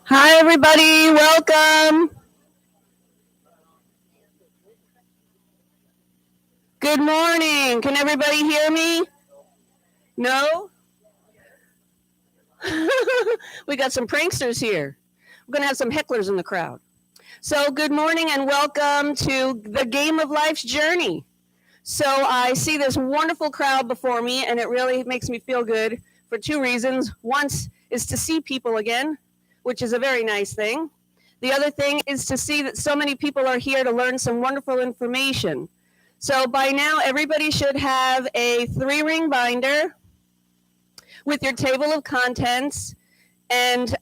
Hi, everybody. Welcome. Good morning. Can everybody hear me? No? We got some pranksters here. We're going to have some hecklers in the crowd. So, good morning and welcome to the Game of Life's journey. So, I see this wonderful crowd before me, and it really makes me feel good for two reasons. One is to see people again, which is a very nice thing. The other thing is to see that so many people are here to learn some wonderful information. So by now, everybody should have a 3-ring binder with your table of contents, and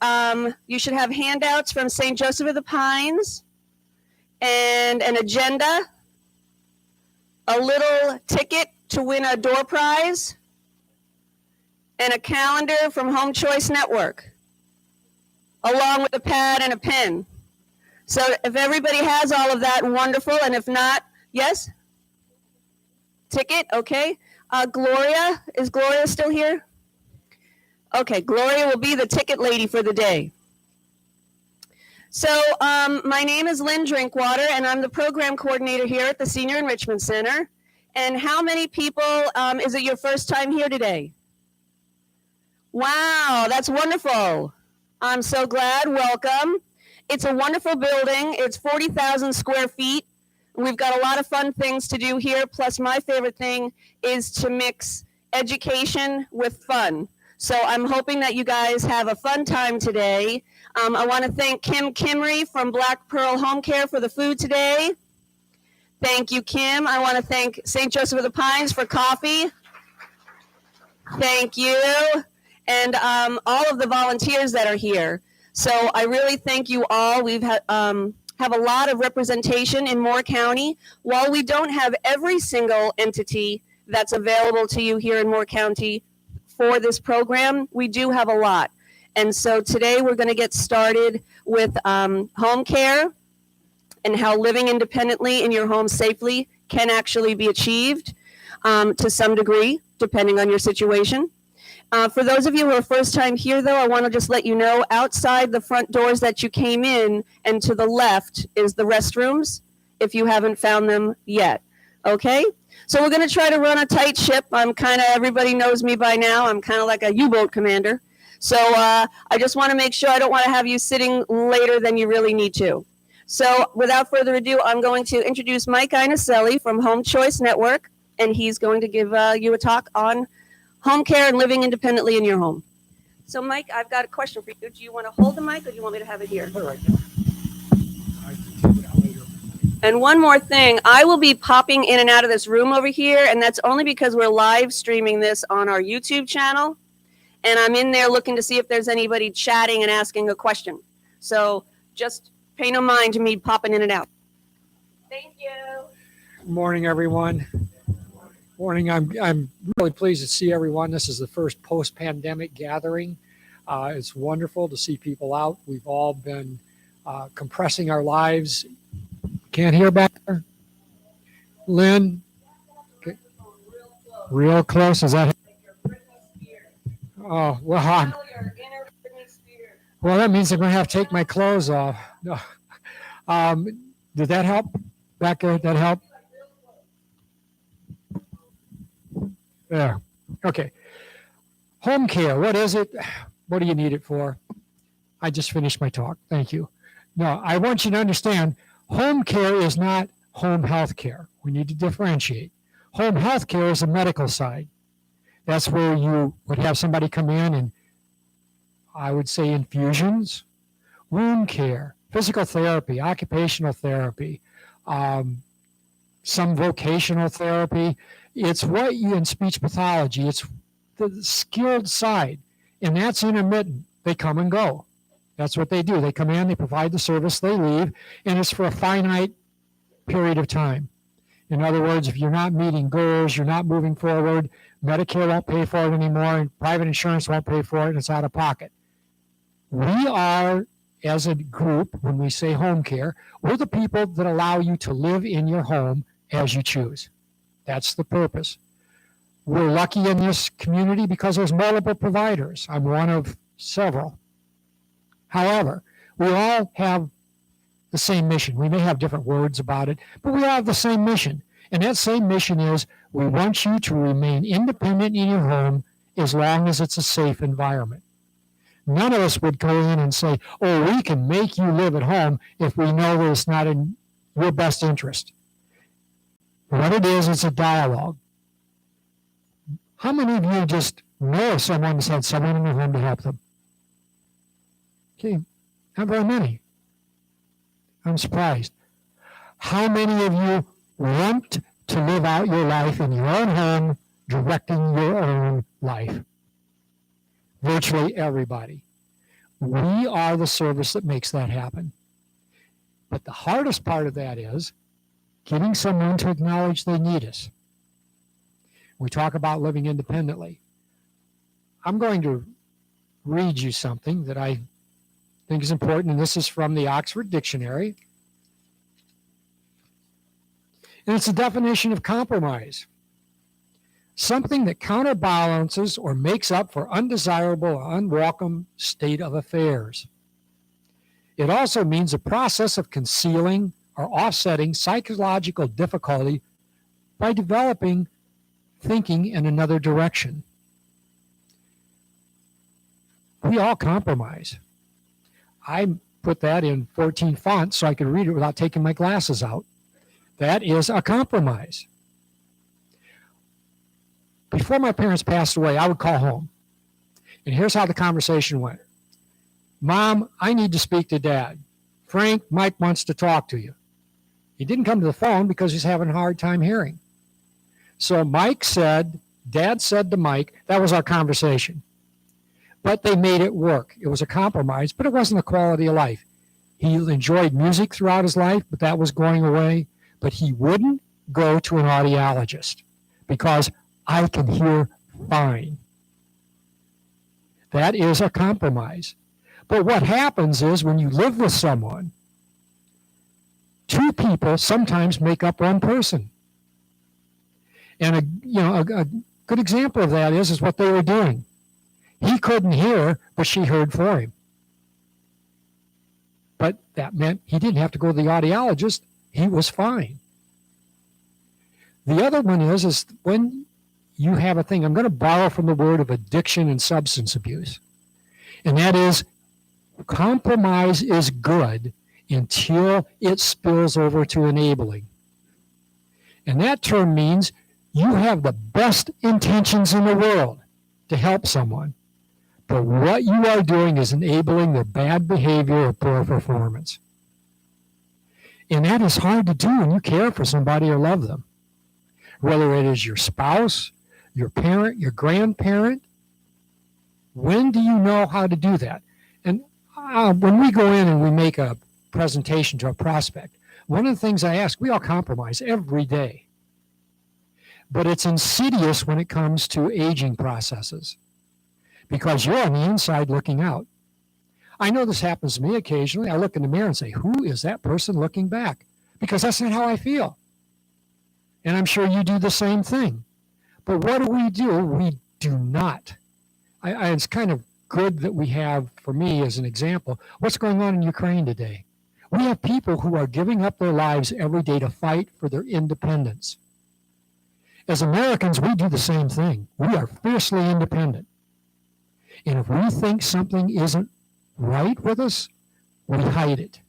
you should have handouts from St. Joseph of the Pines, and an agenda, a little ticket to win a door prize, and a calendar from Home Choice Network, along with a pad and a pen. So if everybody has all of that, wonderful, and if not, yes? Ticket, okay. Gloria, is Gloria still here? Okay, Gloria will be the ticket lady for the day. So my name is Lynn Drinkwater, and I'm the program coordinator here at the Senior Enrichment Center. And how many people, is it your first time here today? Wow, that's wonderful. I'm so glad, welcome. It's a wonderful building. It's 40,000 square feet. We've got a lot of fun things to do here, plus my favorite thing is to mix education with fun. So I'm hoping that you guys have a fun time today. I want to thank Kim Kimry from Black Pearl Home Care for the food today. Thank you, Kim. I want to thank St. Joseph of the Pines for coffee. Thank you. And all of the volunteers that are here. So I really thank you all. We've had have a lot of representation in Moore County. While we don't have every single entity that's available to you here in Moore County for this program, we do have a lot. And so today we're going to get started with home care and how living independently in your home safely can actually be achieved to some degree, depending on your situation. For those of you who are first time here, though, I want to just let you know outside the front doors that you came in and to the left is the restrooms, if you haven't found them yet. Okay? So we're going to try to run a tight ship. Everybody knows me by now. I'm kind of like a U-boat commander. So I just want to make sure I don't want to have you sitting later than you really need to. So without further ado, I'm going to introduce Mike Inaselli from Home Choice Network, and he's going to give you a talk on home care and living independently in your home. So, Mike, I've got a question for you. Do you want to hold the mic or do you want me to have it here? Right now. I can take it out later. And one more thing, I will be popping in and out of this room over here, and that's only because we're live streaming this on our YouTube channel. And I'm in there looking to see if there's anybody chatting and asking a question. So just pay no mind to me popping in and out. Thank you. Good morning, everyone. Morning. I'm really pleased to see everyone. This is the first post-pandemic gathering. It's wonderful to see people out. We've all been compressing our lives. Can't hear back there? Lynn? Okay. Real close. Is that? Oh, well, that means I'm going to have to take my clothes off. No. Did that help? Back there, that help? There. Okay. Home care. What is it? What do you need it for? I just finished my talk. Thank you. No, I want you to understand home care is not home health care. We need to differentiate. Home health care is the medical side. That's where you would have somebody come in and I would say infusions, wound care, physical therapy, occupational therapy, some vocational therapy. It's what you in speech pathology, it's the skilled side, and that's intermittent. They come and go. That's what they do. They come in, they provide the service, they leave, and it's for a finite period of time. In other words, if you're not meeting goals, you're not moving forward, Medicare won't pay for it anymore, and private insurance won't pay for it, and it's out of pocket. We are, as a group, when we say home care, we're the people that allow you to live in your home as you choose. That's the purpose. We're lucky in this community because there's multiple providers. I'm one of several. However, we all have the same mission. We may have different words about it, but we all have the same mission. And that same mission is we want you to remain independent in your home as long as it's a safe environment. None of us would go in and say, oh, we can make you live at home if we know that it's not in your best interest. What it is, it's a dialogue. How many of you just know if someone has had someone in their home to help them? Okay, not very many. I'm surprised. How many of you want to live out your life in your own home, directing your own life? Virtually everybody. We are the service that makes that happen. But the hardest part of that is getting someone to acknowledge they need us. We talk about living independently. I'm going to read you something that I think is important, and this is from the Oxford Dictionary. And it's a definition of compromise. Something that counterbalances or makes up for undesirable or unwelcome state of affairs. It also means a process of concealing or offsetting psychological difficulty by developing thinking in another direction. We all compromise. I put that in 14 fonts so I could read it without taking my glasses out. That is a compromise. Before my parents passed away, I would call home. And here's how the conversation went. Mom, I need to speak to Dad. Frank, Mike wants to talk to you. He didn't come to the phone because he's having a hard time hearing. So Dad said to Mike, that was our conversation. But they made it work. It was a compromise, but it wasn't a quality of life. He enjoyed music throughout his life, but that was going away. But he wouldn't go to an audiologist because I can hear fine. That is a compromise. But what happens is when you live with someone, two people sometimes make up one person. And a good example of that is what they were doing. He couldn't hear, but she heard for him. But that meant he didn't have to go to the audiologist. He was fine. The other one is when you have a thing, I'm going to borrow from the word of addiction and substance abuse. And that is, compromise is good until it spills over to enabling. And that term means you have the best intentions in the world to help someone. But what you are doing is enabling their bad behavior or poor performance. And that is hard to do when you care for somebody or love them. Whether it is your spouse, your parent, your grandparent. When do you know how to do that? And when we go in and we make a presentation to a prospect, one of the things I ask, we all compromise every day. But it's insidious when it comes to aging processes because you're on the inside looking out. I know this happens to me occasionally. I look in the mirror and say, who is that person looking back? Because that's not how I feel. And I'm sure you do the same thing. But what do? We do not. It's kind of good that we have, for me as an example, what's going on in Ukraine today. We have people who are giving up their lives every day to fight for their independence. As Americans, we do the same thing. We are fiercely independent. And if we think something isn't right with us, we hide it.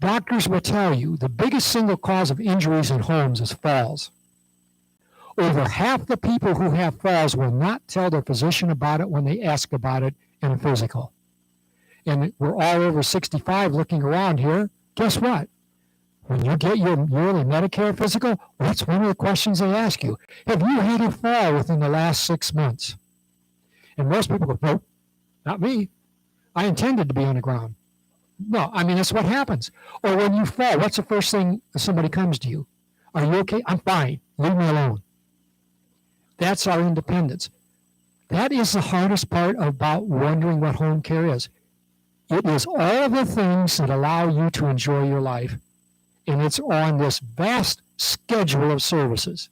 Doctors will tell you the biggest single cause of injuries in homes is falls. Over half the people who have falls will not tell their physician about it when they ask about it in a physical. And we're all over 65 looking around here. Guess what? When you get your yearly Medicare physical, what's one of the questions they ask you? Have you had a fall within the last 6 months? And most people go, nope, not me. I intended to be on the ground. No, I mean, that's what happens. Or when you fall, what's the first thing somebody comes to you? Are you okay? I'm fine. Leave me alone. That's our independence. That is the hardest part about wondering what home care is. It is all the things that allow you to enjoy your life. And it's on this vast schedule of services.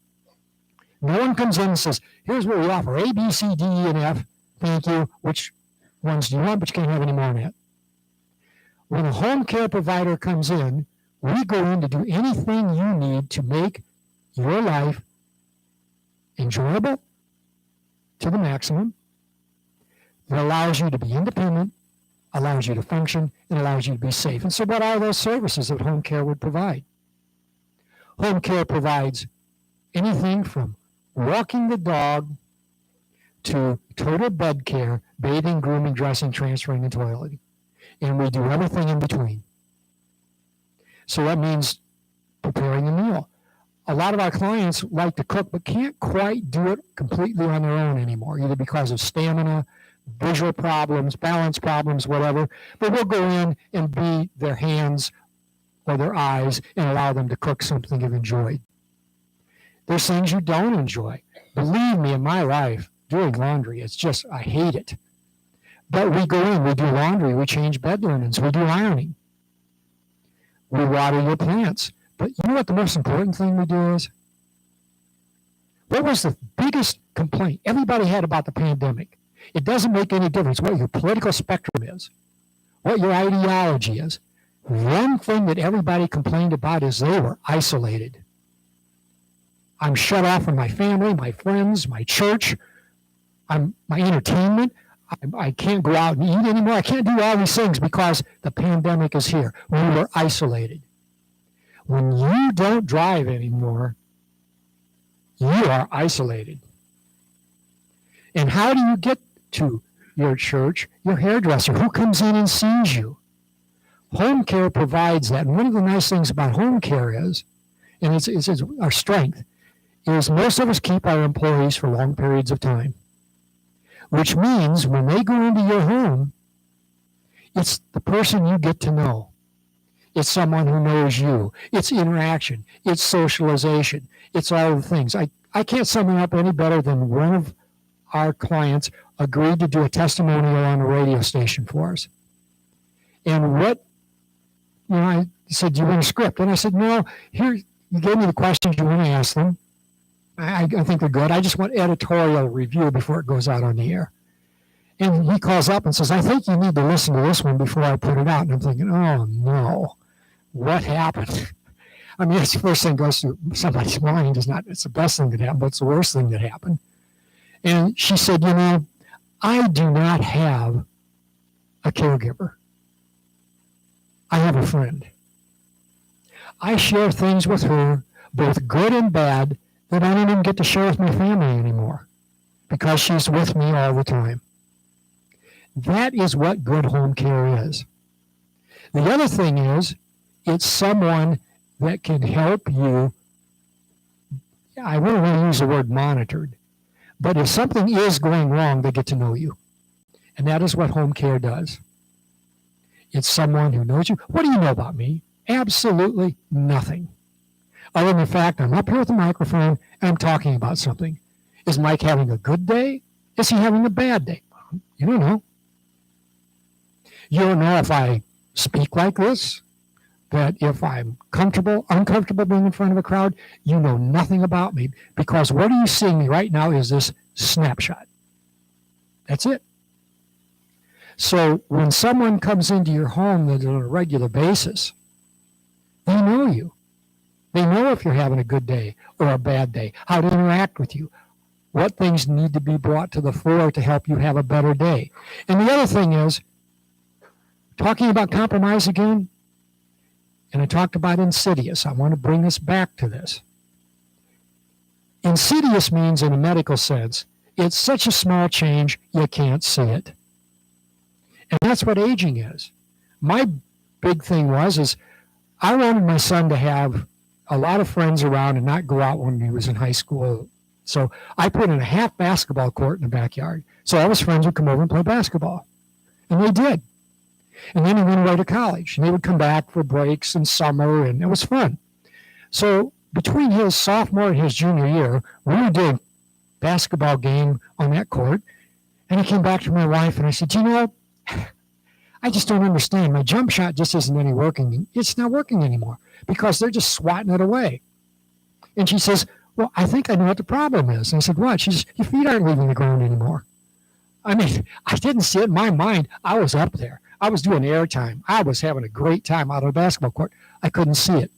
No one comes in and says, here's what we offer, A, B, C, D, E, and F. Thank you. Which ones do you want? But you can't have any more than that. When a home care provider comes in, we go in to do anything you need to make your life enjoyable to the maximum. It allows you to be independent, allows you to function, and allows you to be safe. And so what are those services that home care would provide? Home care provides anything from walking the dog to total bed care, bathing, grooming, dressing, transferring, and toileting. And we do everything in between. So that means preparing a meal. A lot of our clients like to cook, but can't quite do it completely on their own anymore, either because of stamina, visual problems, balance problems, whatever. But we'll go in and be their hands or their eyes and allow them to cook something they've enjoyed. There's things you don't enjoy. Believe me, in my life, doing laundry, it's just, I hate it. But we go in, we do laundry, we change bed linens, we do ironing. We water your plants. But you know what the most important thing we do is? What was the biggest complaint everybody had about the pandemic? It doesn't make any difference what your political spectrum is, what your ideology is. One thing that everybody complained about is they were isolated. I'm shut off from my family, my friends, my church, my entertainment. I can't go out and eat anymore. I can't do all these things because the pandemic is here. We were isolated. When you don't drive anymore, you are isolated. And how do you get to your church? Your hairdresser, who comes in and sees you. Home care provides that. And one of the nice things about home care is, and it's our strength, is most of us keep our employees for long periods of time. Which means when they go into your home, it's the person you get to know. It's someone who knows you. It's interaction. It's socialization. It's all the things. I can't sum it up any better than one of our clients agreed to do a testimonial on a radio station for us. And I said, do you want a script? And I said, no, here, you gave me the questions you want to ask them. I think they're good. I just want editorial review before it goes out on the air. And he calls up and says, I think you need to listen to this one before I put it out. And I'm thinking, oh, no. What happened? I mean, it's the first thing that goes through somebody's mind. It's the best thing that happened, but it's the worst thing that happened. And she said, I do not have a caregiver. I have a friend. I share things with her, both good and bad, that I don't even get to share with my family anymore because she's with me all the time. That is what good home care is. The other thing is, it's someone that can help you. I wouldn't want to use the word monitored, but if something is going wrong, they get to know you. And that is what home care does. It's someone who knows you. What do you know about me? Absolutely nothing. Other than the fact I'm up here with a microphone and I'm talking about something. Is Mike having a good day? Is he having a bad day? You don't know. You don't know if I speak like this, that if I'm uncomfortable being in front of a crowd. You know nothing about me because what are you seeing me right now is this snapshot. That's it. So when someone comes into your home on a regular basis, they know you. They know if you're having a good day or a bad day, how to interact with you, what things need to be brought to the fore to help you have a better day. And the other thing is, talking about compromise again, and I talked about insidious. I want to bring us back to this. Insidious means, in a medical sense, it's such a small change you can't see it. And that's what aging is. My big thing is I wanted my son to have a lot of friends around and not go out when he was in high school. So I put in a half basketball court in the backyard. So all his friends would come over and play basketball. And they did. And then he went away to college. And they would come back for breaks in summer, and it was fun. So between his sophomore and his junior year, we were doing basketball game on that court. And he came back to my wife, and I said, I just don't understand. My jump shot just isn't working. It's not working anymore because they're just swatting it away. And she says, well, I think I know what the problem is. And I said, what? She says, your feet aren't leaving the ground anymore. I mean, I didn't see it in my mind. I was up there. I was doing airtime. I was having a great time out on the basketball court. I couldn't see it.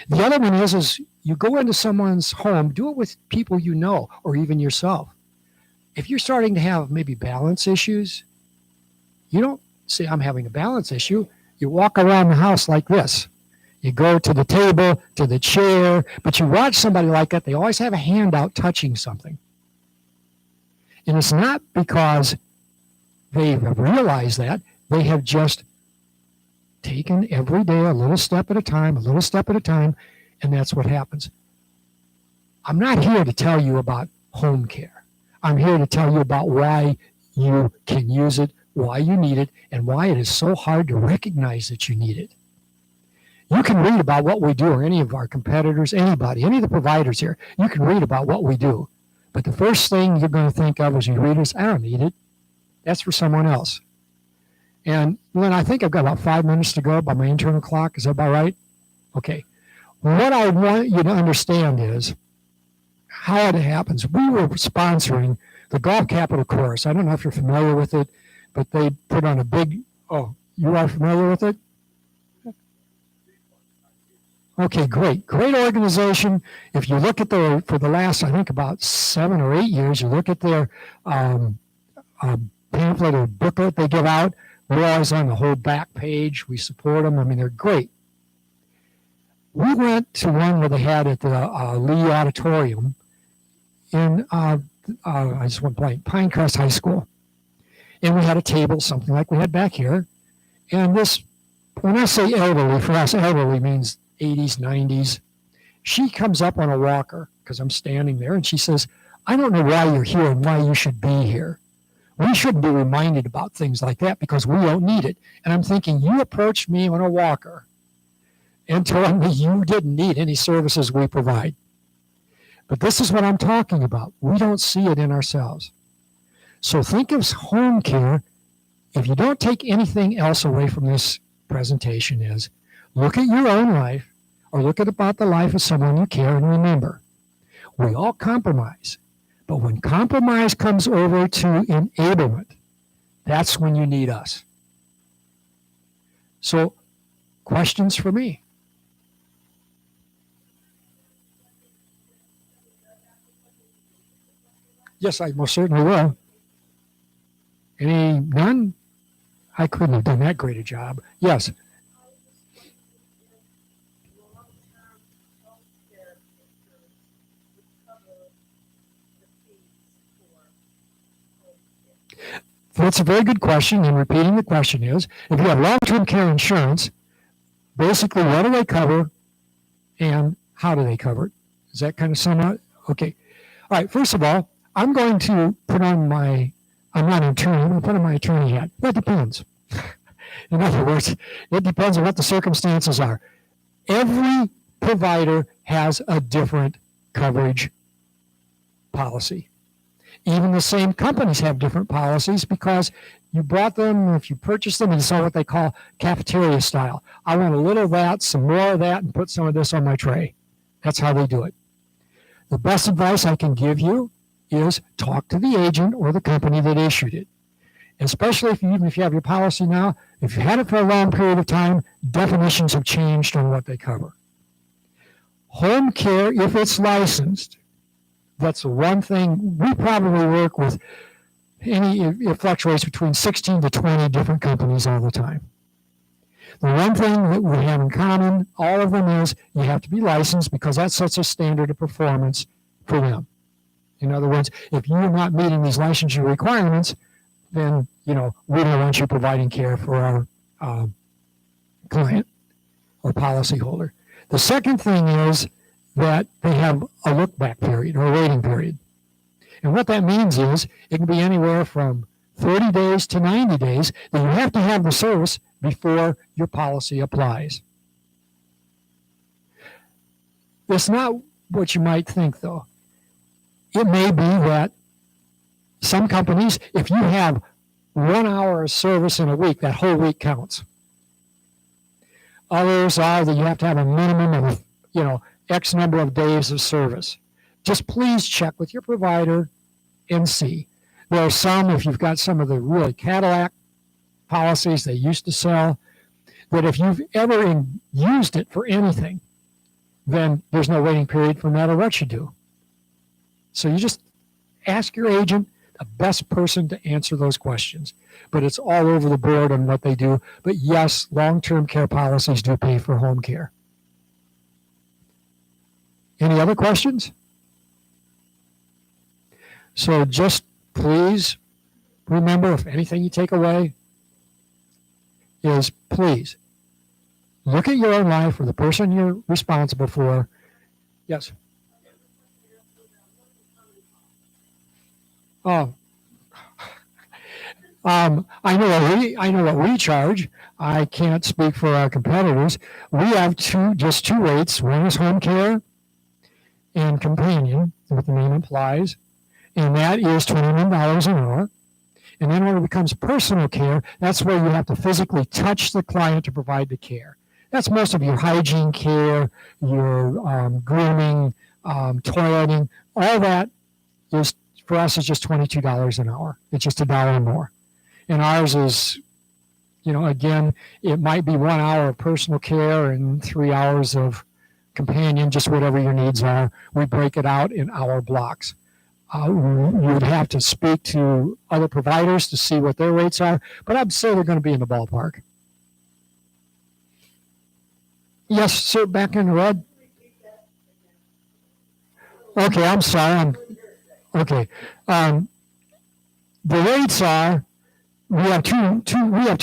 The other one is you go into someone's home, do it with people you know, or even yourself. If you're starting to have maybe balance issues, you don't say, I'm having a balance issue. You walk around the house like this. You go to the table, to the chair, but you watch somebody like that, they always have a hand out touching something. And it's not because they have realized that, they have just taken every day a little step at a time, and that's what happens. I'm not here to tell you about home care. I'm here to tell you about why you can use it, why you need it, and why it is so hard to recognize that you need it. You can read about what we do, or any of our competitors, anybody, any of the providers here. You can read about what we do. But the first thing you're going to think of as you read is, I don't need it. That's for someone else. And Lynn, I think I've got about 5 minutes to go by my internal clock. Is that about right? Okay. What I want you to understand is how it happens. We were sponsoring the Golf Capital Course. I don't know if you're familiar with it, but they put on a big, oh, you are familiar with it? Okay, great. Great organization. If you look at for the last, I think about 7 or 8 years, you look at their pamphlet or booklet they give out, we're always on the whole back page. We support them. I mean, they're great. We went to one where they had at the Lee Auditorium in, I just went blank, Pinecrest High School. And we had a table, something like we had back here. And this, when I say elderly, for us, elderly means 80s, 90s. She comes up on a walker because I'm standing there, and she says, I don't know why you're here and why you should be here. We shouldn't be reminded about things like that because we don't need it. And I'm thinking, you approached me on a walker and told me you didn't need any services we provide. But this is what I'm talking about. We don't see it in ourselves. So think of home care. If you don't take anything else away from this presentation is, look at your own life or look at about the life of someone you care and remember. We all compromise. But when compromise comes over to enablement, that's when you need us. So, questions for me? Yes, I most certainly will. None? I couldn't have done that great a job. Yes. That's a very good question, and repeating the question is, if you have long-term care insurance, basically what do they cover and how do they cover it? Does that kind of sum up? Okay. All right, first of all, I'm going to put on I'm not an attorney, I'm going to put on my attorney hat. That depends. In other words, it depends on what the circumstances are. Every provider has a different coverage policy. Even the same companies have different policies because you bought them, if you purchased them, and saw what they call cafeteria style. I want a little of that, some more of that, and put some of this on my tray. That's how they do it. The best advice I can give you is talk to the agent or the company that issued it. Especially even if you have your policy now, if you had it for a long period of time, definitions have changed on what they cover. Home care, if it's licensed, that's the one thing we probably work with. It fluctuates between 16 to 20 different companies all the time. The one thing that we have in common, all of them, is you have to be licensed because that sets a standard of performance for them. In other words, if you're not meeting these licensure requirements, then we don't want you providing care for our client or policyholder. The second thing is that they have a look-back period or a waiting period. And what that means is it can be anywhere from 30 days to 90 days that you have to have the service before your policy applies. It's not what you might think, though. It may be that some companies, if you have 1 hour of service in a week, that whole week counts. Others are that you have to have a minimum of, X number of days of service. Just please check with your provider and see. There are some, if you've got some of the really Cadillac policies they used to sell, that if you've ever used it for anything, then there's no waiting period no matter what you do. So you just ask your agent, the best person to answer those questions. But it's all over the board on what they do. But yes, long-term care policies do pay for home care. Any other questions? So just please remember, if anything you take away is, please look at your own life or the person you're responsible for. Yes. Oh, I know what we charge. I can't speak for our competitors. We have just two rates. One is home care and companion, what the name implies, and that is $21 an hour. And then when it becomes personal care, that's where you have to physically touch the client to provide the care. That's most of your hygiene care, your grooming, toileting, all that is, for us, is just $22 an hour. It's just $1 more. And ours is, again, it might be 1 hour of personal care and 3 hours of companion, just whatever your needs are. We break it out in hour blocks. You would have to speak to other providers to see what their rates are, but I'd say they're going to be in the ballpark. Yes, sir, back in the red. Okay, I'm sorry. Okay. The rates are, we have two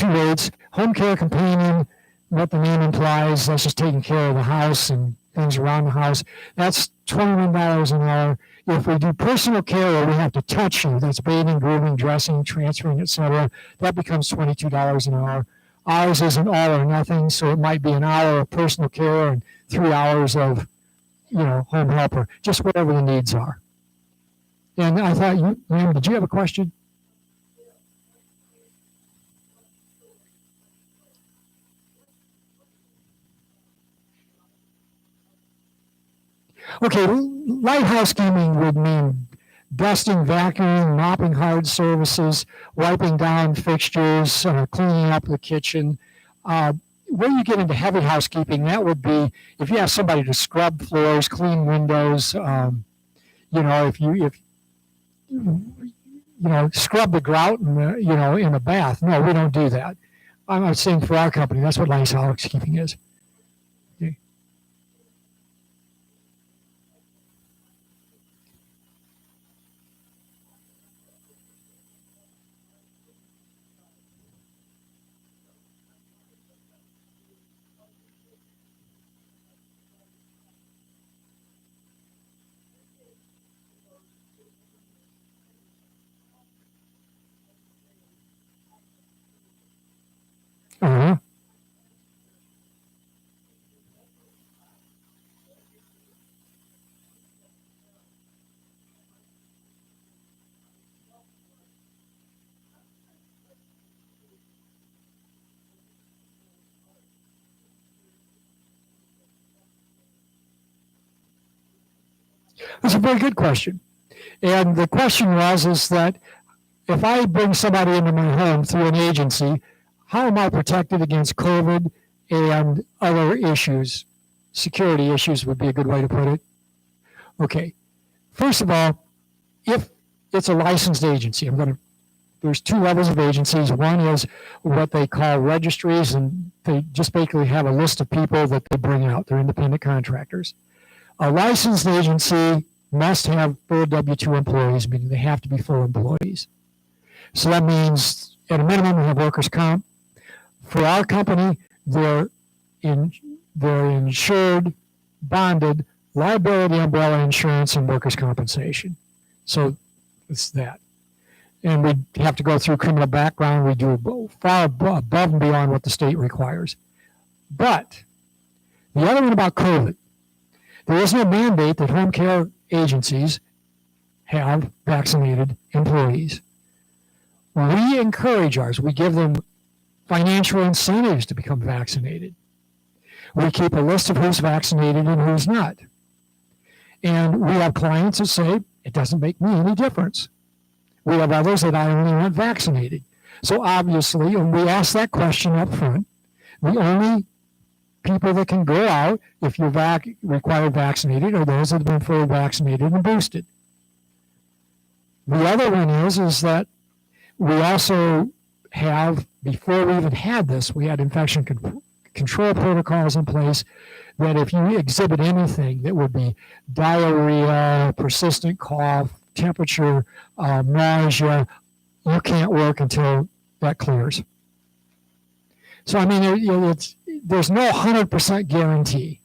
rates. Home care companion, what the name implies, that's just taking care of the house and things around the house. That's $21 an hour. If we do personal care where we have to touch you, that's bathing, grooming, dressing, transferring, etc., that becomes $22 an hour. Ours isn't all or nothing, so it might be an hour of personal care and 3 hours of, home helper, just whatever the needs are. And I thought, Liam, did you have a question? Okay, light housekeeping would mean dusting, vacuuming, mopping hard surfaces, wiping down fixtures, cleaning up the kitchen. When you get into heavy housekeeping, that would be if you have somebody to scrub floors, clean windows. If you scrub the grout in in a bath. No, we don't do that. I'm not saying for our company. That's what light housekeeping is. Okay. Uh-huh. That's a very good question. And the question is that if I bring somebody into my home through an agency, how am I protected against COVID and other issues? Security issues would be a good way to put it. Okay. First of all, if it's a licensed agency, there's two levels of agencies. One is what they call registries, and they just basically have a list of people that they bring out. They're independent contractors. A licensed agency must have full W-2 employees, meaning they have to be full employees. So that means at a minimum we have workers' comp. For our company, they're insured, bonded, liability umbrella insurance, and workers' compensation. So it's that. And we have to go through criminal background. We do far above and beyond what the state requires. But the other one about COVID, there is no mandate that home care agencies have vaccinated employees. We encourage ours. We give them financial incentives to become vaccinated. We keep a list of who's vaccinated and who's not. And we have clients that say, it doesn't make me any difference. We have others that I only want vaccinated. So obviously, when we ask that question up front, the only people that can go out if you're required vaccinated are those that have been fully vaccinated and boosted. The other one is that we also have, before we even had this, we had infection control protocols in place that if you exhibit anything that would be diarrhea, persistent cough, temperature, nausea, you can't work until that clears. So, I mean, there's no 100% guarantee.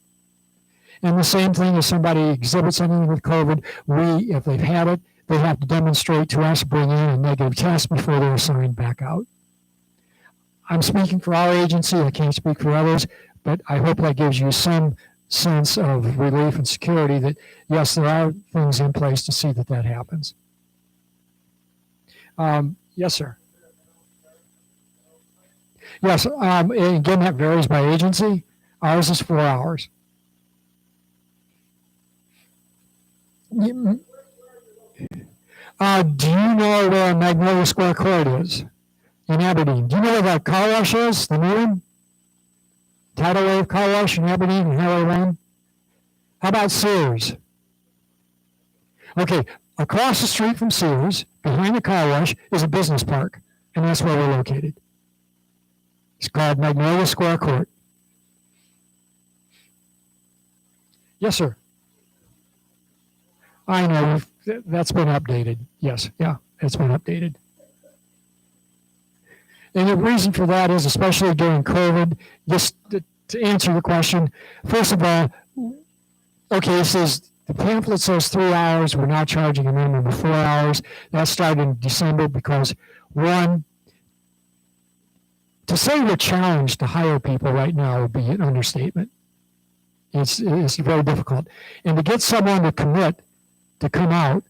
And the same thing if somebody exhibits anything with COVID, if they've had it, they have to demonstrate to us, bring in a negative test before they're assigned back out. I'm speaking for our agency. I can't speak for others, but I hope that gives you some sense of relief and security that, yes, there are things in place to see that that happens. Yes, sir. Yes, and again, that varies by agency. Ours is 4 hours. Do you know where Magnolia Square Court is in Aberdeen? Do you know where the car wash is, the new one? Tidal Wave Car Wash in Aberdeen and Highway 1? How about Sears? Okay, across the street from Sears, behind the car wash, is a business park, and that's where we're located. It's called Magnolia Square Court. Yes, sir. I know, that's been updated. Yes, yeah, it's been updated. And the reason for that is, especially during COVID, just to answer the question, first of all, okay, it says, the pamphlet says 3 hours. We're now charging a minimum of 4 hours. That started in December because, one, to say we're challenged to hire people right now would be an understatement. It's very difficult. And to get someone to commit to come out,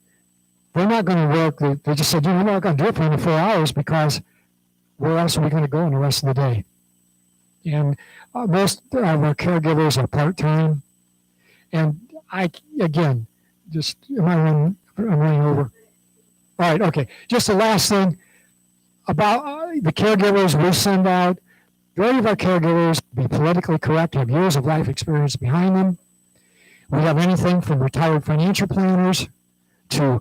they're not going to work. They just said, we're not going to do it for under 4 hours because where else are we going to go in the rest of the day? And most of our caregivers are part-time. And I'm running over. All right, okay. Just the last thing about the caregivers we send out. Majority of our caregivers, be politically correct, have years of life experience behind them. We have anything from retired financial planners to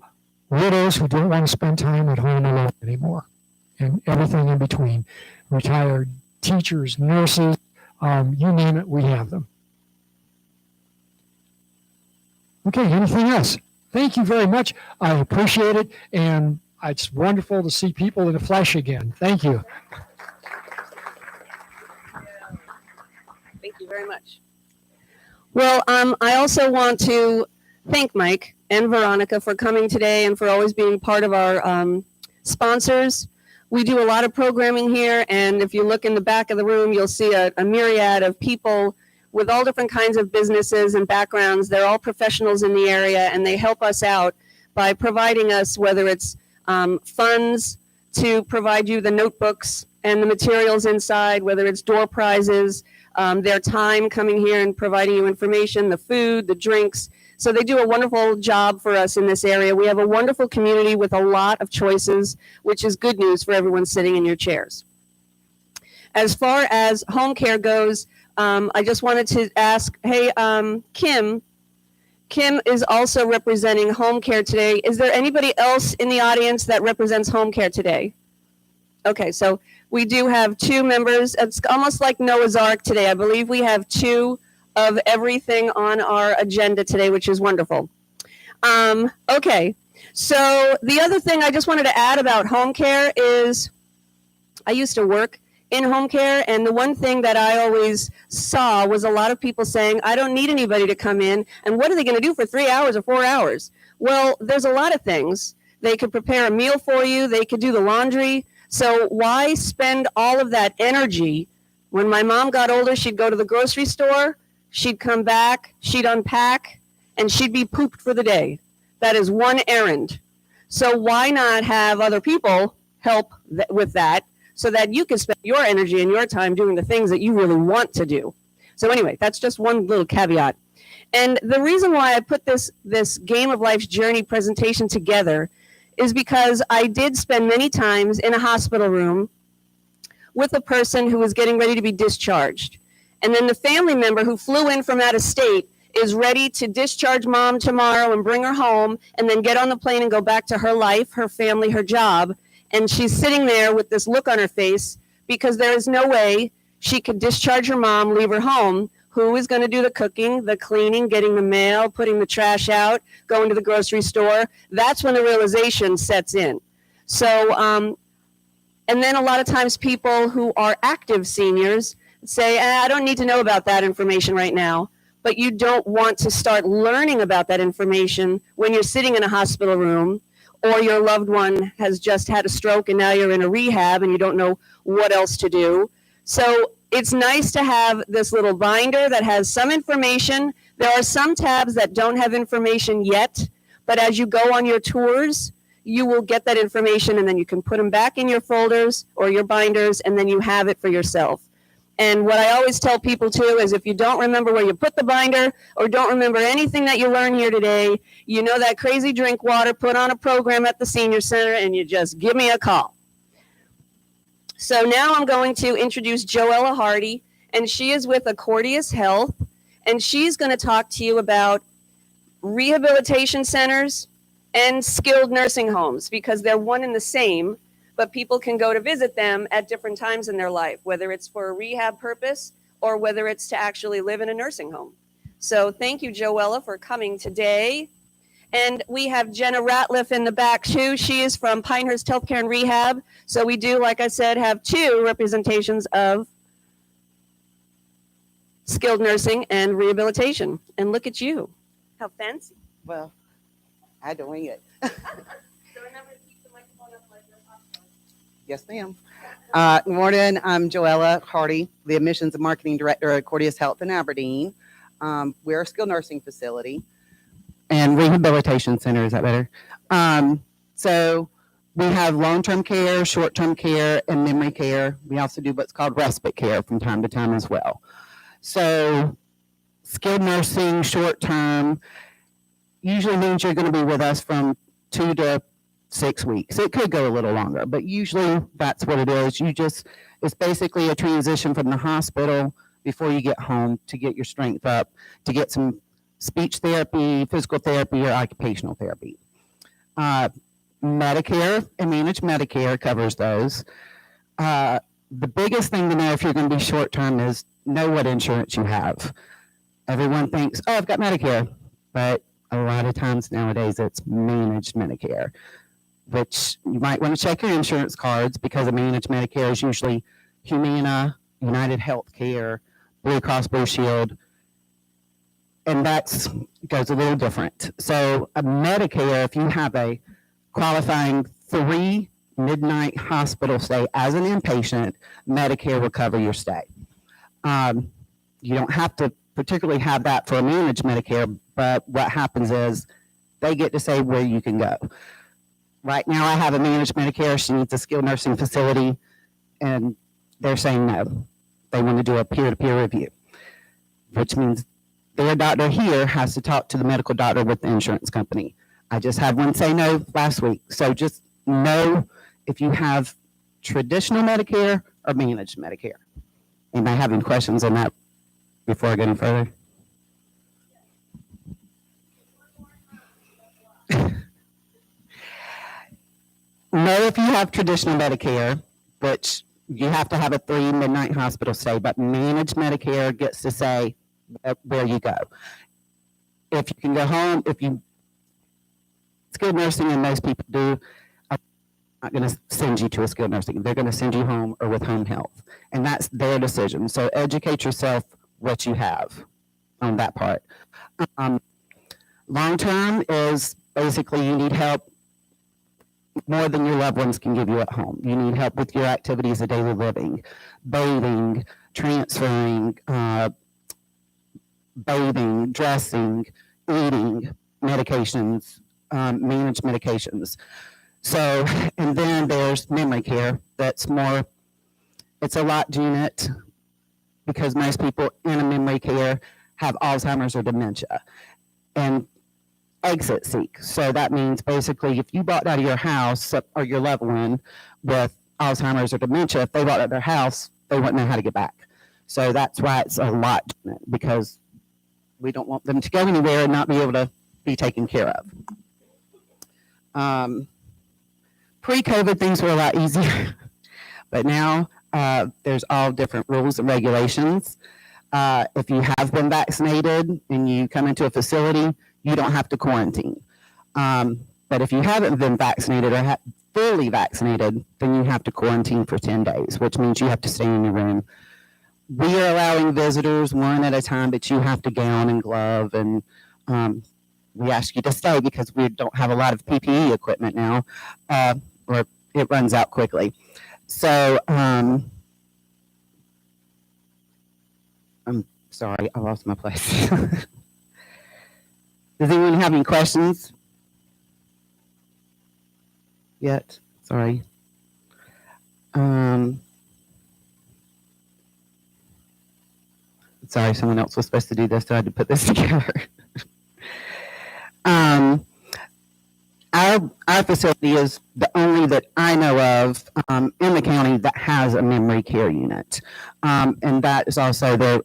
widows who don't want to spend time at home alone anymore, and everything in between. Retired teachers, nurses, you name it, we have them. Okay, anything else? Thank you very much. I appreciate it, and it's wonderful to see people in the flesh again. Thank you. Thank you very much. Well, I also want to thank Mike and Veronica for coming today and for always being part of our sponsors. We do a lot of programming here, and if you look in the back of the room, you'll see a myriad of people with all different kinds of businesses and backgrounds. They're all professionals in the area, and they help us out by providing us, whether it's funds to provide you the notebooks and the materials inside, whether it's door prizes, their time coming here and providing you information, the food, the drinks. So they do a wonderful job for us in this area. We have a wonderful community with a lot of choices, which is good news for everyone sitting in your chairs. As far as home care goes, I just wanted to ask, hey, Kim is also representing home care today. Is there anybody else in the audience that represents home care today? Okay, so we do have 2 members. It's almost like Noah's Ark today. I believe we have 2 of everything on our agenda today, which is wonderful. Okay, so the other thing I just wanted to add about home care is I used to work in home care, and the one thing that I always saw was a lot of people saying, I don't need anybody to come in, and what are they going to do for 3 hours or 4 hours? Well, there's a lot of things. They could prepare a meal for you. They could do the laundry. So why spend all of that energy? When my mom got older, she'd go to the grocery store, she'd come back, she'd unpack, and she'd be pooped for the day. That is one errand. So why not have other people help with that so that you can spend your energy and your time doing the things that you really want to do? So anyway, that's just one little caveat. And the reason why I put this Game of Life's Journey presentation together is because I did spend many times in a hospital room with a person who was getting ready to be discharged. And then the family member who flew in from out of state is ready to discharge mom tomorrow and bring her home and then get on the plane and go back to her life, her family, her job. And she's sitting there with this look on her face because there is no way she could discharge her mom, leave her home. Who is going to do the cooking, the cleaning, getting the mail, putting the trash out, going to the grocery store? That's when the realization sets in. So, and then a lot of times people who are active seniors say, I don't need to know about that information right now. But you don't want to start learning about that information when you're sitting in a hospital room or your loved one has just had a stroke and now you're in a rehab and you don't know what else to do. So it's nice to have this little binder that has some information. There are some tabs that don't have information yet, but as you go on your tours, you will get that information and then you can put them back in your folders or your binders and then you have it for yourself. And what I always tell people too is if you don't remember where you put the binder or don't remember anything that you learned here today, you know that crazy drink water, put on a program at the senior center and you just give me a call. So now I'm going to introduce Joella Hardy, and she is with Accordius Health, and she's going to talk to you about rehabilitation centers and skilled nursing homes because they're one and the same, but people can go to visit them at different times in their life, whether it's for a rehab purpose or whether it's to actually live in a nursing home. So thank you, Joella, for coming today. And we have Jenna Ratliff in the back too. She is from Pinehurst Healthcare and Rehab. So we do, like I said, have two representations of skilled nursing and rehabilitation. And look at you. How fancy. Well, I don't wing it. So remember to keep the microphone up like you're popcorn. Yes, ma'am. Good morning. I'm Joella Hardy, the Admissions and Marketing Director at Accordius Health in Aberdeen. We're a skilled nursing facility and rehabilitation center. Is that better? So we have long-term care, short-term care, and memory care. We also do what's called respite care from time to time as well. So skilled nursing, short-term, usually means you're going to be with us from 2 to 6 weeks. It could go a little longer, but usually that's what it is. It's basically a transition from the hospital before you get home to get your strength up, to get some speech therapy, physical therapy, or occupational therapy. Medicare and managed Medicare covers those. The biggest thing to know if you're going to be short-term is know what insurance you have. Everyone thinks, oh, I've got Medicare, but a lot of times nowadays it's managed Medicare, which you might want to check your insurance cards because a managed Medicare is usually Humana, United Healthcare, Blue Cross Blue Shield, and that goes a little different. So a Medicare, if you have a qualifying 3 midnight hospital stay as an inpatient, Medicare will cover your stay. You don't have to particularly have that for a managed Medicare, but what happens is they get to say where you can go. Right now I have a managed Medicare. She needs a skilled nursing facility, and they're saying no. They want to do a peer-to-peer review, which means their doctor here has to talk to the medical doctor with the insurance company. I just had one say no last week. So just know if you have traditional Medicare or managed Medicare. Anybody have any questions on that before I go any further? Know if you have traditional Medicare, which you have to have a 3 midnight hospital stay, but managed Medicare gets to say where you go. If you can go home, skilled nursing, and most people do, are not going to send you to a skilled nursing. They're going to send you home or with home health, and that's their decision. So educate yourself what you have on that part. Long term is basically you need help more than your loved ones can give you at home. You need help with your activities of daily living, bathing, transferring, bathing, dressing, eating, medications, managed medications. So, and then there's memory care. That's more, it's a lot unit because most people in a memory care have Alzheimer's or dementia. And exit seek. So that means basically if you walked out of your house or your loved one with Alzheimer's or dementia, if they walked out of their house, they wouldn't know how to get back. So that's why it's a lot, because we don't want them to go anywhere and not be able to be taken care of. Pre-COVID, things were a lot easier, but now there's all different rules and regulations. If you have been vaccinated and you come into a facility, you don't have to quarantine. But if you haven't been vaccinated or fully vaccinated, then you have to quarantine for 10 days, which means you have to stay in your room. We are allowing visitors one at a time, but you have to gown and glove, and we ask you to stay because we don't have a lot of PPE equipment now, or it runs out quickly. So I'm sorry, I lost my place. Does anyone have any questions yet? Sorry. Sorry, someone else was supposed to do this, so I had to put this together. Our facility is the only that I know of in the county that has a memory care unit. And that is also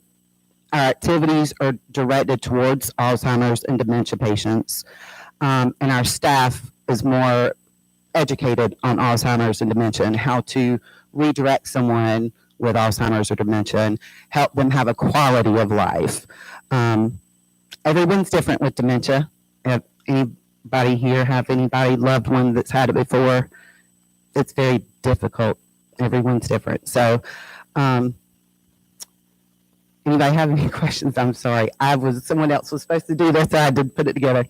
our activities are directed towards Alzheimer's and dementia patients. And our staff is more educated on Alzheimer's and dementia and how to redirect someone with Alzheimer's or dementia and help them have a quality of life. Everyone's different with dementia. If anybody here have anybody loved one that's had it before, it's very difficult. Everyone's different. So anybody have any questions? I'm sorry. Someone else was supposed to do this, so I had to put it together.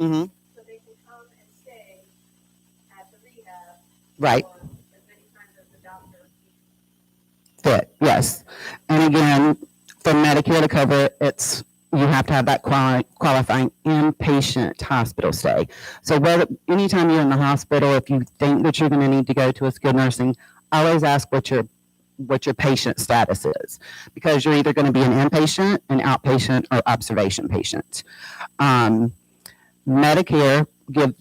Mm-hmm. So they can come and stay at the rehab. Right. As many times as the doctor. Fit, yes. And again, for Medicare to cover it, you have to have that qualifying inpatient hospital stay. So anytime you're in the hospital, if you think that you're going to need to go to a skilled nursing, always ask what your patient status is, because you're either going to be an inpatient, an outpatient, or observation patient. Medicare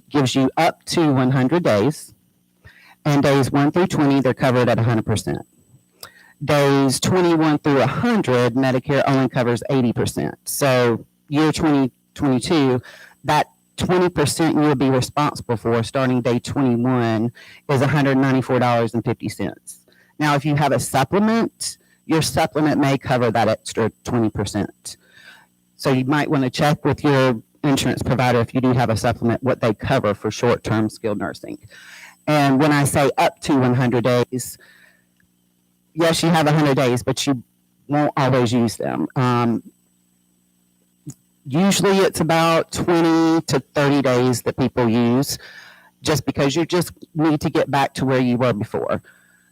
gives you up to 100 days, and days 1 through 20, they're covered at 100%. Days 21 through 100, Medicare only covers 80%. So year 2022, that 20% you will be responsible for starting day 21 is $194.50. Now, if you have a supplement, your supplement may cover that extra 20%. So you might want to check with your insurance provider, if you do have a supplement, what they cover for short-term skilled nursing. And when I say up to 100 days, yes, you have 100 days, but you won't always use them. Usually it's about 20 to 30 days that people use, just because you just need to get back to where you were before.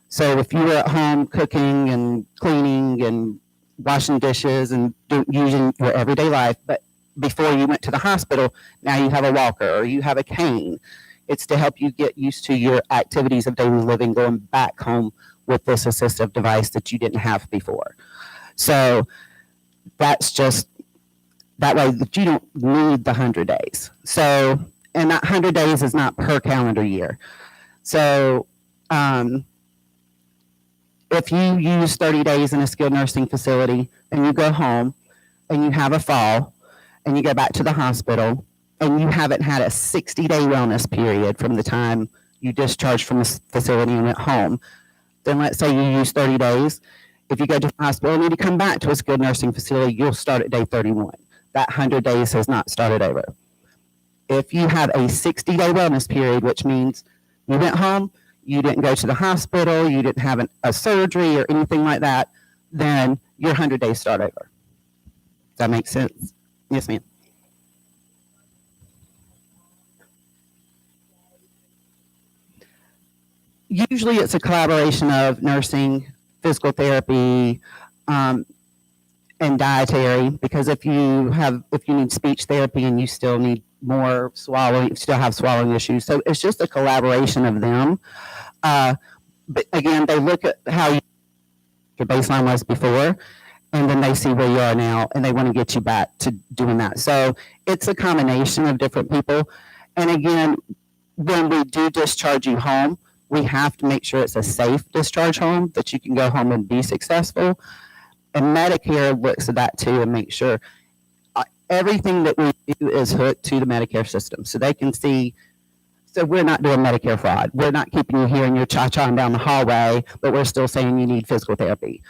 So if you were at home cooking and cleaning and washing dishes and using your everyday life, but before you went to the hospital, now you have a walker or you have a cane. It's to help you get used to your activities of daily living, going back home with this assistive device that you didn't have before. So that's just that way that you don't need the 100 days. So, and that 100 days is not per calendar year. So if you use 30 days in a skilled nursing facility and you go home and you have a fall, and you go back to the hospital, and you haven't had a 60-day wellness period from the time you discharged from the facility and went home, then let's say you use 30 days. If you go to the hospital and need to come back to a skilled nursing facility, you'll start at day 31. That 100 days has not started over. If you have a 60-day wellness period, which means you went home, you didn't go to the hospital, you didn't have a surgery or anything like that, then your 100 days start over. Does that make sense? Yes, ma'am. Usually it's a collaboration of nursing, physical therapy. and dietary, because if you need speech therapy and you still need more swallowing, still have swallowing issues. So it's just a collaboration of them. But again, they look at how your baseline was before, and then they see where you are now, and they want to get you back to doing that. So it's a combination of different people. And again, when we do discharge you home, we have to make sure it's a safe discharge home, that you can go home and be successful. And Medicare looks at that too and make sure everything that we do is hooked to the Medicare system. So they can see, so we're not doing Medicare fraud. We're not keeping you here and you're cha-chaing down the hallway, but we're still saying you need physical therapy.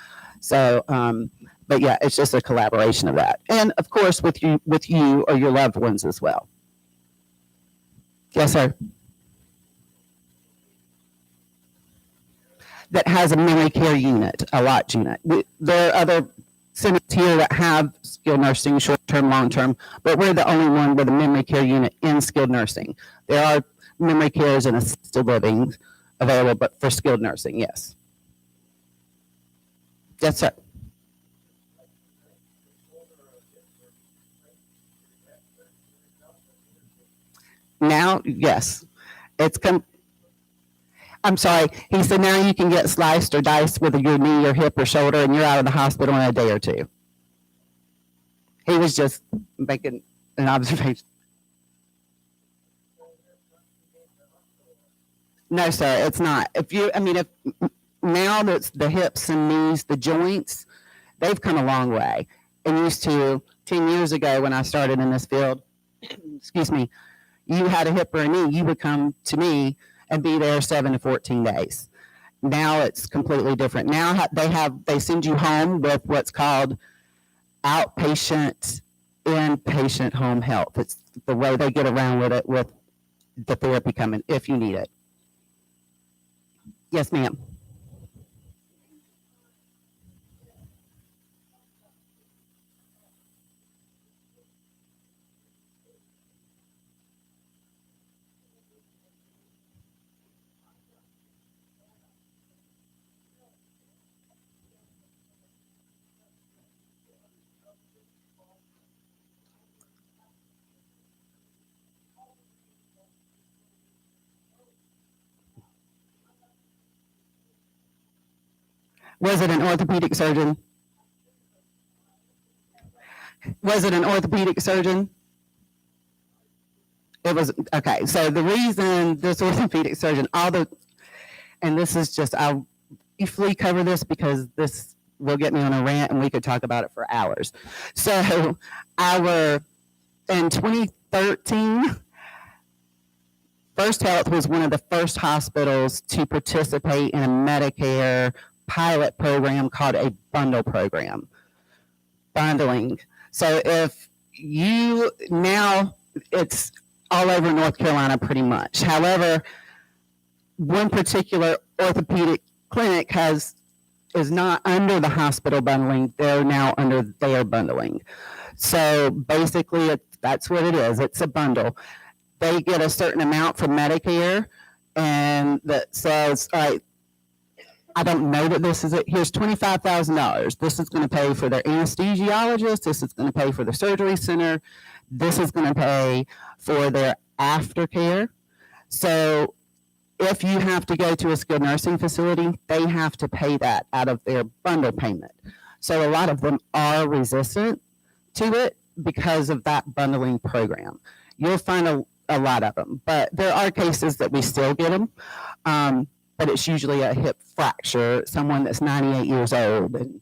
So, but yeah, it's just a collaboration of that. And of course, with you or your loved ones as well. Yes, sir. That has a memory care unit, a LOTCH unit. There are other centers here that have skilled nursing, short-term, long-term, but we're the only one with a memory care unit in skilled nursing. There are memory cares and assisted living available, but for skilled nursing, yes. Yes, sir. Now, yes. I'm sorry. He said now you can get sliced or diced with your knee or hip or shoulder, and you're out of the hospital in a day or two. He was just making an observation. No, sir, it's not. If now that's the hips and knees, the joints, they've come a long way. And used to 10 years ago when I started in this field, excuse me, you had a hip or a knee, you would come to me and be there 7 to 14 days. Now it's completely different. Now they send you home with what's called outpatient, inpatient home health. It's the way they get around with it, with the therapy coming if you need it. Yes, ma'am. Was it an orthopedic surgeon? Was it an orthopedic surgeon? It was, okay. So the reason this orthopedic surgeon, and this is just, I'll briefly cover this because this will get me on a rant and we could talk about it for hours. So in 2013, First Health was one of the first hospitals to participate in a Medicare pilot program called a bundle program. Bundling. So now it's all over North Carolina pretty much. However, one particular orthopedic clinic is not under the hospital bundling. They're now under their bundling. So basically that's what it is. It's a bundle. They get a certain amount from Medicare and that says, all right, I don't know that this is it. Here's $25,000. This is going to pay for their anesthesiologist. This is going to pay for the surgery center. This is going to pay for their aftercare. So if you have to go to a skilled nursing facility, they have to pay that out of their bundle payment. So a lot of them are resistant to it because of that bundling program. You'll find a lot of them, but there are cases that we still get them. But it's usually a hip fracture, someone that's 98 years old, and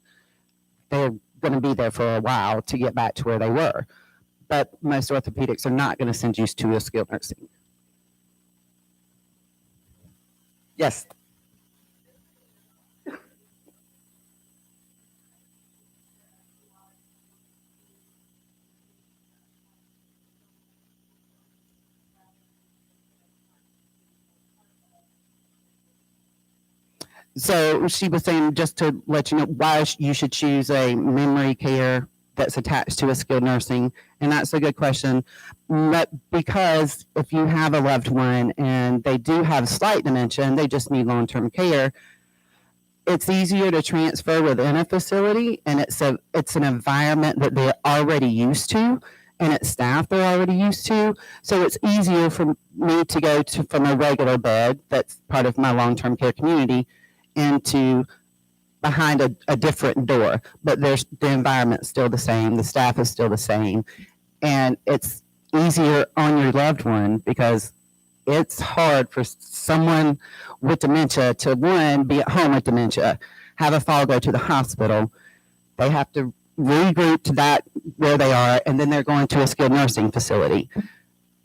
they're going to be there for a while to get back to where they were. But most orthopedics are not going to send you to a skilled nursing. Yes. So she was saying, just to let you know, why you should choose a memory care that's attached to a skilled nursing. And that's a good question. But because if you have a loved one and they do have slight dementia and they just need long-term care, it's easier to transfer within a facility, and it's an environment that they're already used to, and it's staff they're already used to. So it's easier for me to go to from a regular bed that's part of my long-term care community into behind a different door. But the environment's still the same, the staff is still the same, and it's easier on your loved one because it's hard for someone with dementia to, one, be at home with dementia, have a fall, go to the hospital. They have to regroup to that where they are, and then they're going to a skilled nursing facility.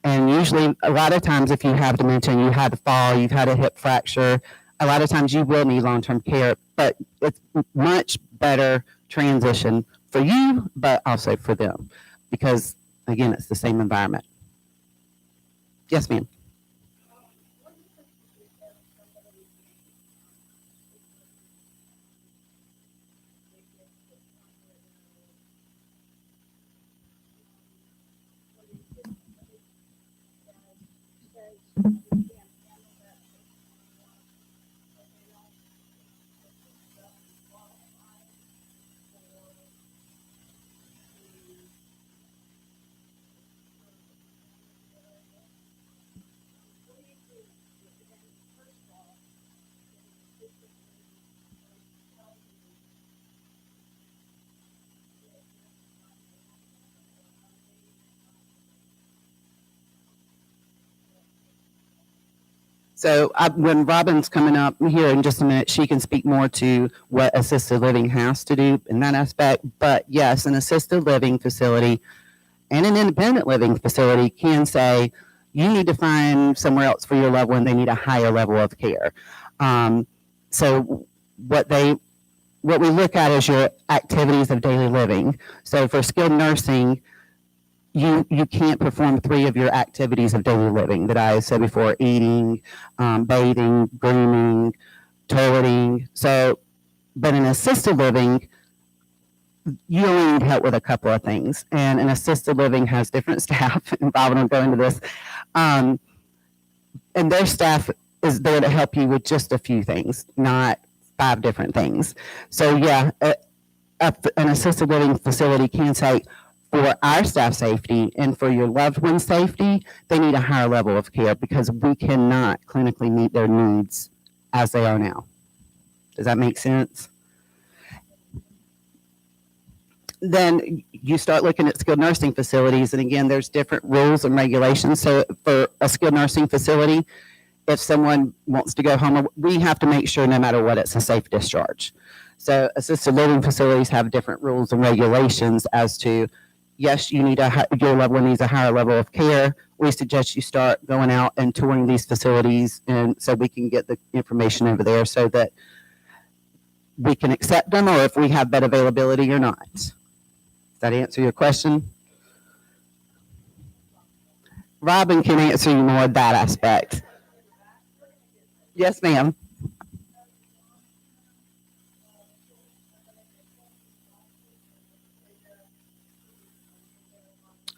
And usually, a lot of times, if you have dementia and you had a fall, you've had a hip fracture, a lot of times you will need long-term care, but it's much better transition for you, but also for them, because, again, it's the same environment. Yes, ma'am. So when Robin's coming up here in just a minute, she can speak more to what assisted living has to do in that aspect. But yes, an assisted living facility and an independent living facility can say, you need to find somewhere else for your loved one. They need a higher level of care. So what we look at is your activities of daily living. So for skilled nursing, you can't perform 3 of your activities of daily living that I said before: eating, bathing, grooming, toileting. So, but in assisted living, you only need help with a couple of things. And an assisted living has different staff, and Bob will go into this. And their staff is there to help you with just a few things, not 5 different things. So yeah, an assisted living facility can say, for our staff safety and for your loved one's safety, they need a higher level of care because we cannot clinically meet their needs as they are now. Does that make sense? Then you start looking at skilled nursing facilities, and again, there's different rules and regulations. So for a skilled nursing facility, if someone wants to go home, we have to make sure no matter what, it's a safe discharge. So assisted living facilities have different rules and regulations as to, yes, you need your loved one needs a higher level of care. We suggest you start going out and touring these facilities, and so we can get the information over there so that we can accept them, or if we have bed availability or not. Does that answer your question? Robin can answer you more of that aspect. Yes, ma'am.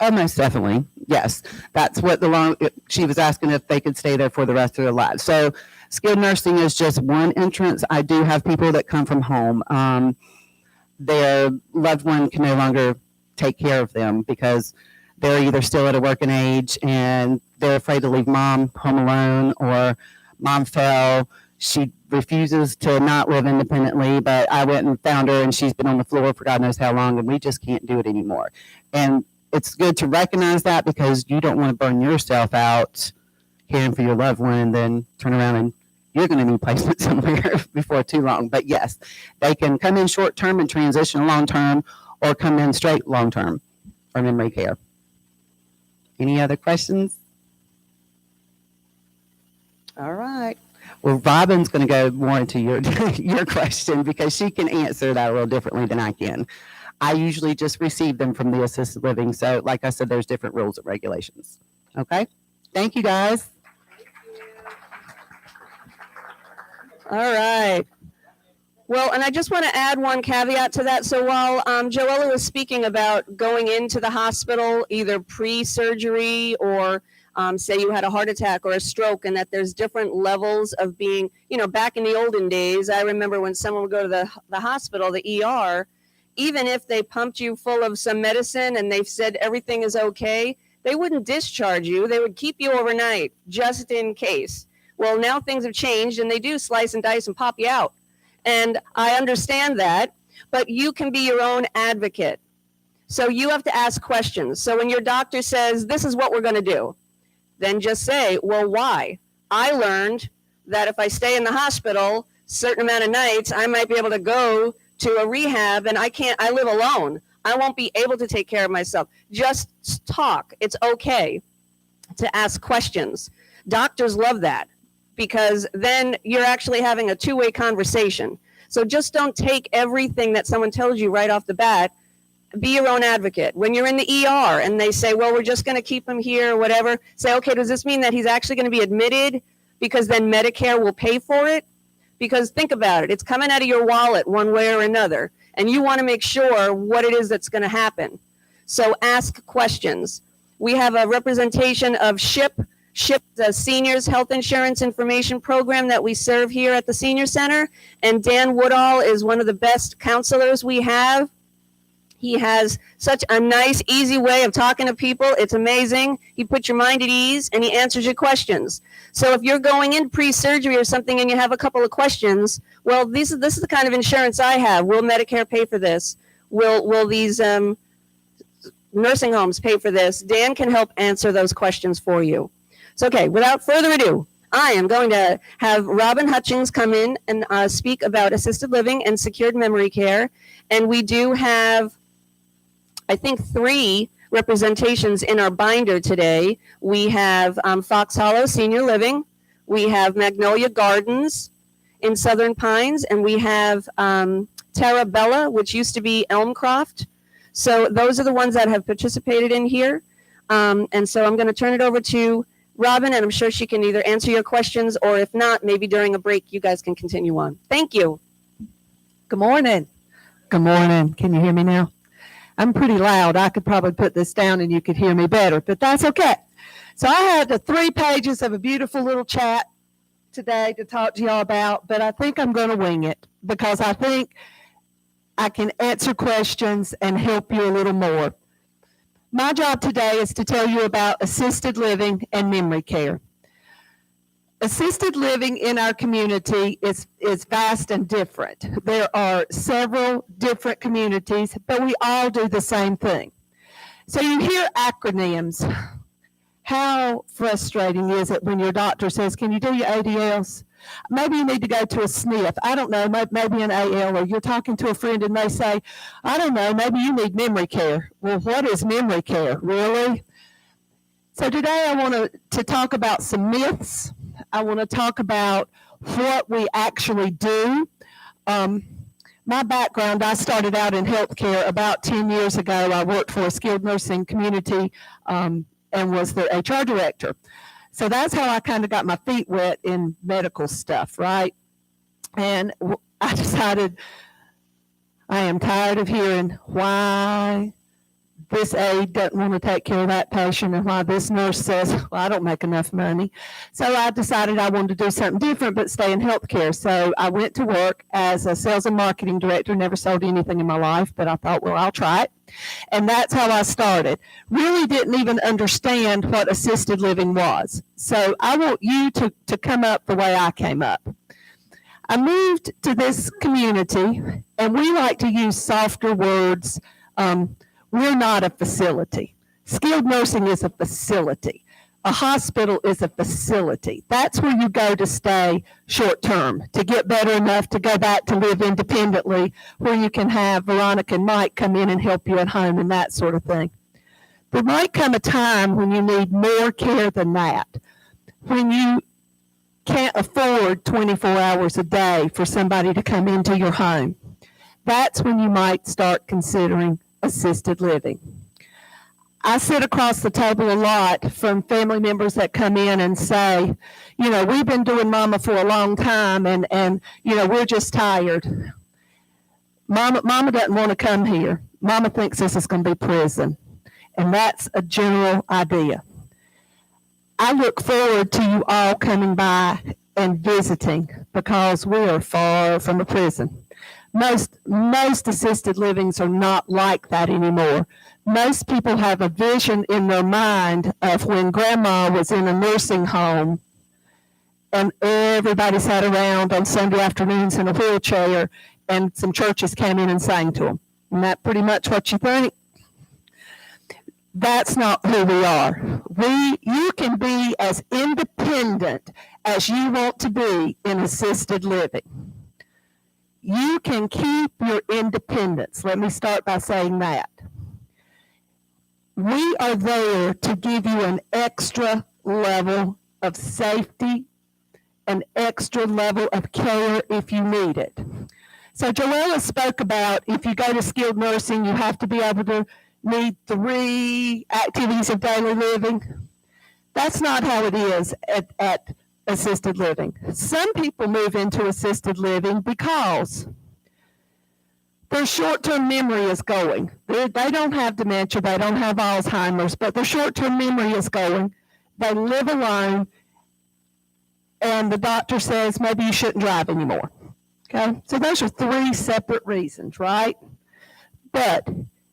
Oh, most definitely. Yes. That's what she was asking, if they could stay there for the rest of their lives. So skilled nursing is just one entrance. I do have people that come from home. Their loved one can no longer take care of them because they're either still at a working age and they're afraid to leave mom home alone, or mom fell. She refuses to not live independently, but I went and found her and she's been on the floor for God knows how long, and we just can't do it anymore. And it's good to recognize that because you don't want to burn yourself out caring for your loved one and then turn around and you're going to need placement somewhere before too long. But yes, they can come in short term and transition long term, or come in straight long term for memory care. Any other questions? All right. Well, Robin's going to go more into your question because she can answer that a little differently than I can. I usually just receive them from the assisted living. So like I said, there's different rules and regulations. Okay. Thank you, guys. All right. Well, and I just want to add one caveat to that. So while Joella was speaking about going into the hospital, either pre-surgery or say you had a heart attack or a stroke, and that there's different levels of being, back in the olden days, I remember when someone would go to the hospital, the ER, even if they pumped you full of some medicine and they said everything is okay, they wouldn't discharge you. They would keep you overnight just in case. Well, now things have changed and they do slice and dice and pop you out. And I understand that, but you can be your own advocate. So you have to ask questions. So when your doctor says, this is what we're going to do, then just say, well, why? I learned that if I stay in the hospital a certain amount of nights, I might be able to go to a rehab, and I live alone. I won't be able to take care of myself. Just talk. It's okay to ask questions. Doctors love that because then you're actually having a two-way conversation. So just don't take everything that someone tells you right off the bat. Be your own advocate. When you're in the ER and they say, well, we're just going to keep him here or whatever, say, okay, does this mean that he's actually going to be admitted because then Medicare will pay for it? Because think about it. It's coming out of your wallet one way or another, and you want to make sure what it is that's going to happen. So ask questions. We have a representation of SHIP. SHIP, the Seniors Health Insurance Information Program that we serve here at the Senior Center. And Dan Woodall is one of the best counselors we have. He has such a nice, easy way of talking to people. It's amazing. He puts your mind at ease and he answers your questions. So if you're going in pre-surgery or something and you have a couple of questions, well, this is the kind of insurance I have. Will Medicare pay for this? Will these nursing homes pay for this? Dan can help answer those questions for you. So, okay, without further ado, I am going to have Robin Hutchings come in and speak about assisted living and secured memory care. And we do have, I think, 3 representations in our binder today. We have Fox Hollow Senior Living, we have Magnolia Gardens in Southern Pines, and we have Terra Bella, which used to be Elmcroft. So those are the ones that have participated in here. And so I'm going to turn it over to Robin, and I'm sure she can either answer your questions, or if not, maybe during a break, you guys can continue on. Thank you. Good morning. Good morning. Can you hear me now? I'm pretty loud. I could probably put this down and you could hear me better, but that's okay. So I had the 3 pages of a beautiful little chat today to talk to y'all about, but I think I'm going to wing it because I think I can answer questions and help you a little more. My job today is to tell you about assisted living and memory care. Assisted living in our community is vast and different. There are several different communities, but we all do the same thing. So you hear acronyms. How frustrating is it when your doctor says, can you do your ADLs? Maybe you need to go to a SNF. I don't know, maybe an AL, or you're talking to a friend and they say, I don't know, maybe you need memory care. Well, what is memory care, really? So today I want to talk about some myths. I want to talk about what we actually do. My background, I started out in healthcare about 10 years ago. I worked for a skilled nursing community and was their HR director. So that's how I kind of got my feet wet in medical stuff, right? And I decided I am tired of hearing why this aide doesn't want to take care of that patient and why this nurse says, well, I don't make enough money. So I decided I wanted to do something different but stay in healthcare. So I went to work as a sales and marketing director. Never sold anything in my life, but I thought, well, I'll try it. And that's how I started. Really didn't even understand what assisted living was. So I want you to come up the way I came up. I moved to this community, and we like to use softer words. We're not a facility. Skilled nursing is a facility. A hospital is a facility. That's where you go to stay short term, to get better enough to go back to live independently, where you can have Veronica and Mike come in and help you at home and that sort of thing. There might come a time when you need more care than that, when you can't afford 24 hours a day for somebody to come into your home. That's when you might start considering assisted living. I sit across the table a lot from family members that come in and say, you know, we've been doing mama for a long time and you know, we're just tired. Mama doesn't want to come here. Mama thinks this is going to be prison. And that's a general idea. I look forward to you all coming by and visiting because we are far from a prison. Most assisted livings are not like that anymore. Most people have a vision in their mind of when grandma was in a nursing home and everybody sat around on Sunday afternoons in a wheelchair and some churches came in and sang to them. Isn't that pretty much what you think? That's not who we are. You can be as independent as you want to be in assisted living. You can keep your independence. Let me start by saying that. We are there to give you an extra level of safety, an extra level of care if you need it. So Joella spoke about if you go to skilled nursing, you have to be able to meet 3 activities of daily living. That's not how it is at assisted living. Some people move into assisted living because their short-term memory is going. They don't have dementia, they don't have Alzheimer's, but their short-term memory is going. They live alone, and the doctor says maybe you shouldn't drive anymore. Okay, so those are 3 separate reasons, right? But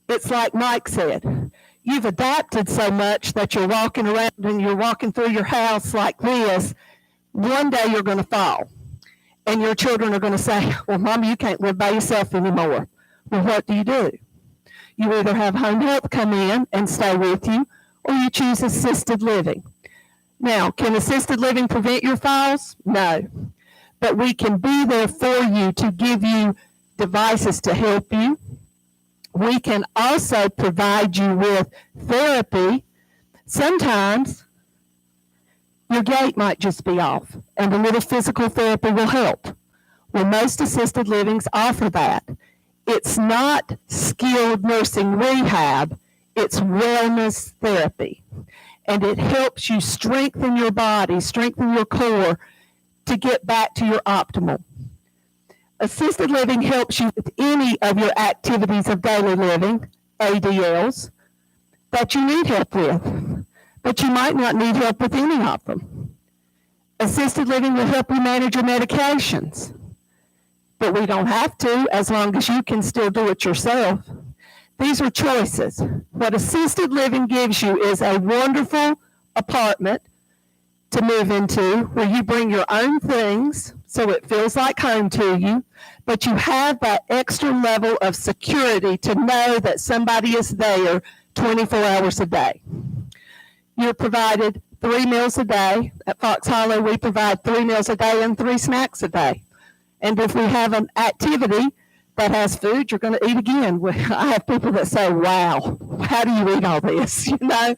it's like Mike said, you've adapted so much that you're walking around and you're walking through your house like this. One day you're going to fall. And your children are going to say, well, Mom, you can't live by yourself anymore. Well, what do? You either have home health come in and stay with you, or you choose assisted living. Now, can assisted living prevent your falls? No. But we can be there for you to give you devices to help you. We can also provide you with therapy. Sometimes your gait might just be off, and a little physical therapy will help. Well, most assisted livings offer that. It's not skilled nursing rehab, it's wellness therapy. And it helps you strengthen your body, strengthen your core to get back to your optimal. Assisted living helps you with any of your activities of daily living, ADLs, that you need help with. But you might not need help with any of them. Assisted living will help you manage your medications, but we don't have to as long as you can still do it yourself. These are choices. What assisted living gives you is a wonderful apartment to move into where you bring your own things so it feels like home to you, but you have that extra level of security to know that somebody is there 24 hours a day. You're provided 3 meals a day. At Fox Hollow, we provide 3 meals a day and 3 snacks a day. And if we have an activity that has food, you're going to eat again. I have people that say, wow, how do you eat all this? You know,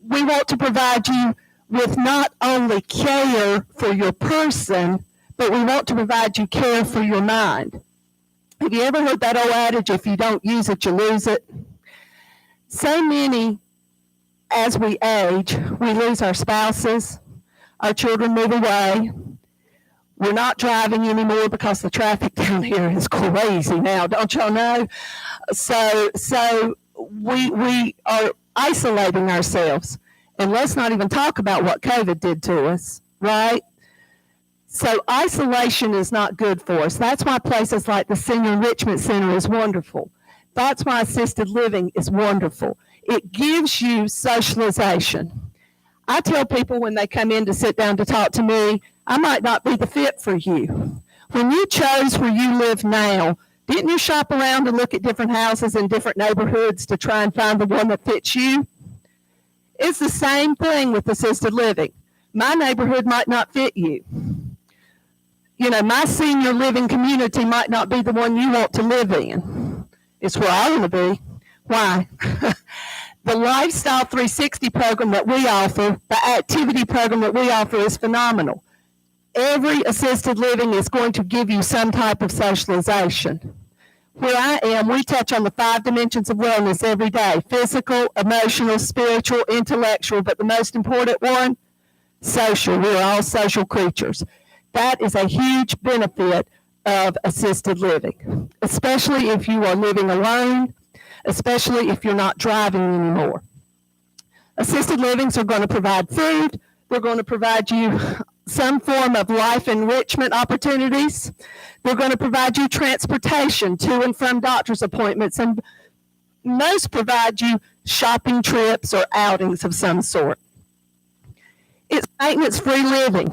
we want to provide you with not only care for your person, but we want to provide you care for your mind. Have you ever heard that old adage, if you don't use it, you lose it? So many, as we age, we lose our spouses, our children move away. We're not driving anymore because the traffic down here is crazy now, don't y'all know? So we are isolating ourselves. And let's not even talk about what COVID did to us, right? So isolation is not good for us. That's why places like the Senior Enrichment Center is wonderful. That's why assisted living is wonderful. It gives you socialization. I tell people when they come in to sit down to talk to me, I might not be the fit for you. When you chose where you live now, didn't you shop around and look at different houses in different neighborhoods to try and find the one that fits you? It's the same thing with assisted living. My neighborhood might not fit you. You know, my senior living community might not be the one you want to live in. It's where I want to be. Why? The Lifestyle 360 program that we offer, the activity program that we offer is phenomenal. Every assisted living is going to give you some type of socialization. Where I am, we touch on the 5 dimensions of wellness every day: physical, emotional, spiritual, intellectual, but the most important one, social. We're all social creatures. That is a huge benefit of assisted living, especially if you are living alone, especially if you're not driving anymore. Assisted livings are going to provide food. They're going to provide you some form of life enrichment opportunities. They're going to provide you transportation to and from doctor's appointments, and most provide you shopping trips or outings of some sort. It's maintenance-free living.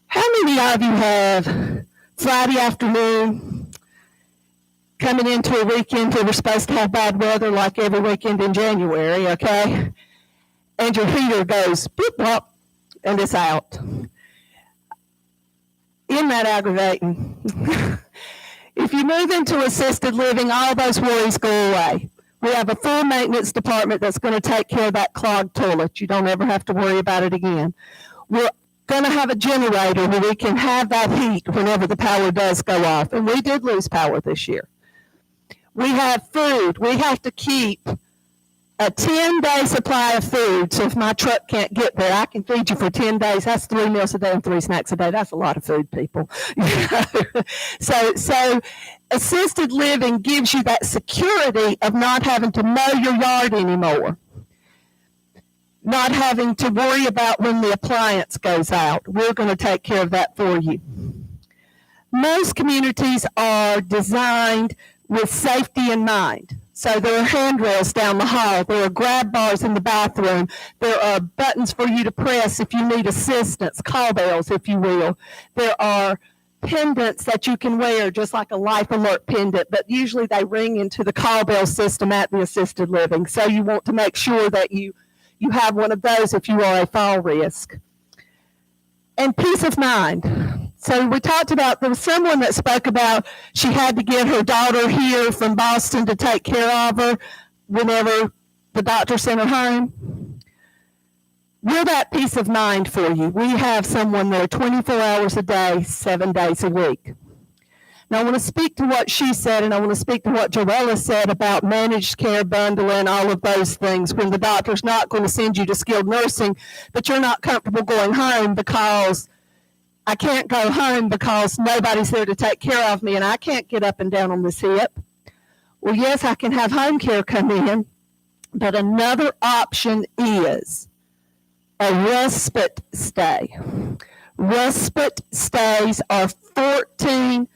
How many of you have Friday afternoon coming into a weekend where we're supposed to have bad weather like every weekend in January, okay? And your heater goes boop bop and it's out. Isn't that aggravating? If you move into assisted living, all those worries go away. We have a full maintenance department that's going to take care of that clogged toilet. You don't ever have to worry about it again. We're going to have a generator where we can have that heat whenever the power does go off. And we did lose power this year. We have food. We have to keep a 10-day supply of food. So if my truck can't get there, I can feed you for 10 days. That's 3 meals a day and 3 snacks a day. That's a lot of food, people. So assisted living gives you that security of not having to mow your yard anymore. Not having to worry about when the appliance goes out. We're going to take care of that for you. Most communities are designed with safety in mind. So there are handrails down the hall. There are grab bars in the bathroom. There are buttons for you to press if you need assistance, call bells, if you will. There are pendants that you can wear, just like a life alert pendant, but usually they ring into the call bell system at the assisted living. So you want to make sure that you have one of those if you are a fall risk. And peace of mind. So we talked about, there was someone that spoke about she had to get her daughter here from Boston to take care of her whenever the doctor sent her home. We're that peace of mind for you. We have someone there 24 hours a day, 7 days a week. Now I want to speak to what she said, and I want to speak to what Joella said about managed care bundling, all of those things, when the doctor's not going to send you to skilled nursing, but you're not comfortable going home because I can't go home because nobody's there to take care of me and I can't get up and down on this hip. Well, yes, I can have home care come in, but another option is a respite stay. Respite stays are 14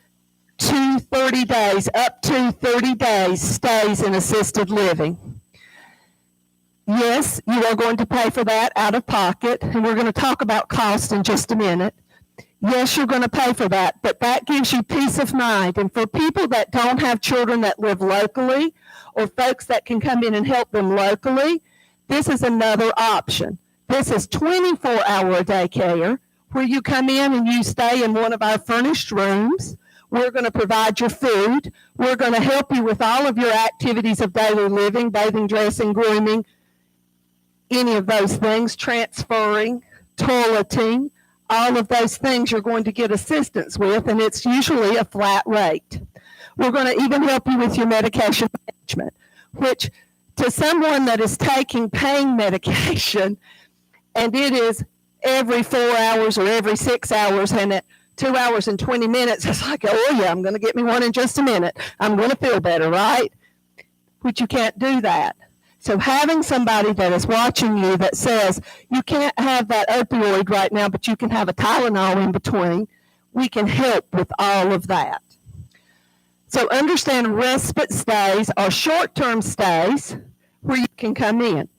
to 30 days, up to 30 days stays in assisted living. Yes, you are going to pay for that out of pocket, and we're going to talk about cost in just a minute. Yes, you're going to pay for that, but that gives you peace of mind. And for people that don't have children that live locally, or folks that can come in and help them locally, this is another option. This is 24-hour-a-day care, where you come in and you stay in one of our furnished rooms. We're going to provide your food. We're going to help you with all of your activities of daily living, bathing, dressing, grooming, any of those things, transferring, toileting, all of those things you're going to get assistance with, and it's usually a flat rate. We're going to even help you with your medication management, which to someone that is taking pain medication, and it is every 4 hours or every 6 hours, and at 2 hours and 20 minutes, it's like, oh yeah, I'm going to get me one in just a minute. I'm going to feel better, right? Which you can't do that. So having somebody that is watching you that says, you can't have that opioid right now, but you can have a Tylenol in between, we can help with all of that. So understand respite stays are short-term stays where you can come in.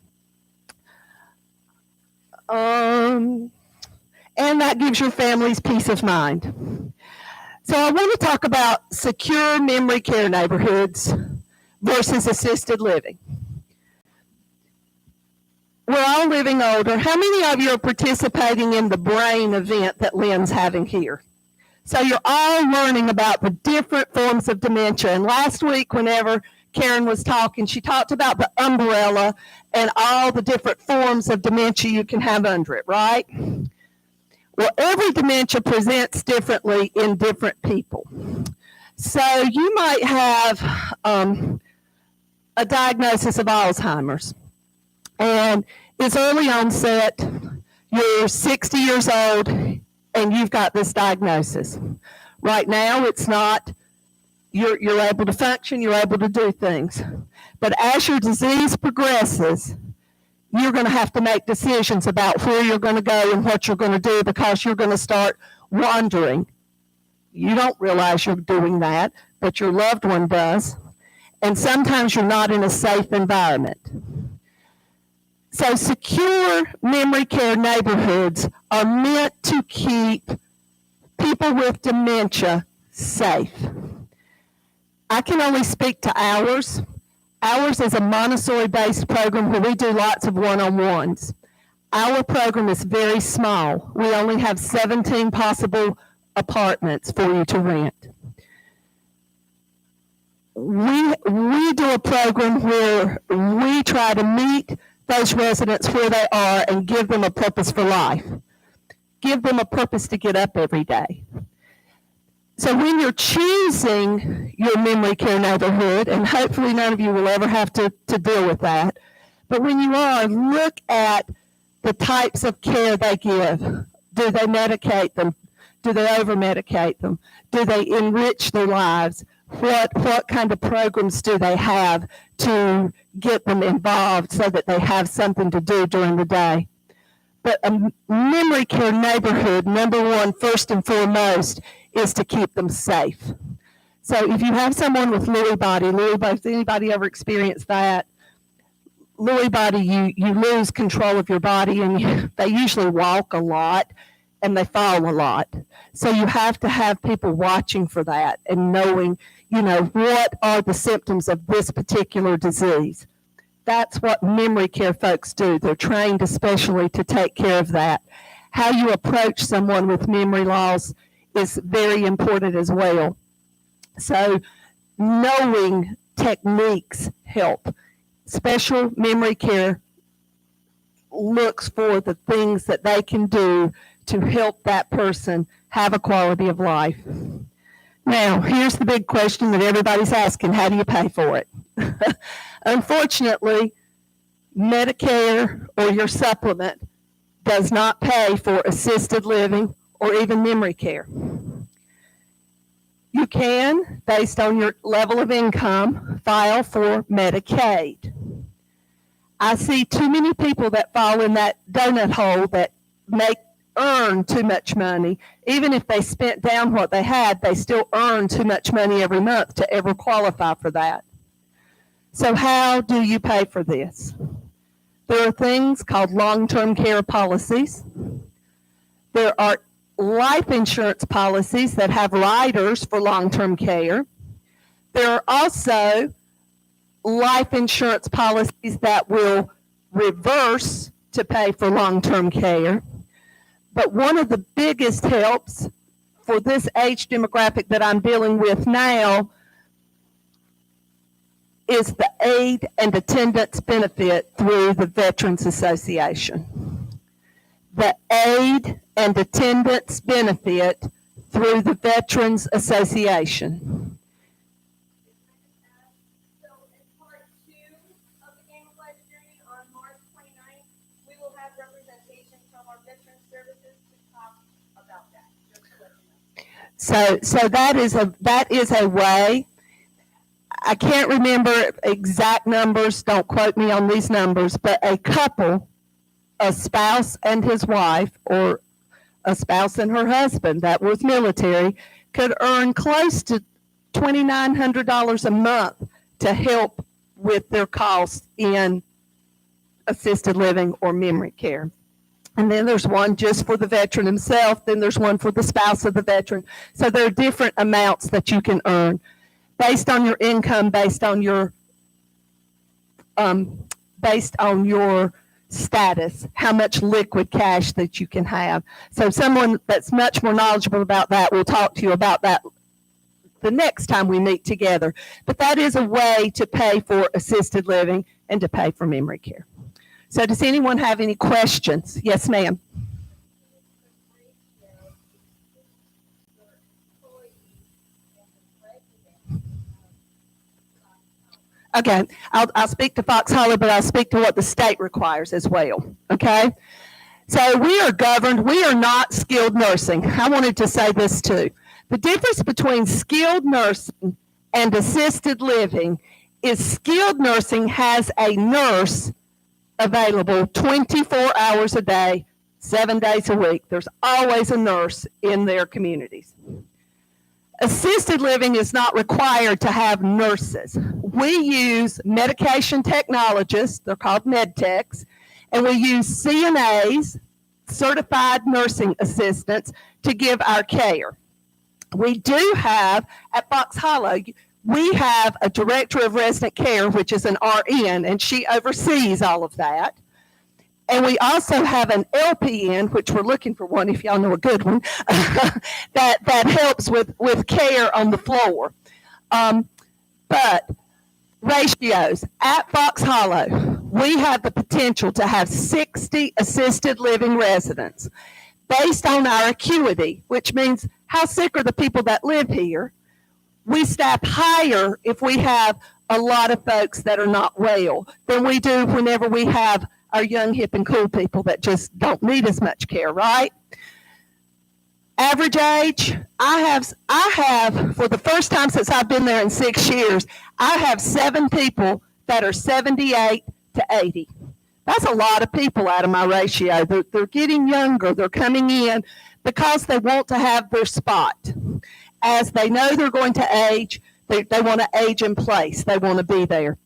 And that gives your families peace of mind. So I want to talk about secure memory care neighborhoods versus assisted living. We're all living older. How many of you are participating in the brain event that Lynn's having here? So you're all learning about the different forms of dementia. And last week, whenever Karen was talking, she talked about the umbrella and all the different forms of dementia you can have under it, right? Well, every dementia presents differently in different people. So you might have a diagnosis of Alzheimer's, and it's early onset. You're 60 years old, and you've got this diagnosis. Right now, it's not you're able to function, you're able to do things. But as your disease progresses, you're going to have to make decisions about where you're going to go and what you're going to do, because you're going to start wandering. You don't realize you're doing that, but your loved one does. And sometimes you're not in a safe environment. So secure memory care neighborhoods are meant to keep people with dementia safe. I can only speak to ours. Ours is a Montessori-based program where we do lots of one-on-ones. Our program is very small. We only have 17 possible apartments for you to rent. We do a program where we try to meet those residents where they are and give them a purpose for life. Give them a purpose to get up every day. So when you're choosing your memory care neighborhood, and hopefully none of you will ever have to deal with that, but when you are, look at the types of care they give. Do they medicate them? Do they over-medicate them? Do they enrich their lives? What kind of programs do they have to get them involved so that they have something to do during the day? But a memory care neighborhood, number one, first and foremost, is to keep them safe. So if you have someone with Lewy body, has anybody ever experienced that? Lewy body, you lose control of your body, and they usually walk a lot and they fall a lot. So you have to have people watching for that and knowing, what are the symptoms of this particular disease. That's what memory care folks do. They're trained especially to take care of that. How you approach someone with memory loss is very important as well. So knowing techniques help. Special memory care looks for the things that they can do to help that person have a quality of life. Now, here's the big question that everybody's asking: how do you pay for it? Unfortunately, Medicare or your supplement does not pay for assisted living or even memory care. You can, based on your level of income, file for Medicaid. I see too many people that fall in that donut hole that earn too much money. Even if they spent down what they had, they still earn too much money every month to ever qualify for that. So how do you pay for this? There are things called long-term care policies. There are life insurance policies that have riders for long-term care. There are also life insurance policies that will reverse to pay for long-term care. But one of the biggest helps for this age demographic that I'm dealing with now is the aid and attendance benefit through the Veterans Association. The aid and attendance benefit through the Veterans Association. So in part 2 of the Game of Life journey on March 29th, we will have representation from our Veteran Services to talk about that. Just to let you know. So that is a way. I can't remember exact numbers, don't quote me on these numbers, but a couple, a spouse and his wife, or a spouse and her husband that was military, could earn close to $2,900 a month to help with their costs in assisted living or memory care. And then there's one just for the veteran himself, then there's one for the spouse of the veteran. So there are different amounts that you can earn based on your income, based on your status, how much liquid cash that you can have. So someone that's much more knowledgeable about that will talk to you about that the next time we meet together. But that is a way to pay for assisted living and to pay for memory care. So does anyone have any questions? Yes, ma'am. Okay, I'll speak to Fox Hollow, but I'll speak to what the state requires as well, okay? So we are governed, we are not skilled nursing. I wanted to say this too. The difference between skilled nursing and assisted living is skilled nursing has a nurse available 24 hours a day, 7 days a week. There's always a nurse in their communities. Assisted living is not required to have nurses. We use medication technologists, they're called med techs, and we use CNAs, certified nursing assistants, to give our care. We do have, at Fox Hollow, we have a director of resident care, which is an RN, and she oversees all of that. And we also have an LPN, which we're looking for one, if y'all know a good one, that helps with care on the floor. But ratios, at Fox Hollow, we have the potential to have 60 assisted living residents based on our acuity, which means how sick are the people that live here. We staff higher if we have a lot of folks that are not well than we do whenever we have our young, hip, and cool people that just don't need as much care, right? Average age, I have, for the first time since I've been there in 6 years, I have 7 people that are 78 to 80. That's a lot of people out of my ratio. They're getting younger. They're coming in because they want to have their spot. As they know they're going to age, they want to age in place. They want to be there.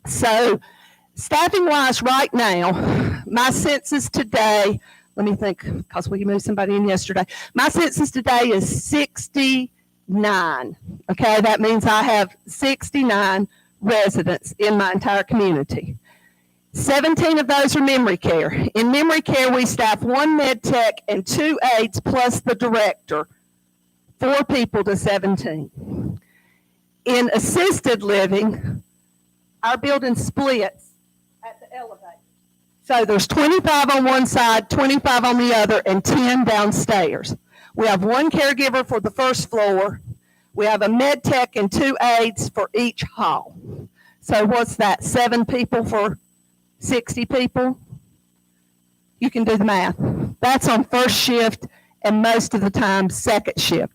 So staffing wise right now, my census today, let me think, because we moved somebody in yesterday. My census today is 69. Okay, that means I have 69 residents in my entire community. 17 of those are memory care. In memory care, we staff 1 med tech and 2 aides plus the director, 4 people to 17. In assisted living, our building splits at the elevator. So there's 25 on one side, 25 on the other, and 10 downstairs. We have 1 caregiver for the first floor. We have a med tech and 2 aides for each hall. So what's that, 7 people for 60 people? You can do the math. That's on first shift and most of the time second shift.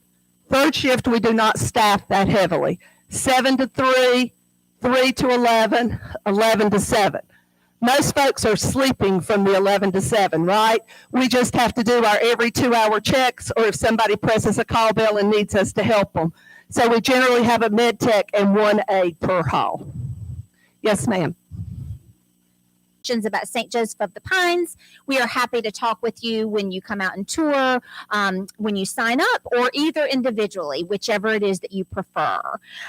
Third shift, we do not staff that heavily. 7 to 3, 3 to 11, 11 to 7. Most folks are sleeping from the 11 to 7, right? We just have to do our every 2-hour checks, or if somebody presses a call bell and needs us to help them. So we generally have a med tech and 1 aide per hall. Yes, ma'am. About St. Joseph of the Pines. We are happy to talk with you when you come out and tour, when you sign up, or either individually, whichever it is that you prefer.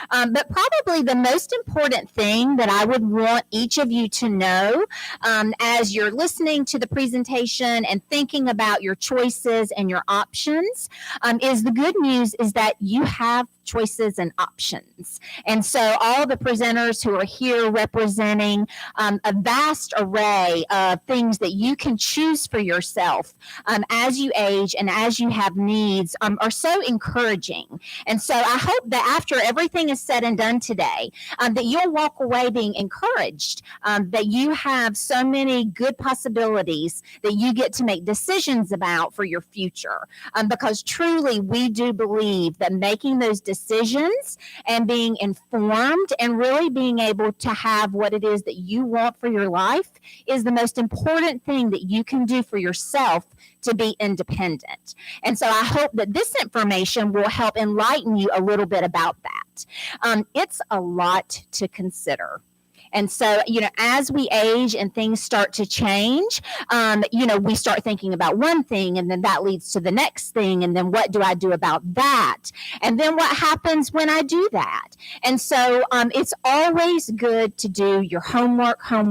But probably the most important thing that I would want each of you to know as you're listening to the presentation and thinking about your choices and your options is the good news is that you have choices and options. And so all the presenters who are here representing a vast array of things that you can choose for yourself as you age and as you have needs are so encouraging. And so I hope that after everything is said and done today, that you'll walk away being encouraged, that you have so many good possibilities that you get to make decisions about for your future. Because truly we do believe that making those decisions and being informed and really being able to have what it is that you want for your life is the most important thing that you can do for yourself to be independent. And so I hope that this information will help enlighten you a little bit about that. It's a lot to consider. And so, as we age and things start to change, we start thinking about one thing and then that leads to the next thing. And then what do I do about that? And then what happens when I do that? And so it's always good to do your homework. One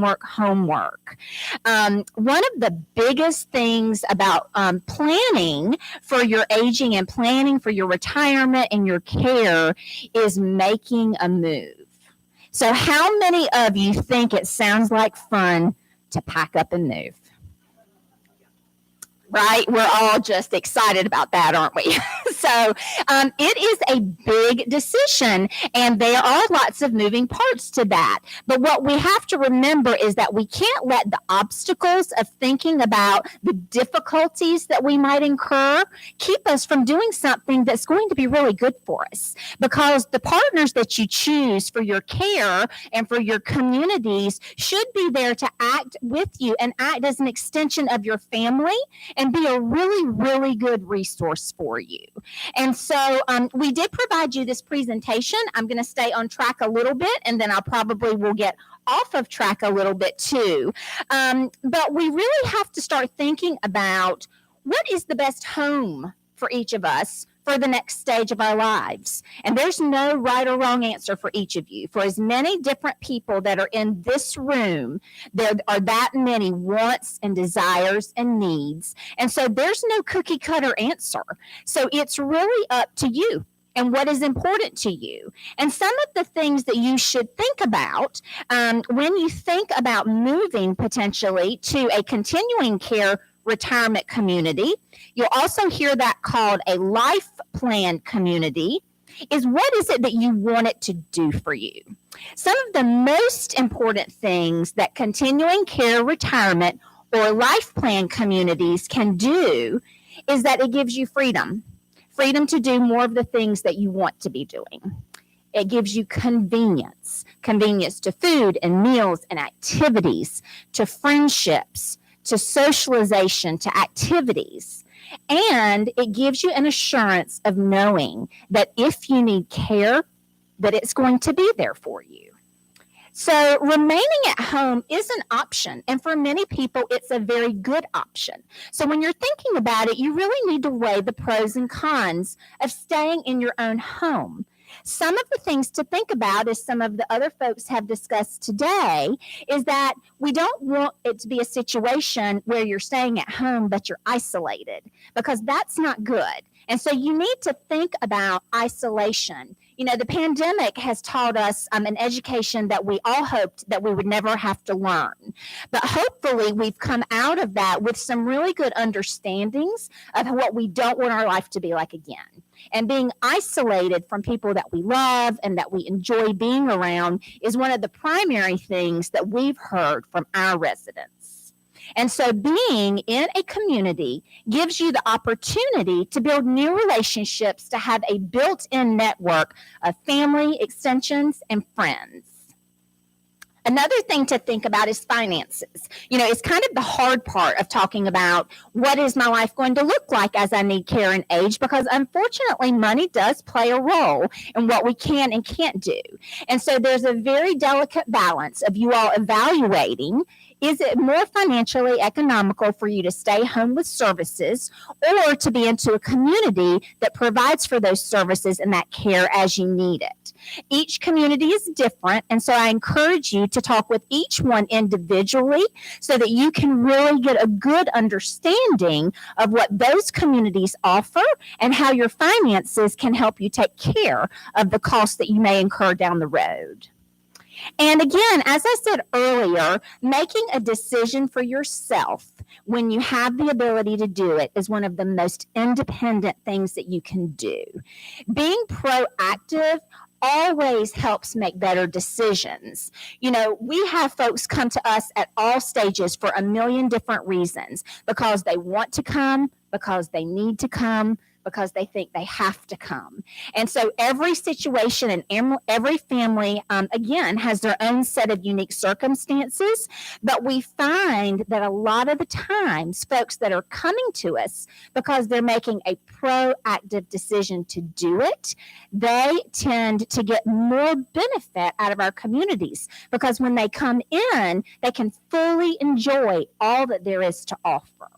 of the biggest things about planning for your aging and planning for your retirement and your care is making a move. So how many of you think it sounds like fun to pack up and move? right? We're all just excited about that, aren't we? So it is a big decision, and there are lots of moving parts to that. But what we have to remember is that we can't let the obstacles of thinking about the difficulties that we might incur keep us from doing something that's going to be really good for us. Because the partners that you choose for your care and for your communities should be there to act with you and act as an extension of your family and be a really, really good resource for you. And so we did provide you this presentation. I'm going to stay on track a little bit, and then I'll probably will get off of track a little bit too. But we really have to start thinking about what is the best home for each of us for the next stage of our lives. And there's no right or wrong answer for each of you. For as many different people that are in this room, there are that many wants and desires and needs. And so there's no cookie cutter answer. So it's really up to you and what is important to you. And some of the things that you should think about when you think about moving potentially to a continuing care retirement community, you'll also hear that called a life plan community, is what is it that you want it to do for you? Some of the most important things that continuing care retirement or life plan communities can do is that it gives you freedom to do more of the things that you want to be doing. It gives you convenience to food and meals and activities, to friendships, to socialization, to activities. And it gives you an assurance of knowing that if you need care, that it's going to be there for you. So remaining at home is an option. And for many people, it's a very good option. So when you're thinking about it, you really need to weigh the pros and cons of staying in your own home. Some of the things to think about, as some of the other folks have discussed today, is that we don't want it to be a situation where you're staying at home, but you're isolated, because that's not good. And so you need to think about isolation. You know, the pandemic has taught us an education that we all hoped that we would never have to learn. But hopefully we've come out of that with some really good understandings of what we don't want our life to be like again. And being isolated from people that we love and that we enjoy being around is one of the primary things that we've heard from our residents. And so being in a community gives you the opportunity to build new relationships, to have a built-in network of family, extensions, and friends. Another thing to think about is finances. You know, it's kind of the hard part of talking about what is my life going to look like as I need care and age, because unfortunately money does play a role in what we can and can't do. And so there's a very delicate balance of you all evaluating, is it more financially economical for you to stay home with services or to be into a community that provides for those services and that care as you need it? Each community is different, and so I encourage you to talk with each one individually so that you can really get a good understanding of what those communities offer and how your finances can help you take care of the costs that you may incur down the road. And again, as I said earlier, making a decision for yourself when you have the ability to do it is one of the most independent things that you can do. Being proactive always helps make better decisions. You know, we have folks come to us at all stages for a million different reasons, because they want to come, because they need to come, because they think they have to come. And so every situation and every family, again, has their own set of unique circumstances. But we find that a lot of the times, folks that are coming to us because they're making a proactive decision to do it, they tend to get more benefit out of our communities, because when they come in, they can fully enjoy all that there is to offer.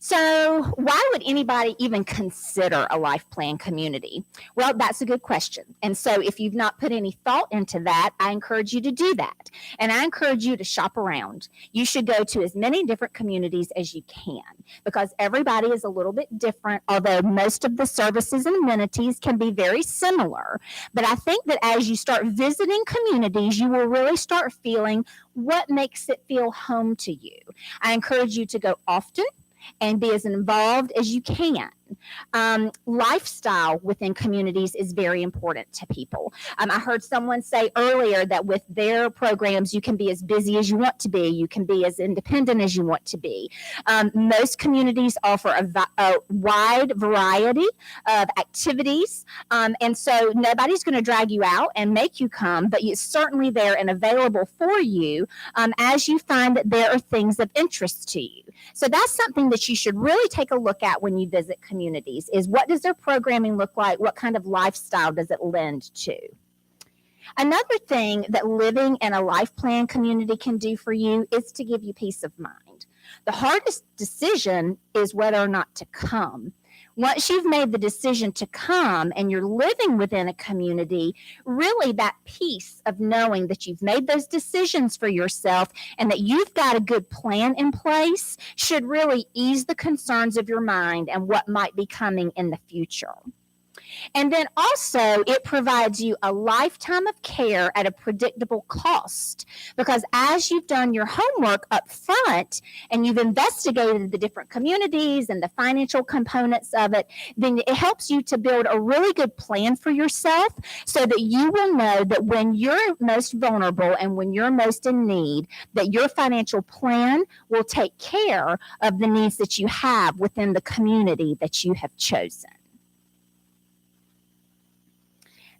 So, why would anybody even consider a life plan community? Well, that's a good question. And so, if you've not put any thought into that, I encourage you to do that. And I encourage you to shop around. You should go to as many different communities as you can because everybody is a little bit different, although most of the services and amenities can be very similar. But I think that as you start visiting communities, you will really start feeling what makes it feel home to you. I encourage you to go often and be as involved as you can. Lifestyle within communities is very important to people. I heard someone say earlier that with their programs, you can be as busy as you want to be. You can be as independent as you want to be. Most communities offer a wide variety of activities. And so nobody's going to drag you out and make you come, but it's certainly there and available for you as you find that there are things of interest to you. So that's something that you should really take a look at when you visit communities is what does their programming look like? What kind of lifestyle does it lend to? Another thing that living in a life plan community can do for you is to give you peace of mind. The hardest decision is whether or not to come. Once you've made the decision to come and you're living within a community, really that peace of knowing that you've made those decisions for yourself and that you've got a good plan in place should really ease the concerns of your mind and what might be coming in the future. And then also, it provides you a lifetime of care at a predictable cost because as you've done your homework up front and you've investigated the different communities and the financial components of it, then it helps you to build a really good plan for yourself so that you will know that when you're most vulnerable and when you're most in need, that your financial plan will take care of the needs that you have within the community that you have chosen.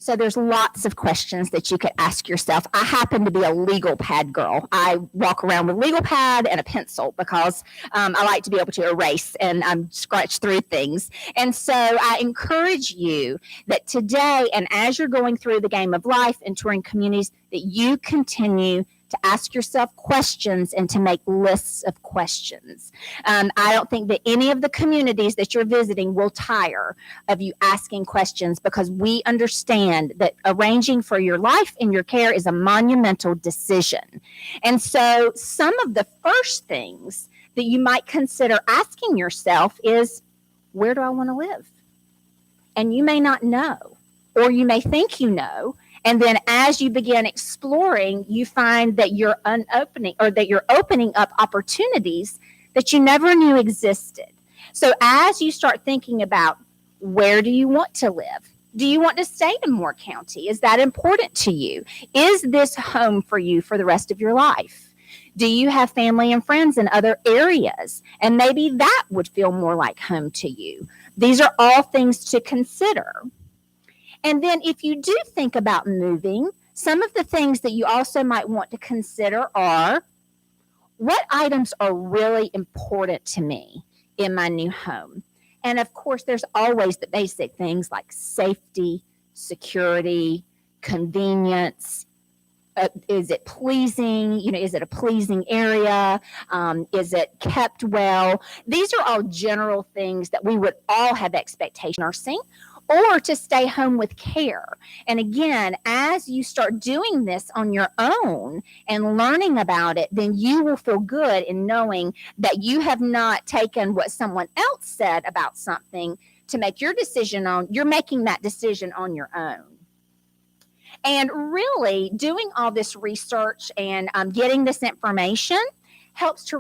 So there's lots of questions that you could ask yourself. I happen to be a legal pad girl. I walk around with legal pad and a pencil because I like to be able to erase and scratch through things. And so I encourage you that today and as you're going through the game of life and touring communities, that you continue to ask yourself questions and to make lists of questions. I don't think that any of the communities that you're visiting will tire of you asking questions because we understand that arranging for your life and your care is a monumental decision. And so some of the first things that you might consider asking yourself is, where do I want to live? And you may not know, or you may think you know. And then as you begin exploring, you find that you're opening up opportunities that you never knew existed. So as you start thinking about where do you want to live? Do you want to stay in Moore County? Is that important to you? Is this home for you for the rest of your life? Do you have family and friends in other areas? And maybe that would feel more like home to you. These are all things to consider. And then if you do think about moving, some of the things that you also might want to consider are, what items are really important to me in my new home? And of course, there's always the basic things like safety, security, convenience. Is it pleasing? Is it a pleasing area? Is it kept well? These are all general things that we would all have expectation of seeing, or to stay home with care. And again, as you start doing this on your own and learning about it, then you will feel good in knowing that you have not taken what someone else said about something to make your decision on. You're making that decision on your own. And really doing all this research and getting this information helps to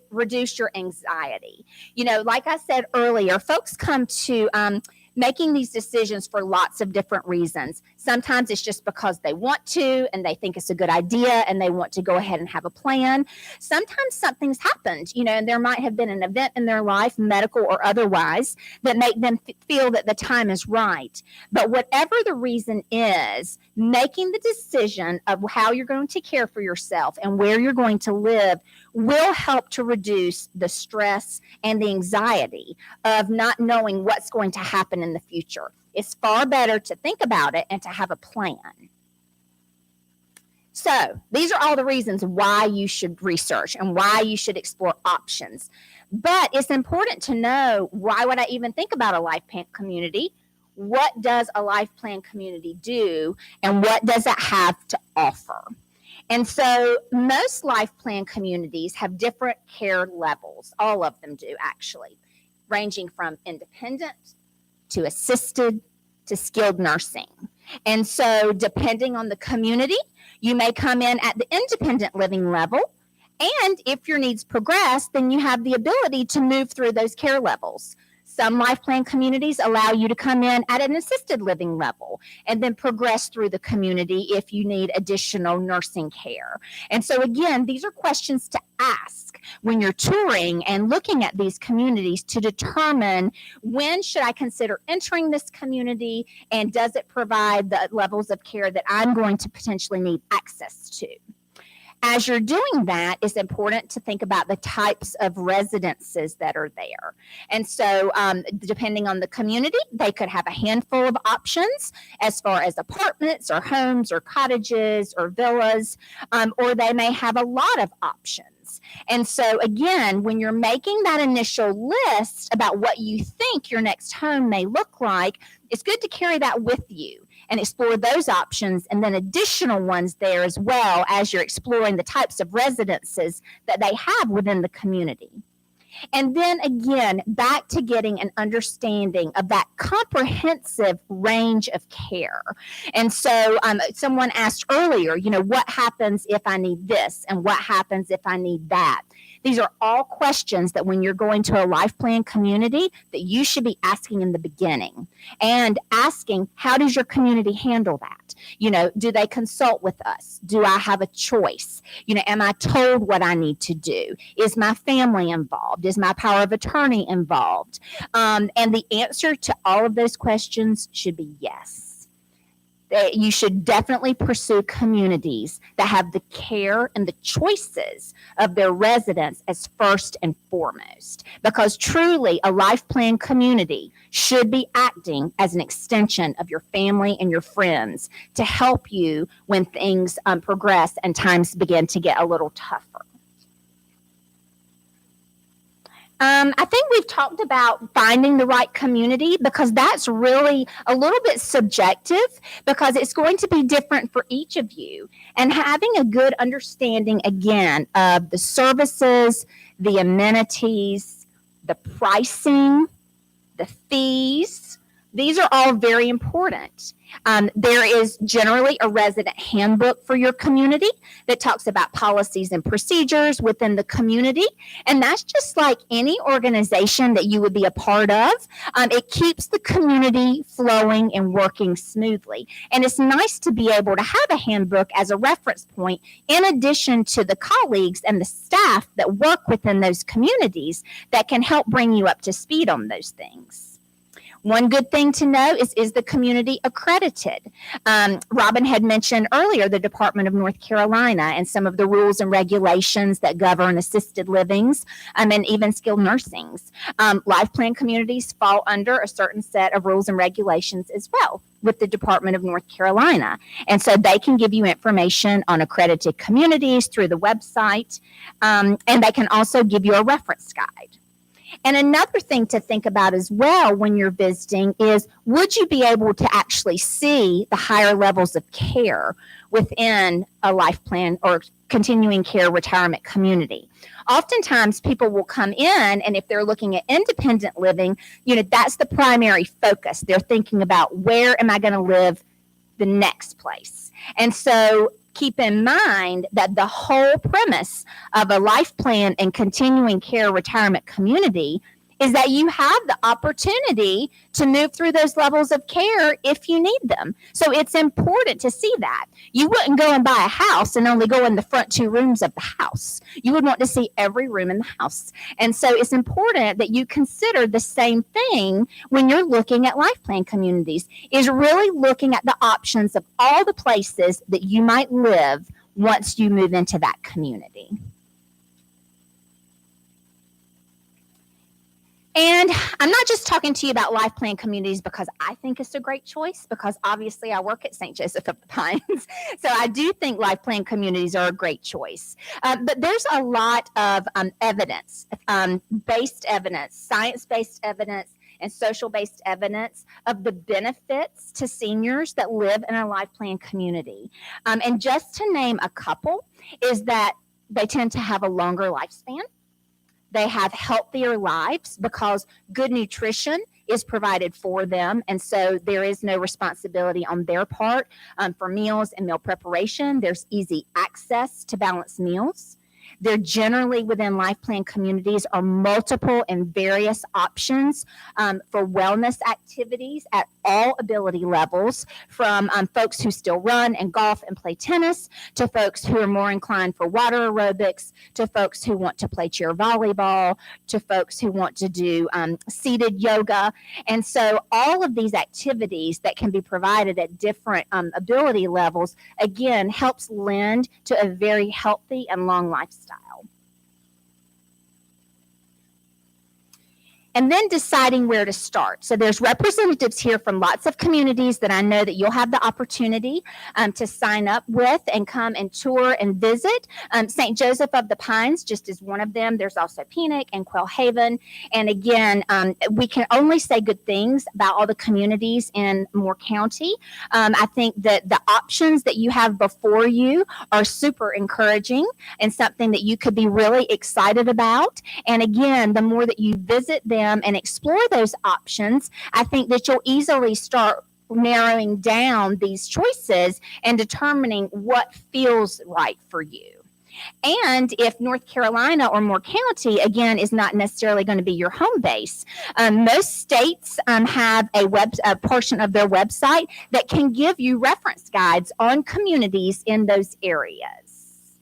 reduce your anxiety. Like I said earlier, folks come to making these decisions for lots of different reasons. Sometimes it's just because they want to and they think it's a good idea and they want to go ahead and have a plan. Sometimes something's happened, and there might have been an event in their life, medical or otherwise, that make them feel that the time is right. But whatever the reason is, making the decision of how you're going to care for yourself and where you're going to live will help to reduce the stress and the anxiety of not knowing what's going to happen in the future. It's far better to think about it and to have a plan. So these are all the reasons why you should research and why you should explore options. But it's important to know, why would I even think about a life plan community? What does a life plan community do, and what does it have to offer? And so most life plan communities have different care levels. All of them do, actually, ranging from independent to assisted to skilled nursing. And so depending on the community, you may come in at the independent living level. And if your needs progress, then you have the ability to move through those care levels. Some life plan communities allow you to come in at an assisted living level and then progress through the community if you need additional nursing care. And so again, these are questions to ask when you're touring and looking at these communities to determine, when should I consider entering this community, and does it provide the levels of care that I'm going to potentially need access to? As you're doing that, it's important to think about the types of residences that are there. And so depending on the community, they could have a handful of options as far as apartments or homes or cottages or villas, or they may have a lot of options. And so again, when you're making that initial list about what you think your next home may look like, it's good to carry that with you and explore those options, and then additional ones there as well as you're exploring the types of residences that they have within the community. And then again, back to getting an understanding of that comprehensive range of care. And so someone asked earlier, what happens if I need this, and what happens if I need that? These are all questions that when you're going to a life plan community that you should be asking in the beginning, and asking, how does your community handle that? Do they consult with us? Do I have a choice? Am I told what I need to do? Is my family involved? Is my power of attorney involved? And the answer to all of those questions should be yes. You should definitely pursue communities that have the care and the choices of their residents as first and foremost, because truly a life plan community should be acting as an extension of your family and your friends to help you when things progress and times begin to get a little tougher. I think we've talked about finding the right community, because that's really a little bit subjective, because it's going to be different for each of you. And having a good understanding, again, of the services, the amenities, the pricing, the fees, these are all very important. There is generally a resident handbook for your community that talks about policies and procedures within the community. And that's just like any organization that you would be a part of. It keeps the community flowing and working smoothly. And it's nice to be able to have a handbook as a reference point, in addition to the colleagues and the staff that work within those communities that can help bring you up to speed on those things. One good thing to know is the community accredited? Robin had mentioned earlier the Department of North Carolina and some of the rules and regulations that govern assisted livings and even skilled nursings. Life plan communities fall under a certain set of rules and regulations as well with the Department of North Carolina. And so they can give you information on accredited communities through the website, and they can also give you a reference guide. And another thing to think about as well when you're visiting is, would you be able to actually see the higher levels of care within a life plan or continuing care retirement community? Oftentimes people will come in, and if they're looking at independent living, that's the primary focus. They're thinking about, where am I going to live the next place? And so keep in mind that the whole premise of a life plan and continuing care retirement community is that you have the opportunity to move through those levels of care if you need them. So it's important to see that. You wouldn't go and buy a house and only go in the front 2 rooms of the house. You would want to see every room in the house. And so it's important that you consider the same thing when you're looking at life plan communities, is really looking at the options of all the places that you might live once you move into that community. And I'm not just talking to you about Life Plan Communities because I think it's a great choice, because obviously I work at St. Joseph of the Pines. So I do think Life Plan Communities are a great choice. But there's a lot of evidence, based evidence, science-based evidence, and social-based evidence of the benefits to seniors that live in a Life Plan community. And just to name a couple is that they tend to have a longer lifespan. They have healthier lives because good nutrition is provided for them. And so there is no responsibility on their part for meals and meal preparation. There's easy access to balanced meals. There generally within Life Plan communities are multiple and various options for wellness activities at all ability levels, from folks who still run and golf and play tennis, to folks who are more inclined for water aerobics, to folks who want to play chair volleyball, to folks who want to do seated yoga. And so all of these activities that can be provided at different ability levels, again, helps lend to a very healthy and long lifestyle. And then deciding where to start. So there's representatives here from lots of communities that I know that you'll have the opportunity to sign up with and come and tour and visit. St. Joseph of the Pines just is one of them. There's also Penick and Quail Haven. And again, we can only say good things about all the communities in Moore County. I think that the options that you have before you are super encouraging and something that you could be really excited about. And again, the more that you visit them and explore those options, I think that you'll easily start narrowing down these choices and determining what feels right for you. And if North Carolina or Moore County, again, is not necessarily going to be your home base, most states have a portion of their website that can give you reference guides on communities in those areas.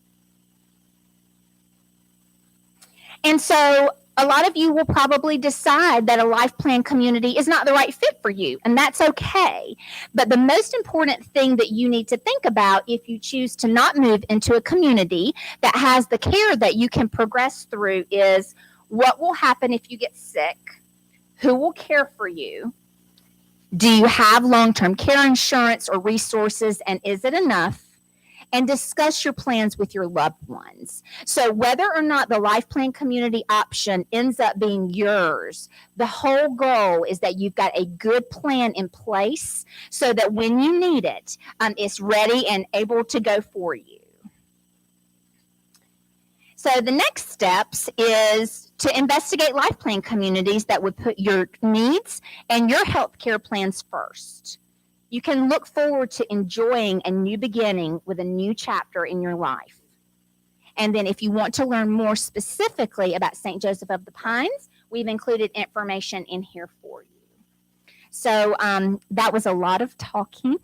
And so a lot of you will probably decide that a Life Plan community is not the right fit for you, and that's okay. But the most important thing that you need to think about if you choose to not move into a community that has the care that you can progress through is, what will happen if you get sick? Who will care for you? Do you have long-term care insurance or resources, and is it enough? And discuss your plans with your loved ones. So whether or not the Life Plan community option ends up being yours, the whole goal is that you've got a good plan in place so that when you need it, it's ready and able to go for you. So the next steps is to investigate Life Plan communities that would put your needs and your health care plans first. You can look forward to enjoying a new beginning with a new chapter in your life. And then if you want to learn more specifically about St. Joseph of the Pines, we've included information in here for you. So that was a lot of talking.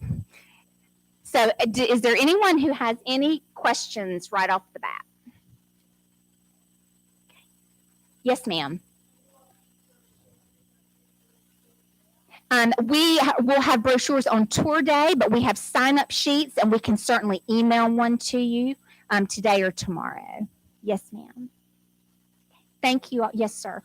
So is there anyone who has any questions right off the bat? Yes, ma'am. We will have brochures on tour day, but we have sign-up sheets, and we can certainly email one to you today or tomorrow. Yes, ma'am. Thank you. Yes, sir.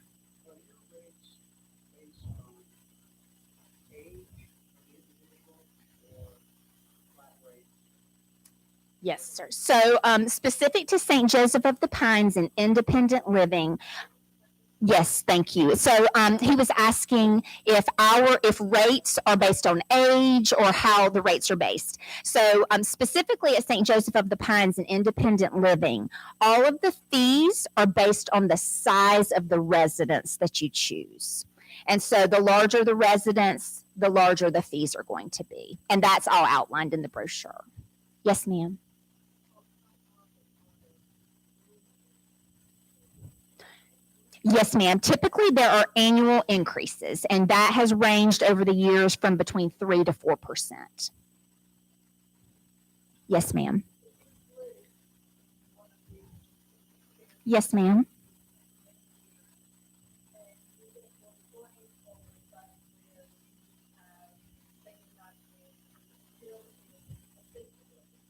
Yes, sir. So specific to St. Joseph of the Pines and independent living, yes, thank you. So he was asking if rates are based on age or how the rates are based. So specifically at St. Joseph of the Pines and independent living, all of the fees are based on the size of the residence that you choose. And so the larger the residence, the larger the fees are going to be. And that's all outlined in the brochure. Yes, ma'am. Yes, ma'am. Typically, there are annual increases, and that has ranged over the years from between 3 to 4%. Yes, ma'am. Yes, ma'am.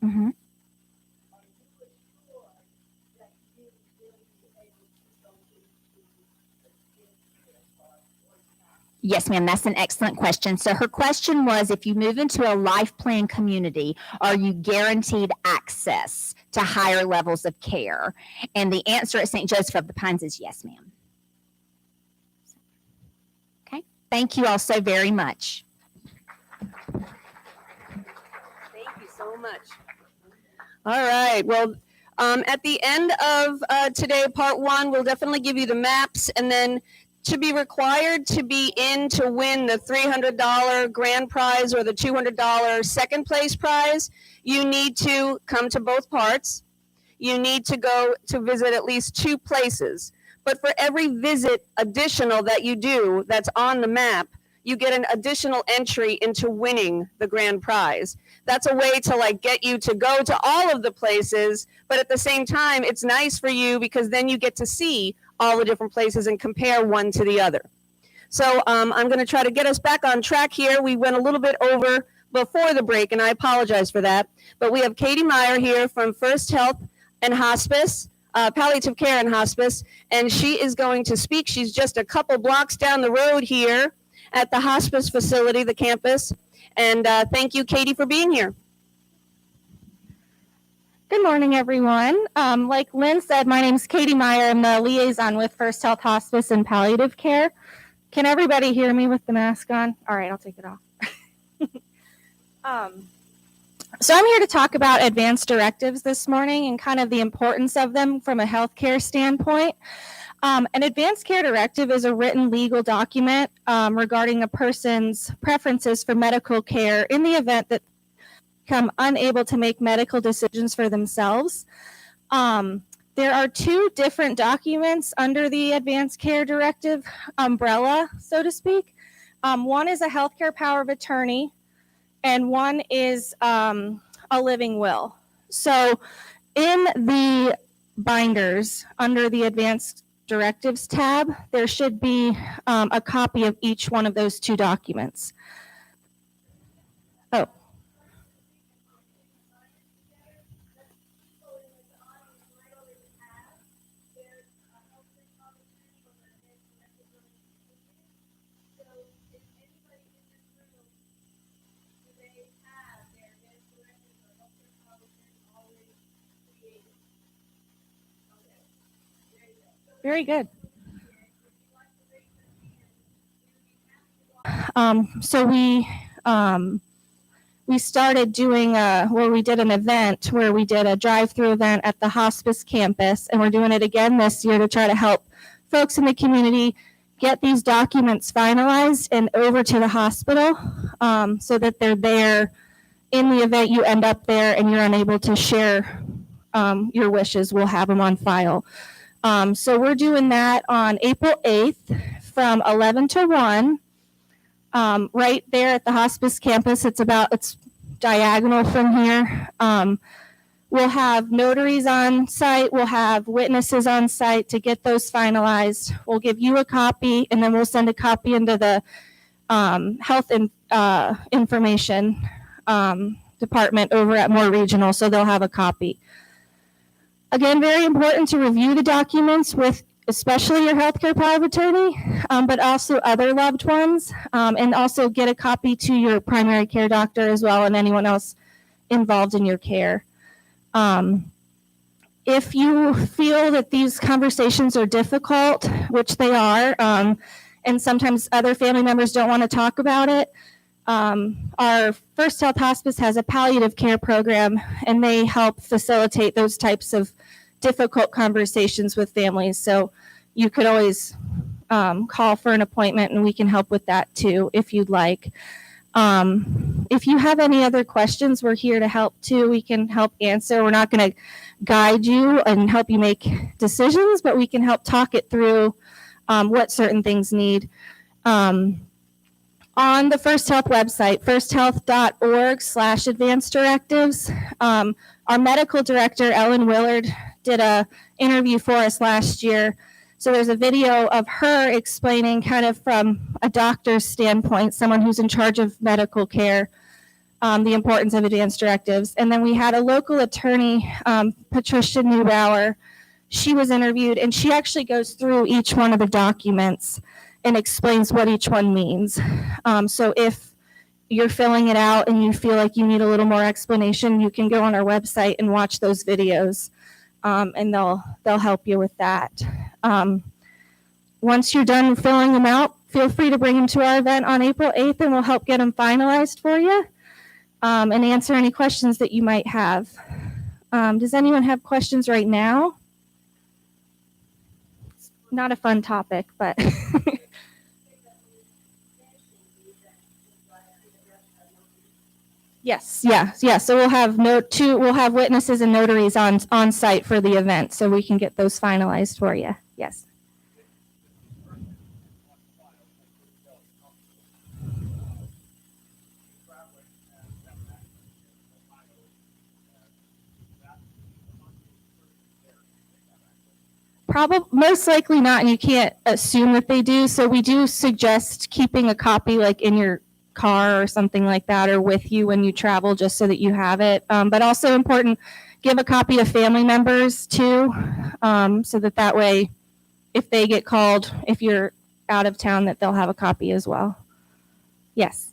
Mm-hmm. Yes, ma'am. That's an excellent question. So her question was, if you move into a life plan community, are you guaranteed access to higher levels of care? And the answer at St. Joseph of the Pines is yes, ma'am. Okay. Thank you all so very much. Thank you so much. All right. Well, at the end of today, part one, we'll definitely give you the maps, and then to be required to be in to win the $300 grand prize or the $200 second place prize, you need to come to both parts. You need to go to visit at least 2 places. But for every visit additional that you do that's on the map, you get an additional entry into winning the grand prize. That's a way to like get you to go to all of the places, but at the same time, it's nice for you because then you get to see all the different places and compare one to the other. So I'm going to try to get us back on track here. We went a little bit over before the break, and I apologize for that. But we have Katie Meyer here from First Health and Hospice, Palliative Care and Hospice, and she is going to speak. She's just a couple blocks down the road here at the hospice facility, the campus. And thank you, Katie, for being here. Good morning, everyone. Like Lynn said, my name is Katie Meyer. I'm the liaison with First Health Hospice and Palliative Care. Can everybody hear me with the mask on? All right, I'll take it off. So I'm here to talk about advanced directives this morning and kind of the importance of them from a healthcare standpoint. An advanced care directive is a written legal document regarding a person's preferences for medical care in the event that become unable to make medical decisions for themselves. There are 2 different documents under the advanced care directive umbrella, so to speak. One is a healthcare power of attorney, and one is a living will. So in the binders under the advanced directives tab, there should be a copy of each one of those 2 documents. Oh. Very good. So we started doing where we did an event where we did a drive-through event at the hospice campus, and we're doing it again this year to try to help folks in the community get these documents finalized and over to the hospital so that they're there in the event you end up there and you're unable to share your wishes. We'll have them on file. So we're doing that on April 8th from 11 to 1, right there at the hospice campus. It's diagonal from here. We'll have notaries on site. We'll have witnesses on site to get those finalized. We'll give you a copy, and then we'll send a copy into the health information department over at Moore Regional, so they'll have a copy. Again, very important to review the documents with especially your healthcare power of attorney, but also other loved ones, and also get a copy to your primary care doctor as well and anyone else involved in your care. If you feel that these conversations are difficult, which they are, and sometimes other family members don't want to talk about it, our First Health Hospice has a palliative care program, and they help facilitate those types of difficult conversations with families. So you could always call for an appointment, and we can help with that too if you'd like. If you have any other questions, we're here to help too. We can help answer. We're not going to guide you and help you make decisions, but we can help talk it through what certain things need. On the First Health website, firsthealth.org/advanced directives, our medical director, Ellen Willard, did a interview for us last year. So there's a video of her explaining kind of from a doctor's standpoint, someone who's in charge of medical care, the importance of advanced directives. And then we had a local attorney, Patricia Neubauer. She was interviewed, and she actually goes through each one of the documents and explains what each one means. So if you're filling it out and you feel like you need a little more explanation, you can go on our website and watch those videos, and they'll help you with that. Once you're done filling them out, feel free to bring them to our event on April 8th, and we'll help get them finalized for you, and answer any questions that you might have. Does anyone have questions right now? It's not a fun topic, but yes, yeah. So we'll have we'll have witnesses and notaries on site for the event, so we can get those finalized for you. Yes. Probably, most likely not, and you can't assume that they do. So we do suggest keeping a copy like in your car or something like that, or with you when you travel, just so that you have it. But also important, give a copy to family members too, so that way, if they get called, if you're out of town, that they'll have a copy as well. Yes.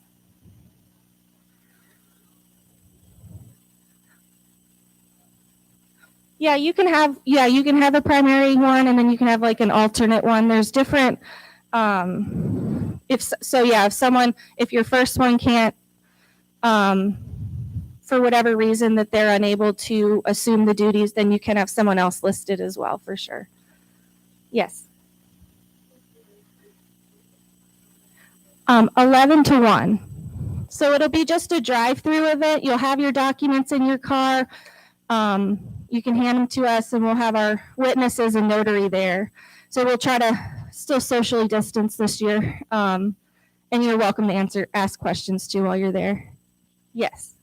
Yeah, you can have a primary one, and then you can have like an alternate one. There's different, if your first one can't, for whatever reason that they're unable to assume the duties, then you can have someone else listed as well, for sure. Yes. 11 to 1. So it'll be just a drive-through event. You'll have your documents in your car. You can hand them to us, and we'll have our witnesses and notary there. So we'll try to still socially distance this year. And you're welcome to ask questions too while you're there. Yes.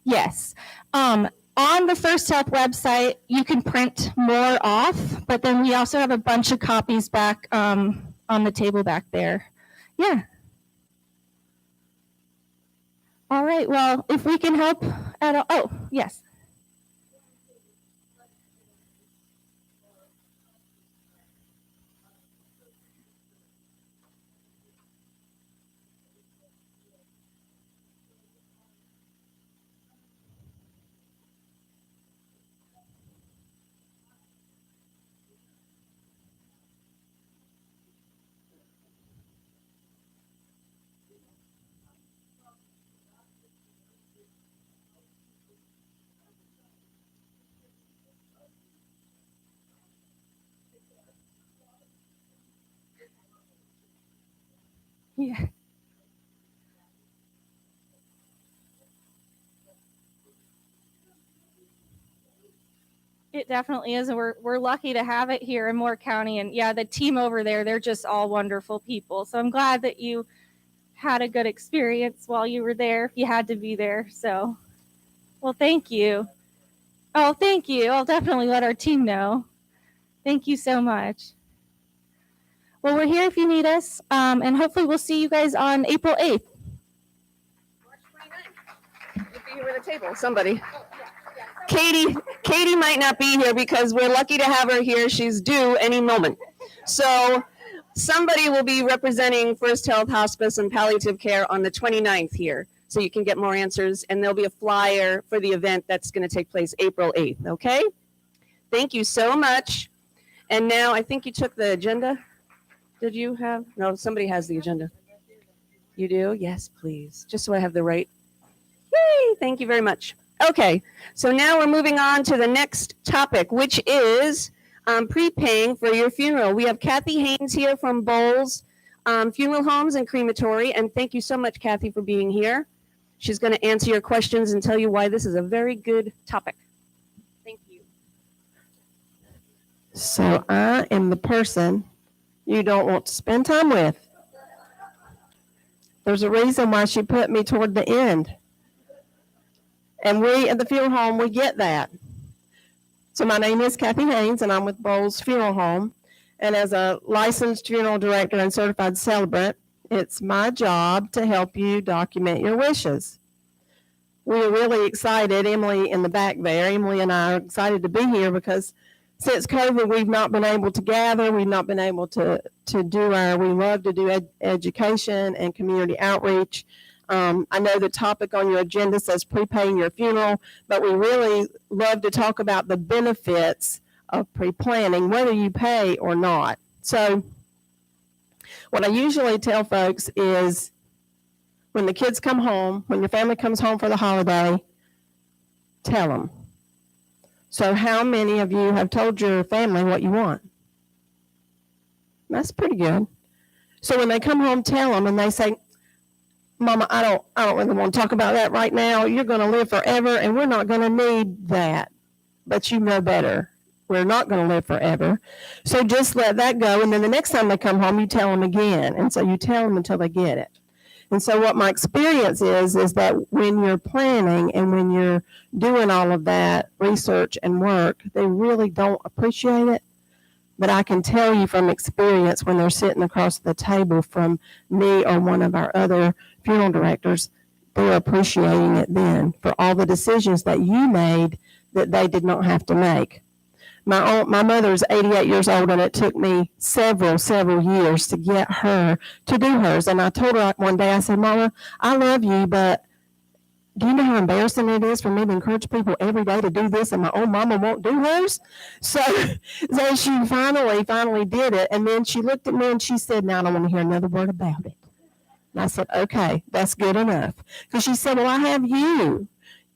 Yes. On the First Help website, you can print more off, but then we also have a bunch of copies back on the table back there. Yeah. All right. Well, if we can help at all. Oh, yes. Yeah. It definitely is. And we're lucky to have it here in Moore County. And yeah, the team over there, they're just all wonderful people. So I'm glad that you had a good experience while you were there, if you had to be there. So, well, thank you. Oh, thank you. I'll definitely let our team know. Thank you so much. Well, we're here if you need us, and hopefully we'll see you guys on April 8th. March 29th. You'll be here with a table, somebody. Katie might not be here because we're lucky to have her here. She's due any moment. So somebody will be representing First Health Hospice and Palliative Care on the 29th here. So you can get more answers, and there'll be a flyer for the event that's going to take place April 8th, okay? Thank you so much. And now I think you took the agenda. Did you have? No, somebody has the agenda. You do? Yes, please. Just so I have the right. Yay! Thank you very much. Okay, so now we're moving on to the next topic, which is prepaying for your funeral. We have Kathy Haynes here from Bowles Funeral Homes and Crematory, and thank you so much, Kathy, for being here. She's going to answer your questions and tell you why this is a very good topic. Thank you. So I am the person you don't want to spend time with. There's a reason why she put me toward the end. And we at the funeral home, we get that. So my name is Kathy Haynes, and I'm with Bowles Funeral Home. And as a licensed funeral director and certified celebrant, it's my job to help you document your wishes. we are really excited. Emily in the back there, Emily and I are excited to be here because since COVID, we've not been able to gather. We've not been able to do we love to do education and community outreach. I know the topic on your agenda says prepaying your funeral, but we really love to talk about the benefits of pre-planning, whether you pay or not. So what I usually tell folks is when the kids come home, when your family comes home for the holiday, tell them. So how many of you have told your family what you want? That's pretty good. So when they come home, tell them, and they say, Mama, I don't really want to talk about that right now. You're going to live forever, and we're not going to need that. But you know better. We're not going to live forever. So just let that go. And then the next time they come home, you tell them again. And so you tell them until they get it. And so what my experience is that when you're planning and when you're doing all of that research and work, they really don't appreciate it. But I can tell you from experience when they're sitting across the table from me or one of our other funeral directors, they're appreciating it then for all the decisions that you made that they did not have to make. My mother is 88 years old, and it took me several years to get her to do hers. And I told her one day, I said, Mama, I love you, but do you know how embarrassing it is for me to encourage people every day to do this, and my own mama won't do hers? So she finally did it. And then she looked at me and she said, now I don't want to hear another word about it. And I said, okay, that's good enough. Because she said, well, I have you.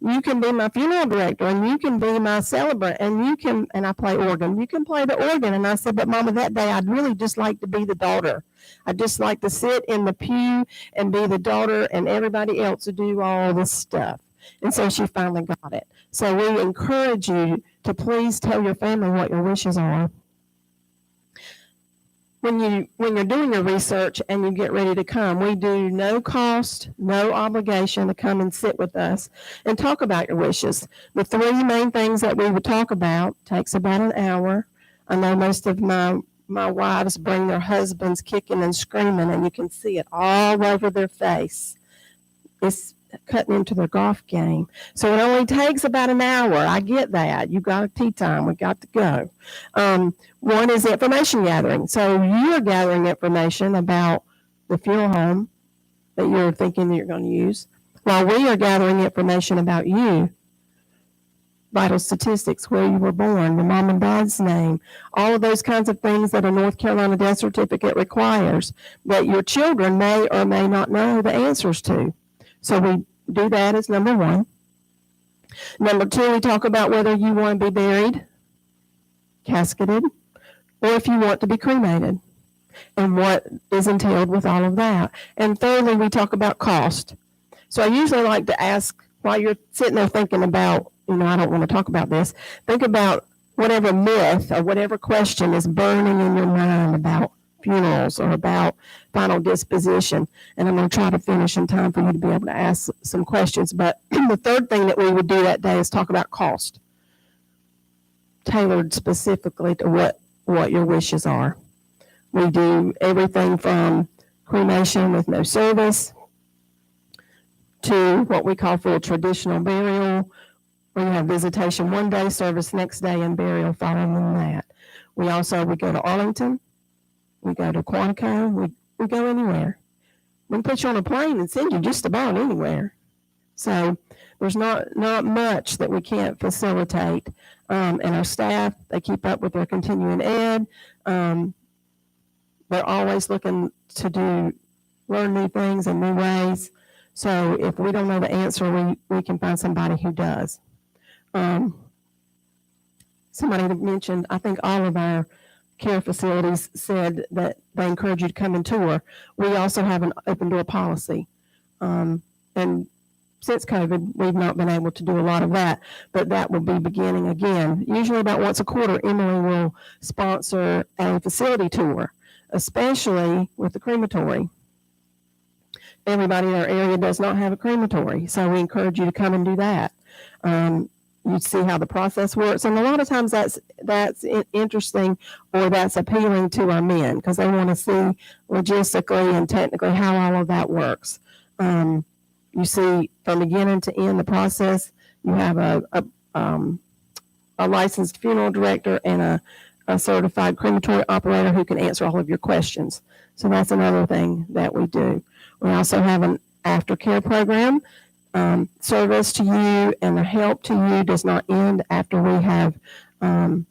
You can be my funeral director, and you can be my celebrant, and you can, and I play organ. You can play the organ. And I said, but Mama, that day I'd really just like to be the daughter. I'd just like to sit in the pew and be the daughter, and everybody else to do all this stuff. And so she finally got it. So we encourage you to please tell your family what your wishes are. When you're doing your research and you get ready to come, we do no cost, no obligation to come and sit with us and talk about your wishes. The three main things that we would talk about takes about an hour. I know most of my wives bring their husbands kicking and screaming, and you can see it all over their face. It's cutting into their golf game. So it only takes about an hour. I get that. You got a tea time. We got to go. One is information gathering. So you're gathering information about the funeral home that you're thinking that you're going to use, while we are gathering information about you. Vital statistics, where you were born, the mom and dad's name, all of those kinds of things that a North Carolina death certificate requires that your children may or may not know the answers to. So we do that as number one. Number two, we talk about whether you want to be buried, casketed, or if you want to be cremated, and what is entailed with all of that. And thirdly, we talk about cost. So I usually like to ask, while you're sitting there thinking about, I don't want to talk about this, think about whatever myth or whatever question is burning in your mind about funerals or about final disposition. And I'm going to try to finish in time for you to be able to ask some questions. But the third thing that we would do that day is talk about cost, tailored specifically to what your wishes are. We do everything from cremation with no service to what we call full traditional burial. We have visitation one day, service next day, and burial following that. We go to Arlington. We go to Quantico. We go anywhere. We can put you on a plane and send you just about anywhere. So there's not much that we can't facilitate. And our staff, they keep up with their continuing ed. They're always looking to learn new things and new ways. So if we don't know the answer, we can find somebody who does. Somebody mentioned, I think all of our care facilities said that they encourage you to come and tour. We also have an open door policy. And since COVID, we've not been able to do a lot of that, but that will be beginning again. Usually about once a quarter, Emily will sponsor a facility tour, especially with the crematory. Everybody in our area does not have a crematory, so we encourage you to come and do that. You see how the process works, and a lot of times that's interesting, or that's appealing to our men because they want to see logistically and technically how all of that works. You see from beginning to end the process, you have a licensed funeral director and a certified crematory operator who can answer all of your questions. So that's another thing that we do. We also have an aftercare program. Service to you and the help to you does not end after we have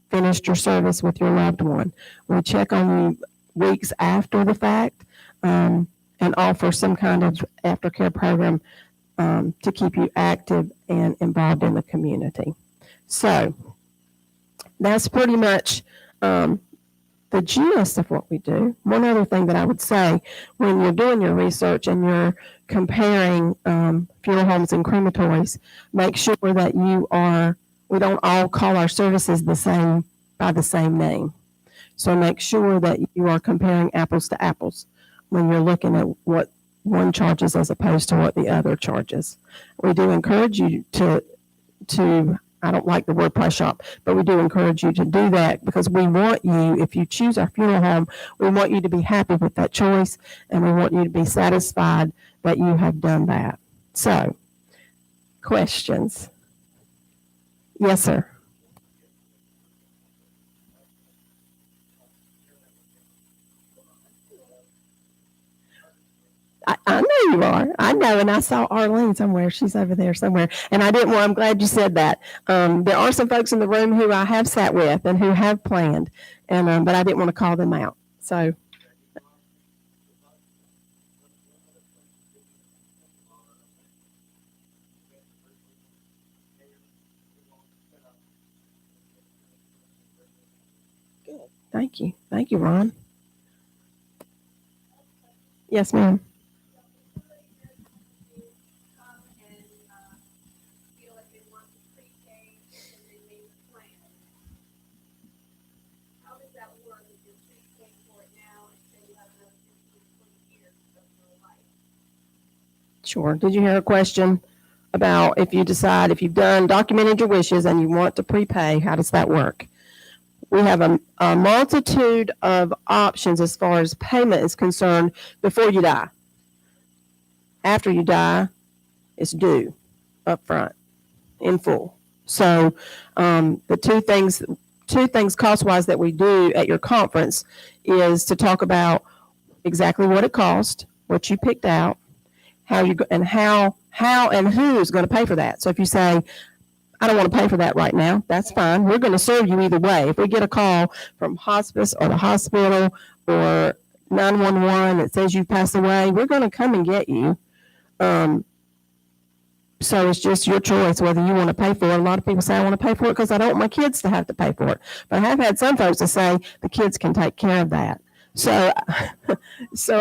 finished your service with your loved one. We check on you weeks after the fact and offer some kind of aftercare program to keep you active and involved in the community. So that's pretty much the gist of what we do. One other thing that I would say, when you're doing your research and you're comparing funeral homes and crematories, make sure that we don't all call our services by the same name. So make sure that you are comparing apples to apples when you're looking at what one charges as opposed to what the other charges. We do encourage you to I don't like the word price shop, but we do encourage you to do that because we want you, if you choose our funeral home, we want you to be happy with that choice and we want you to be satisfied that you have done that. So, questions? Yes, sir. I know you are. I know, and I saw Arlene somewhere. She's over there somewhere. And I'm glad you said that. There are some folks in the room who I have sat with and who have planned, and but I didn't want to call them out. So. Good. Thank you. Thank you, Ron. Yes, ma'am. Sure. Did you hear a question about if you've documented your wishes and you want to prepay, how does that work? We have a multitude of options as far as payment is concerned before you die. After you die, it's due up front in full. So the two things cost-wise that we do at your conference is to talk about exactly what it cost, what you picked out, how and who's going to pay for that. So if you say, I don't want to pay for that right now, that's fine. We're going to serve you either way. If we get a call from hospice or the hospital or 911 that says you passed away, we're going to come and get you. So it's just your choice whether you want to pay for it. A lot of people say, I want to pay for it because I don't want my kids to have to pay for it. But I have had some folks that say the kids can take care of that. So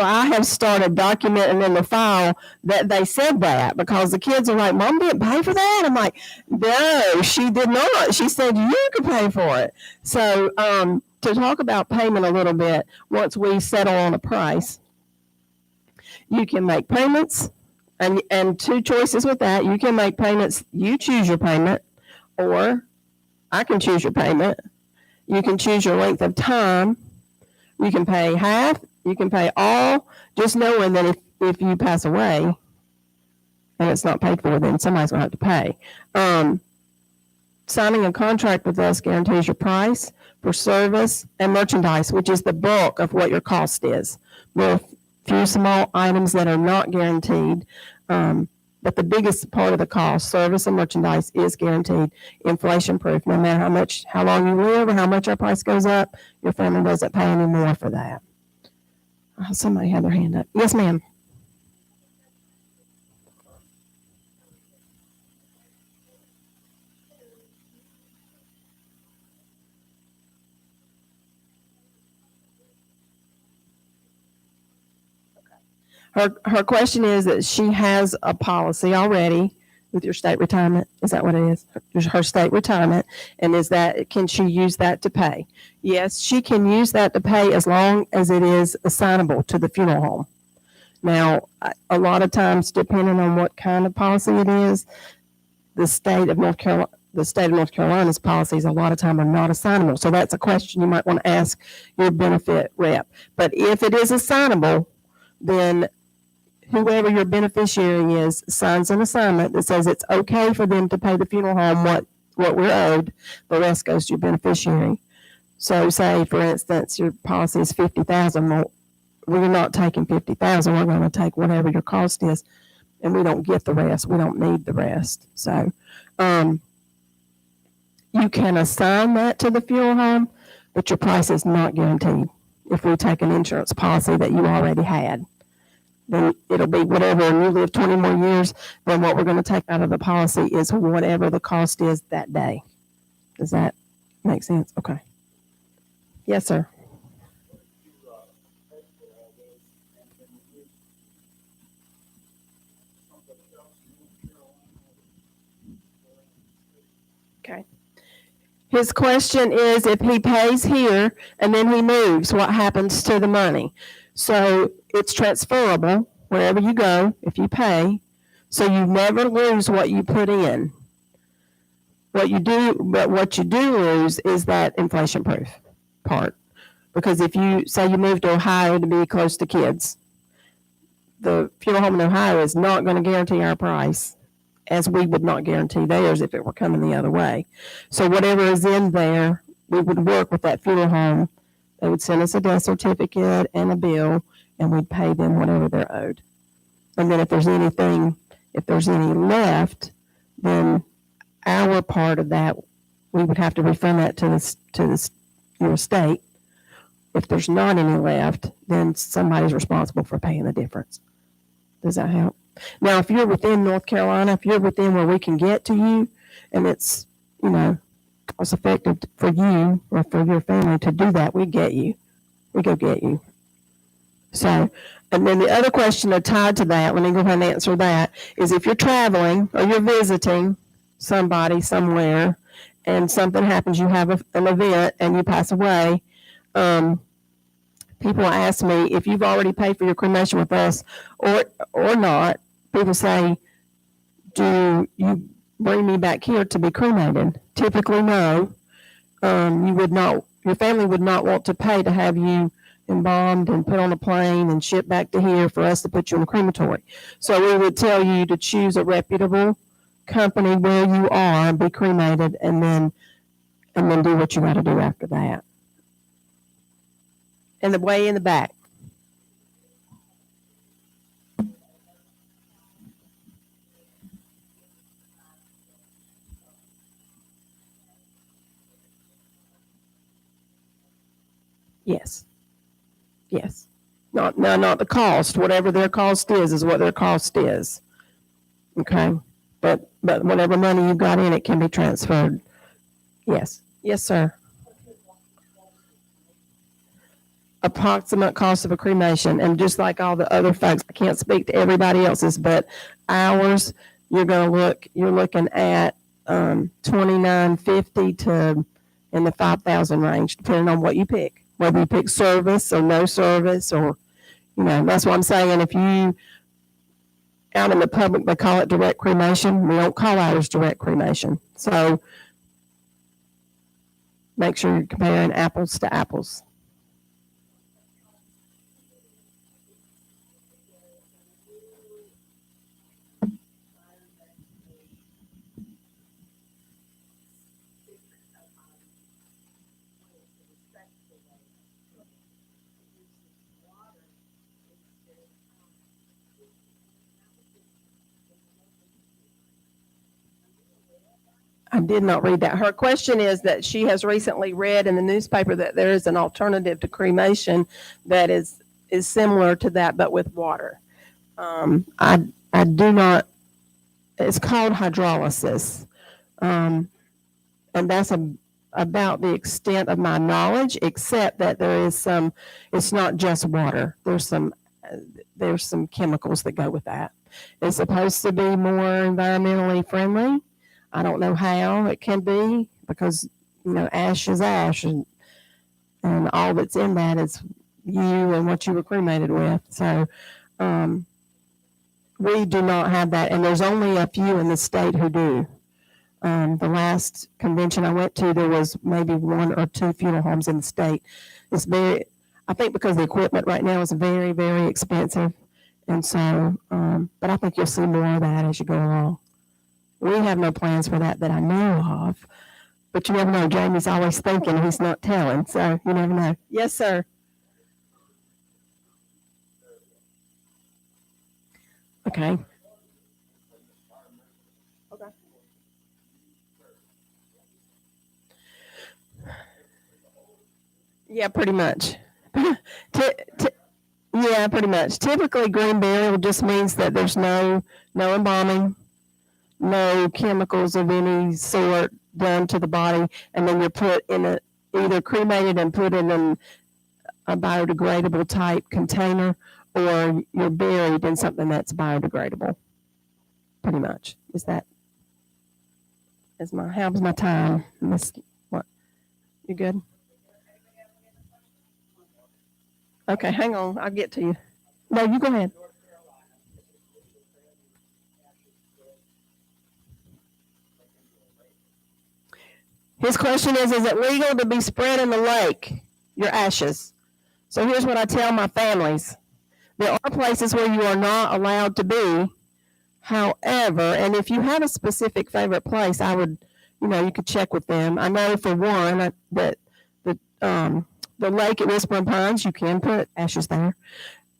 I have started documenting in the file that they said that because the kids are like, Mom didn't pay for that? I'm like, no, she did not. She said you could pay for it. So to talk about payment a little bit, once we settle on a price, you can make payments and two choices with that. You can make payments, you choose your payment, or I can choose your payment. You can choose your length of time. You can pay half, you can pay all, just knowing that if you pass away and it's not paid for, then somebody's going to have to pay. Signing a contract with us guarantees your price for service and merchandise, which is the bulk of what your cost is. There are a few small items that are not guaranteed, but the biggest part of the cost, service and merchandise, is guaranteed inflation proof. No matter how long you live or how much our price goes up, your family doesn't pay any more for that. Somebody had their hand up. Yes, ma'am. Her question is that she has a policy already with your state retirement. Is that what it is? Her state retirement. And can she use that to pay? Yes, she can use that to pay as long as it is assignable to the funeral home. Now, a lot of times, depending on what kind of policy it is, the state of North Carolina's policies a lot of time are not assignable. So that's a question you might want to ask your benefit rep. But if it is assignable, then whoever your beneficiary is signs an assignment that says it's okay for them to pay the funeral home what we're owed. The rest goes to your beneficiary. So say, for instance, your policy is $50,000. Well, we're not taking $50,000. We're going to take whatever your cost is, and we don't get the rest. We don't need the rest. So you can assign that to the funeral home, but your price is not guaranteed. If we take an insurance policy that you already had, then it'll be whatever, and you live 20 more years, then what we're going to take out of the policy is whatever the cost is that day. Does that make sense? Okay. Yes, sir. Okay. His question is, if he pays here and then he moves, what happens to the money? So it's transferable wherever you go if you pay. So you never lose what you put in. What you do lose is that inflation proof part. Because if you say you move to Ohio to be close to kids, the funeral home in Ohio is not going to guarantee our price, as we would not guarantee theirs if it were coming the other way. So whatever is in there, we would work with that funeral home. They would send us a death certificate and a bill, and we'd pay them whatever they're owed. And then if there's any left, then our part of that, we would have to refund that to your estate. If there's not any left, then somebody's responsible for paying the difference. Does that help? Now, if you're within North Carolina, if you're within where we can get to you, and it's, cost effective for you or for your family to do that, we go get you. So, and then the other question tied to that, let me go ahead and answer that, is if you're traveling or you're visiting somebody somewhere and something happens, you have an event and you pass away, people ask me if you've already paid for your cremation with us or not. People say, do you bring me back here to be cremated? Typically, no. You would not. Your family would not want to pay to have you embalmed and put on a plane and shipped back to here for us to put you in a crematory. So we would tell you to choose a reputable company where you are and be cremated, and then do what you got to do after that. And the way in the back. Yes. Yes. Not the cost. Whatever their cost is what their cost is. Okay. But whatever money you got in it can be transferred. Yes. Yes, sir. Approximate cost of a cremation, and just like all the other folks, I can't speak to everybody else's, but ours, you're looking at $2,950 to in the $5,000 range, depending on what you pick. Whether you pick service or no service, or that's what I'm saying. If you out in the public, they call it direct cremation. We don't call ours direct cremation. So make sure you're comparing apples to apples. I did not read that. Her question is that she has recently read in the newspaper that there is an alternative to cremation that is similar to that, but with water. I do not, it's called hydrolysis. And that's about the extent of my knowledge, except that there is it's not just water. There's some chemicals that go with that. It's supposed to be more environmentally friendly. I don't know how it can be, because ash is ash, and all that's in that is you and what you were cremated with. So we do not have that, and there's only a few in the state who do. The last convention I went to, there was maybe 1 or 2 funeral homes in the state. I think because the equipment right now is very, very expensive, And so, but I think you'll see more of that as you go along. We have no plans for that I know of, but you never know. Jamie's always thinking, he's not telling, so you never know. Yes, sir. Okay. Yeah, pretty much. Yeah, pretty much. Typically, green burial just means that there's no embalming, no chemicals of any sort done to the body, and then you're put in either cremated and put in a biodegradable type container, or you're buried in something that's biodegradable. Pretty much. How's my time? What? You good? Okay, hang on. I'll get to you. No, you go ahead. His question is it legal to be spread in the lake, your ashes? So here's what I tell my families. There are places where you are not allowed to be. However, and if you have a specific favorite place, I would, you could check with them. I know for one that the lake at Whispering Pines, you can put ashes there.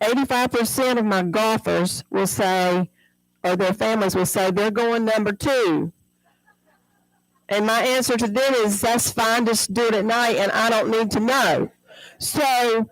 85% of my golfers will say, or their families will say, they're going number 2. And my answer to them is, that's fine, just do it at night, and I don't need to know. So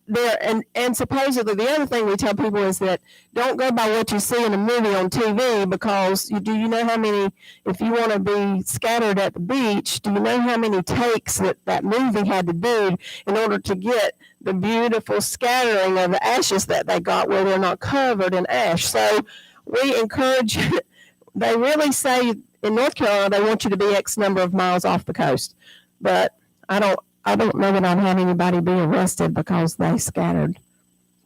and supposedly the other thing we tell people is that don't go by what you see in a movie on TV, because do you know how many, if you want to be scattered at the beach, do you know how many takes that movie had to do in order to get the beautiful scattering of the ashes that they got where they're not covered in ash? So we encourage, they really say in North Carolina they want you to be X number of miles off the coast, but I don't know that I've had anybody be arrested because they scattered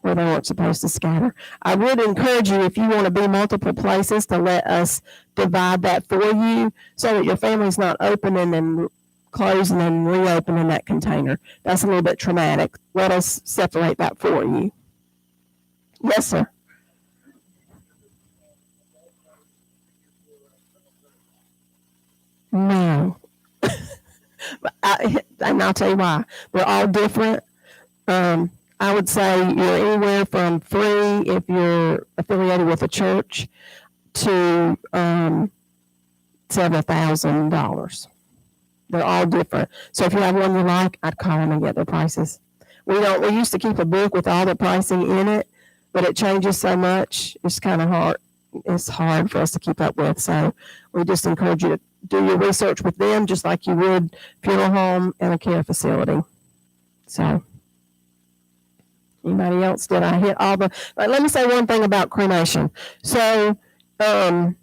where they weren't supposed to scatter. I would encourage you, if you want to be multiple places, to let us divide that for you so that your family's not opening and closing and reopening that container. That's a little bit traumatic. Let us separate that for you. Yes, sir. No. And I'll tell you why. They're all different. I would say you're anywhere from free if you're affiliated with a church to $7,000. They're all different. So if you have one you like, I'd call them and get their prices. We used to keep a book with all the pricing in it, but it changes so much. It's kind of hard. It's hard for us to keep up with. So we just encourage you to do your research with them, just like you would funeral home and a care facility. So, anybody else? Did I hit all the? Let me say one thing about cremation. So, as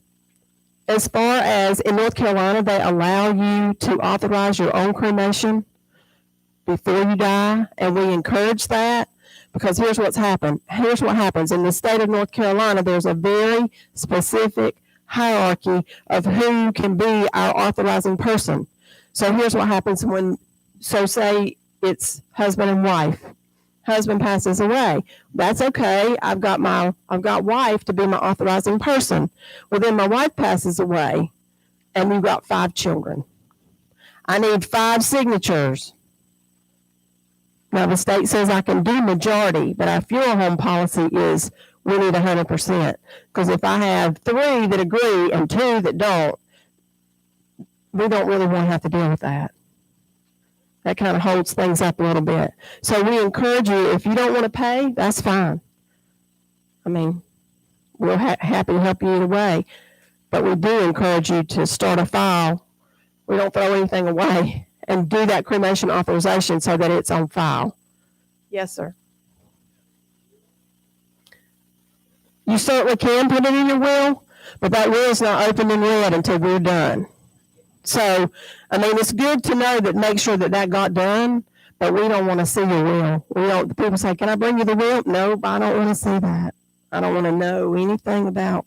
far as in North Carolina, they allow you to authorize your own cremation before you die, and we encourage that, because here's what's happened. Here's what happens in the state of North Carolina. There's a very specific hierarchy of who can be our authorizing person. So here's what happens say it's husband and wife. Husband passes away. That's okay. I've got wife to be my authorizing person. Well, then my wife passes away and we've got 5 children. I need 5 signatures. Now the state says I can do majority, but our funeral home policy is we need 100%. Because if I have 3 that agree and 2 that don't, we don't really want to have to deal with that. That kind of holds things up a little bit. So we encourage you, if you don't want to pay, that's fine. I mean, we're happy to help you either way. But we do encourage you to start a file. We don't throw anything away, and do that cremation authorization so that it's on file. Yes, sir. You certainly can put it in your will, but that will is not opened and read until we're done. So, I mean, it's good to know that, make sure that got done, but we don't want to see your will. The people say, can I bring you the will? No, I don't want to see that. I don't want to know anything about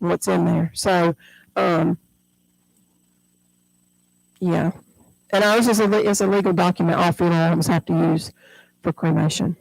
what's in there. So, yeah. And ours is a legal document all funeral homes have to use for cremation.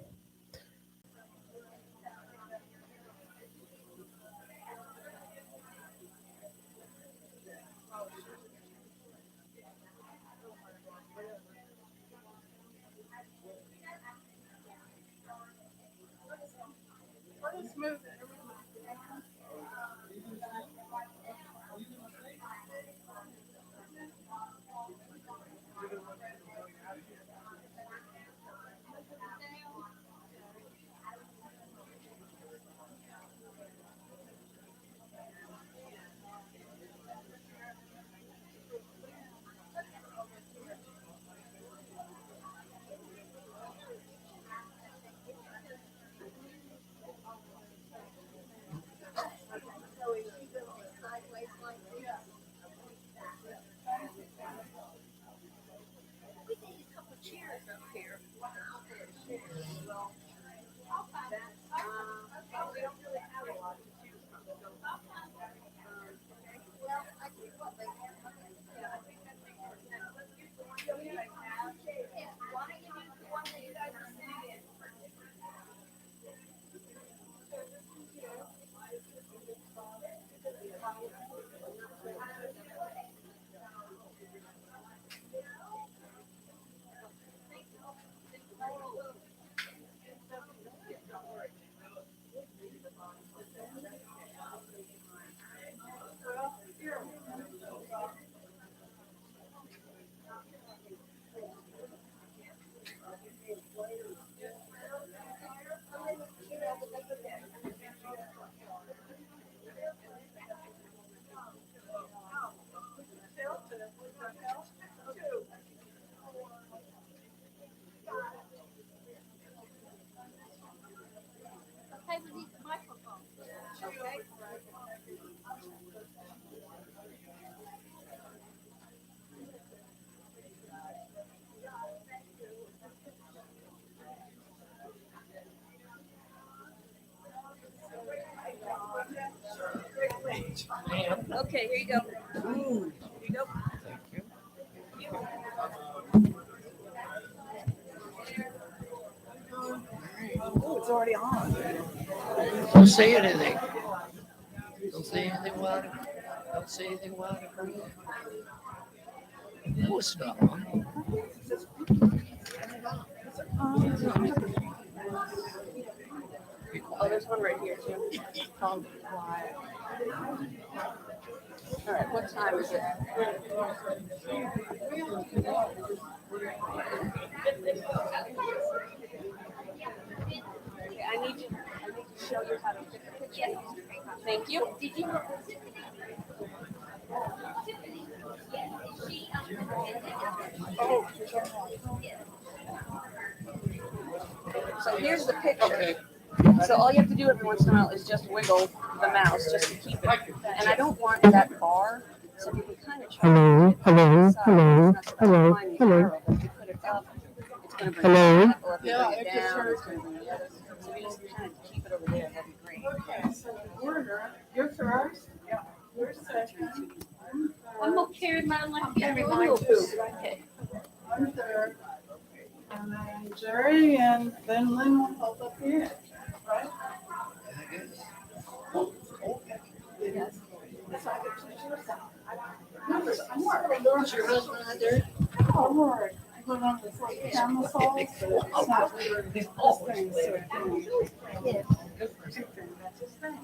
Okay, here you go. Here you go. Oh, it's already on. Don't say anything. Don't say anything wild. Don't say anything wild. No, it's not. Oh, there's one right here too. All right, what time is it? Okay, I need to show you how to take a picture. Thank you. So here's the picture. So all you have to do every once in a while is just wiggle the mouse just to keep it. And I don't want that bar, so you can kind of try. Hello, hello, hello, hello, hello. If you put it up, it's going to bring Hello? it up, or if you bring it down, it's going to bring the other. So you just kind of keep it over there, that'd be great. Okay, so in order, you're first. Yeah. You're second. I'm gonna carry mine like Carry mine too. I'm third. And then Jerry, and then Lynn will hold up the end, right? Yes. So I get to choose that. I'm more. Is your husband out there? Oh, Lord. I put on this like camel salt. It's not this thing, so it can- That's his thing.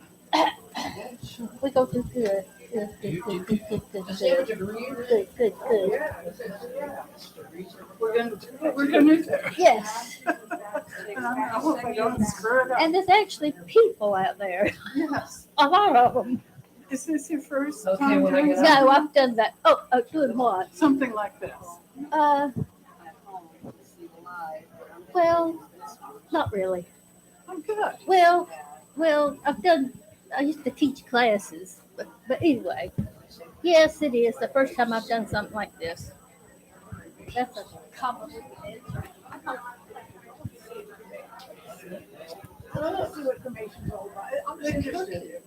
We go do good. Good, good, good, good, good, good, Does he have a good, degree? good, good, good. Yeah. We're gonna do that. Yes, And I hope I don't screw it up. and there's actually people out there, Yes. a lot of them. Is this your first Okay, time when I doing get something? No, I've done that. Oh, doing what? Something like this? Well, not really. I'm good. Well, I used to teach classes, but anyway, yes, it is the first time I've done something like this. That's a compliment. Let's see what information's all about. I'm interested.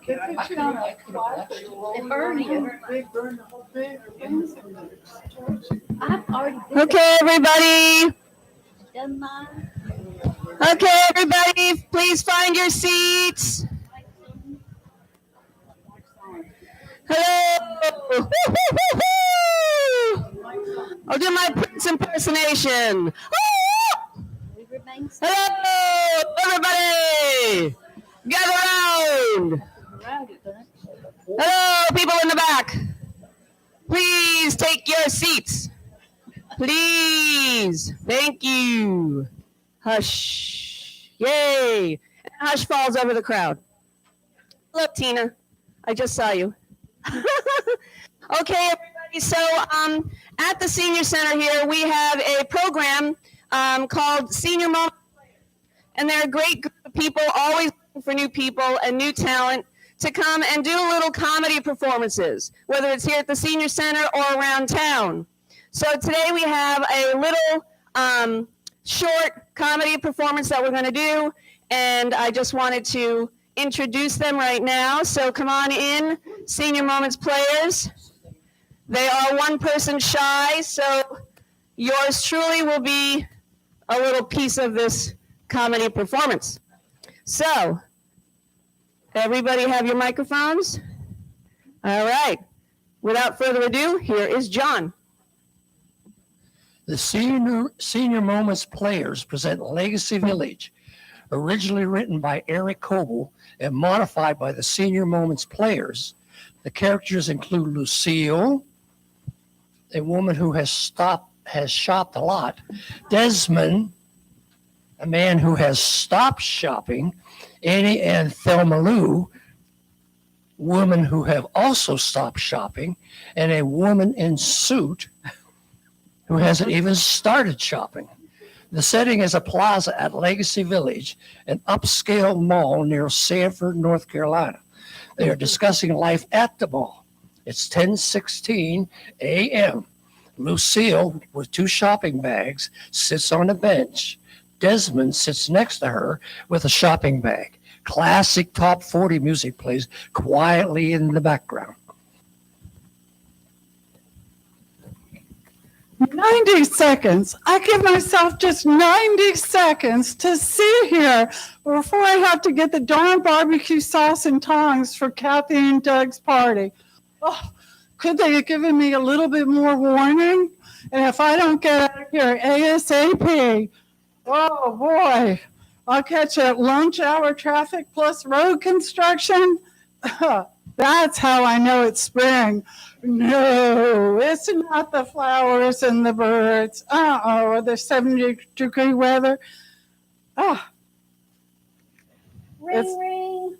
They I put could you on I a could flight, have you roll They burn you. big, burn the whole thing, things and then I've already did Okay, everybody. done mine. Okay, everybody, please find your seats. Hello. I'll do my Prince impersonation. We remain. Hello, everybody. Gather round. Hello, people in the back. Please take your seats. Please. Thank you. Hush. Yay. And hush falls over the crowd. Look, Tina, I just saw you. Okay, everybody. So at the Senior Center here, we have a program called Senior Moment. And they're a great group of people, always looking for new people and new talent to come and do little comedy performances, whether it's here at the Senior Center or around town. So today we have a little short comedy performance that we're going to do, and I just wanted to introduce them right now. So come on in, Senior Moments players. They are one person shy, so yours truly will be a little piece of this comedy performance. So, everybody have your microphones? All right. Without further ado, here is John. The Senior Moments players present Legacy Village, originally written by Eric Coble and modified by the Senior Moments players. The characters include Lucille, a woman who has shopped a lot, Desmond, a man who has stopped shopping, Annie and Thelma Lou, women who have also stopped shopping, and a woman in suit who hasn't even started shopping. The setting is a plaza at Legacy Village, an upscale mall near Sanford, North Carolina. They are discussing life at the mall. It's 10:16 a.m. Lucille, with 2 shopping bags, sits on a bench. Desmond sits next to her with a shopping bag. Classic top 40 music plays quietly in the background. 90 seconds. I give myself just 90 seconds to sit here before I have to get the darn barbecue sauce and tongs for Kathy and Doug's party. Oh, could they have given me a little bit more warning? And if I don't get out of here ASAP, oh boy, I'll catch that lunch hour traffic plus road construction. That's how I know it's spring. No, it's not the flowers and the birds. Or the 70-degree weather. Ring, ring.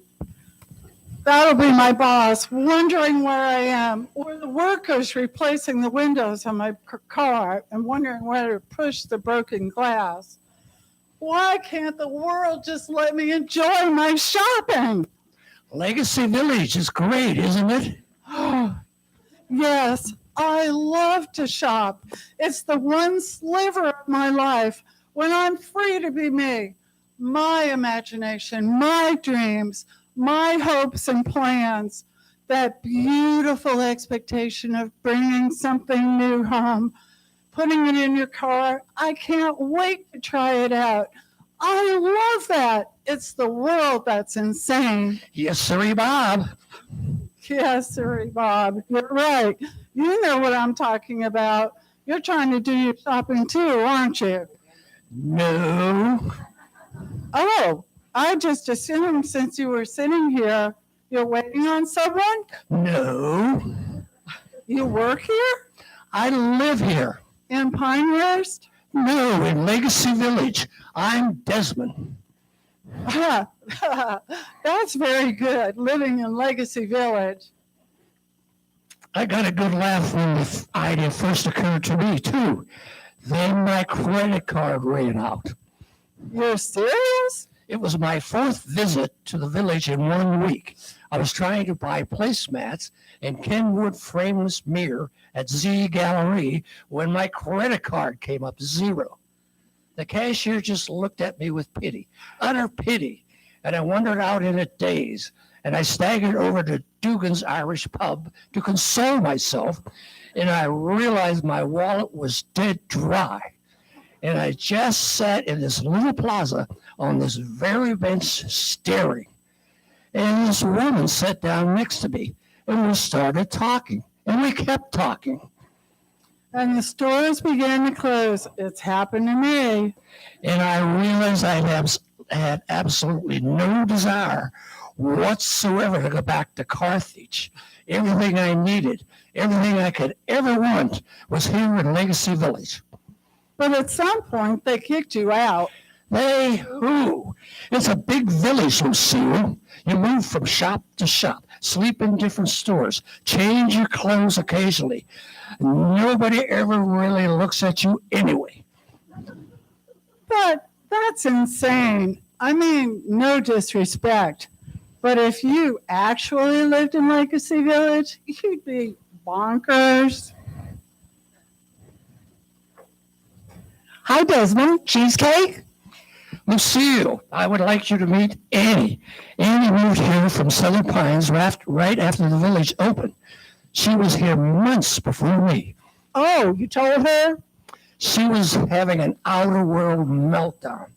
That'll be my boss wondering where I am, or the workers replacing the windows on my car and wondering where to push the broken glass. Why can't the world just let me enjoy my shopping? Legacy Village is great, isn't it? Yes, I love to shop. It's the one sliver of my life when I'm free to be me. My imagination, my dreams, my hopes and plans, that beautiful expectation of bringing something new home, putting it in your car. I can't wait to try it out. I love that. It's the world that's insane. Yes, sirree, Bob. Yes, sir, Bob. You're right. You know what I'm talking about. You're trying to do your shopping too, aren't you? No. Oh, I just assumed since you were sitting here, you're waiting on someone? No. You work here? I live here. In Pinehurst? No, in Legacy Village. I'm Desmond. That's very good, living in Legacy Village. I got a good laugh when the idea first occurred to me, too. Then my credit card ran out. You're serious? It was my 4th visit to the village in 1 week. I was trying to buy placemats and Kenwood frameless mirror at Z Gallery when my credit card came up 0. The cashier just looked at me with pity, utter pity, and I wandered out in a daze. And I staggered over to Dugan's Irish Pub to console myself, and I realized my wallet was dead dry. And I just sat in this little plaza on this very bench staring. And this woman sat down next to me, and we started talking, and we kept talking. And the stores began to close. It's happened to me. And I realized I'd have had absolutely no desire whatsoever to go back to Carthage. Everything I needed, everything I could ever want was here in Legacy Village. But at some point, they kicked you out. They who? It's a big village, Lucille. You move from shop to shop, sleep in different stores, change your clothes occasionally. Nobody ever really looks at you anyway. But that's insane. I mean, no disrespect. But if you actually lived in Legacy Village, you'd be bonkers. Hi, Desmond. Cheesecake? Lucille, I would like you to meet Annie. Annie moved here from Southern Pines right after the village opened. She was here months before me. Oh, you told her? She was having an outer world meltdown.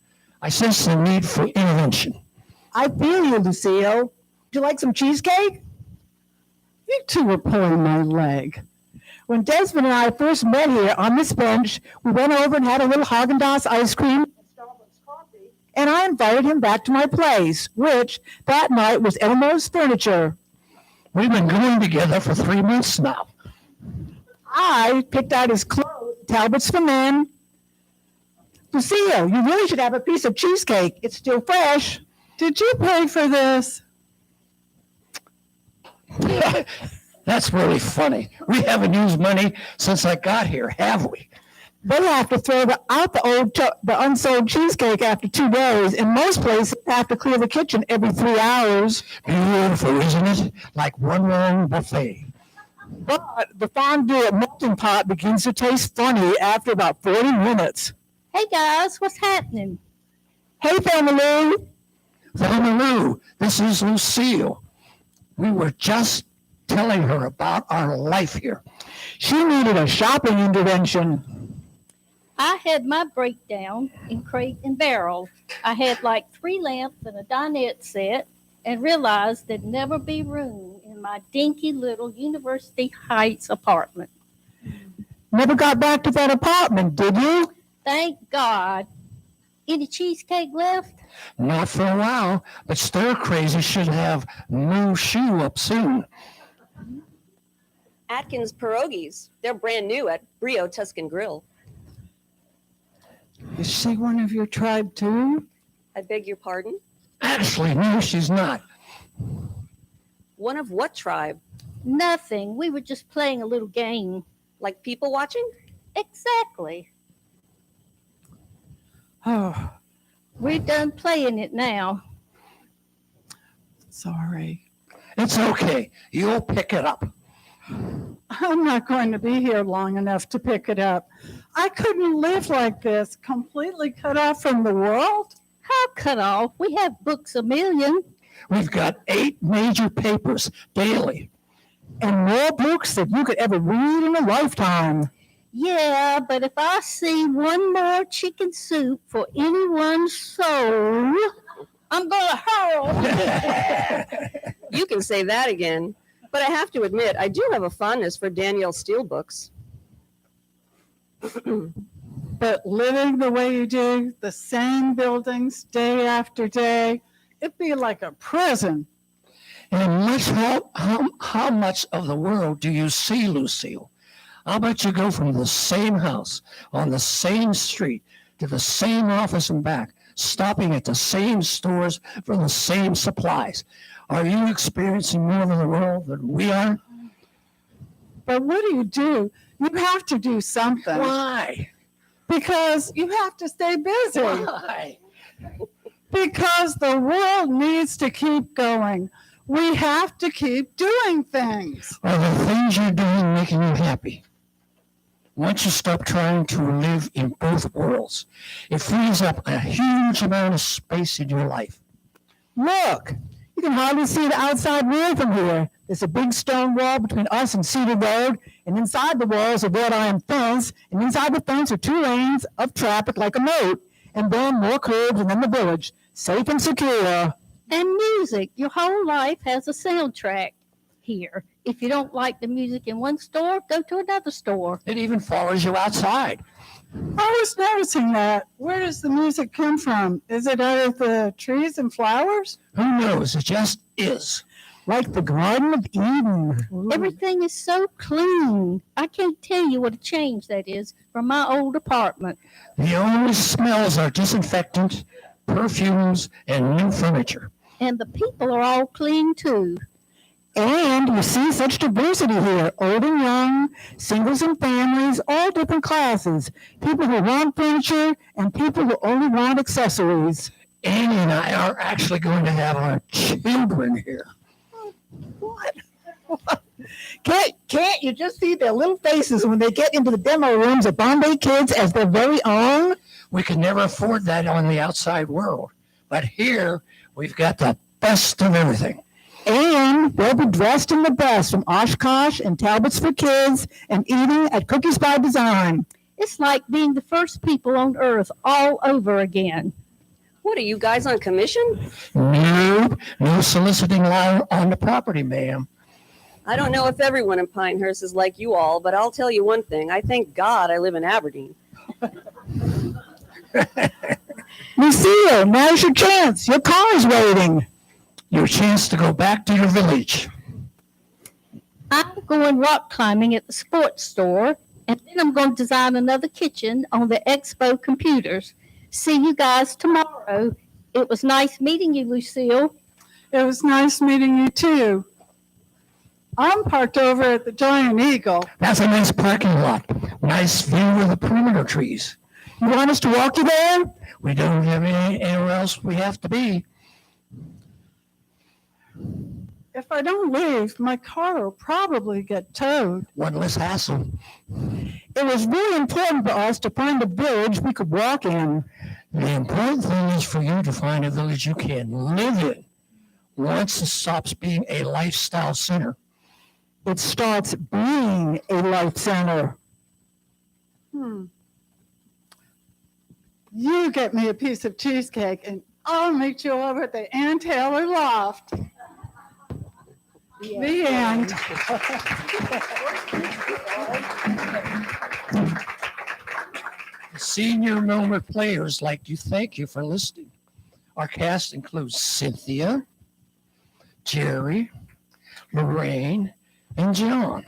I sensed the need for intervention. I feel you, Lucille. Would you like some cheesecake? You two were pulling my leg. When Desmond and I first met here on this bench, we went over and had a little Haagen-Dazs ice cream and Starbucks coffee, and I invited him back to my place, which that night was Elmo's Furniture. We've been going together for 3 months now. I picked out his clothes, Talbots for men. Lucille, you really should have a piece of cheesecake. It's still fresh. Did you pay for this? That's really funny. We haven't used money since I got here, have we? They have to throw out the unsold cheesecake after 2 days, and most places have to clear the kitchen every 3 hours. Beautiful, isn't it? Like one long buffet. But the fondue at Melting Pot begins to taste funny after about 40 minutes. Hey guys, what's happening? Hey, family. Thelma Lou, this is Lucille. We were just telling her about our life here. She needed a shopping intervention. I had my breakdown in Crate and Barrel. I had like 3 lamps and a dinette set and realized there'd never be room in my dinky little University Heights apartment. Never got back to that apartment, did you? Thank God. Any cheesecake left? Not for a while, but Stir Crazy should have new shoe up soon. Atkins pierogies. They're brand new at Brio Tuscan Grill. Is she one of your tribe too? I beg your pardon? Actually, no, she's not. One of what tribe? Nothing. We were just playing a little game. Like people watching? Exactly. Oh, We're done playing it now. sorry. It's okay. You'll pick it up. I'm not going to be here long enough to pick it up. I couldn't live like this, completely cut off from the world. How cut off? We have books a million. We've got 8 major papers daily. And more books than you could ever read in a lifetime. Yeah, but if I see one more chicken soup for anyone's soul, I'm going to hurl. You can say that again. But I have to admit, I do have a fondness for Danielle Steele books. But living the way you do, the same buildings day after day, it'd be like a prison. And how much of the world do you see, Lucille? I'll bet you go from the same house on the same street to the same office and back, stopping at the same stores for the same supplies. Are you experiencing more of the world than we are? But what do? You have to do something. Why? Because you have to stay busy. Why? Because the world needs to keep going. We have to keep doing things. Are the things you're doing making you happy? Once you stop trying to live in both worlds, it frees up a huge amount of space in your life. Look, you can hardly see the outside world from here. There's a big stone wall between us and Cedar Road, and inside the wall is a wrought iron fence, and inside the fence are 2 lanes of traffic like a moat, and then more curbs, and then the village, safe and secure. And music. Your whole life has a soundtrack here. If you don't like the music in one store, go to another store. It even follows you outside. I was noticing that. Where does the music come from? Is it out of the trees and flowers? Who knows? It just is. Like the Garden of Eden. Everything is so clean. I can't tell you what a change that is from my old apartment. The only smells are disinfectant, perfumes, and new furniture. And the people are all clean too. And you see such diversity here, old and young, singles and families, all different classes. People who want furniture and people who only want accessories. Annie and I are actually going to have our children here. What? Can't you just see their little faces when they get into the demo rooms of Bombay Kids as their very own? We could never afford that on the outside world. But here, we've got the best of everything. And they'll be dressed in the best from Oshkosh and Talbots for Kids and eating at Cookies by Design. It's like being the first people on earth all over again. What are you guys on commission? No soliciting on the property, ma'am. I don't know if everyone in Pinehurst is like you all, but I'll tell you one thing. I thank God I live in Aberdeen. Lucille, now's your chance. Your car is waiting. Your chance to go back to your village. I'm going rock climbing at the sports store, and then I'm going to design another kitchen on the Expo computers. See you guys tomorrow. It was nice meeting you, Lucille. It was nice meeting you too. I'm parked over at the Giant Eagle. That's a nice parking lot. Nice view of the perimeter trees. You want us to walk you there? We don't have anywhere else we have to be. If I don't leave, my car will probably get towed. One less hassle. It was really important for us to find a village we could walk in. The important thing is for you to find a village you can live in once it stops being a lifestyle center. It starts being a life center. You get me a piece of cheesecake and I'll meet you over at the Ann Taylor Loft. The end. Senior moment players like to thank you for listening. Our cast includes Cynthia, Jerry, Lorraine, and John.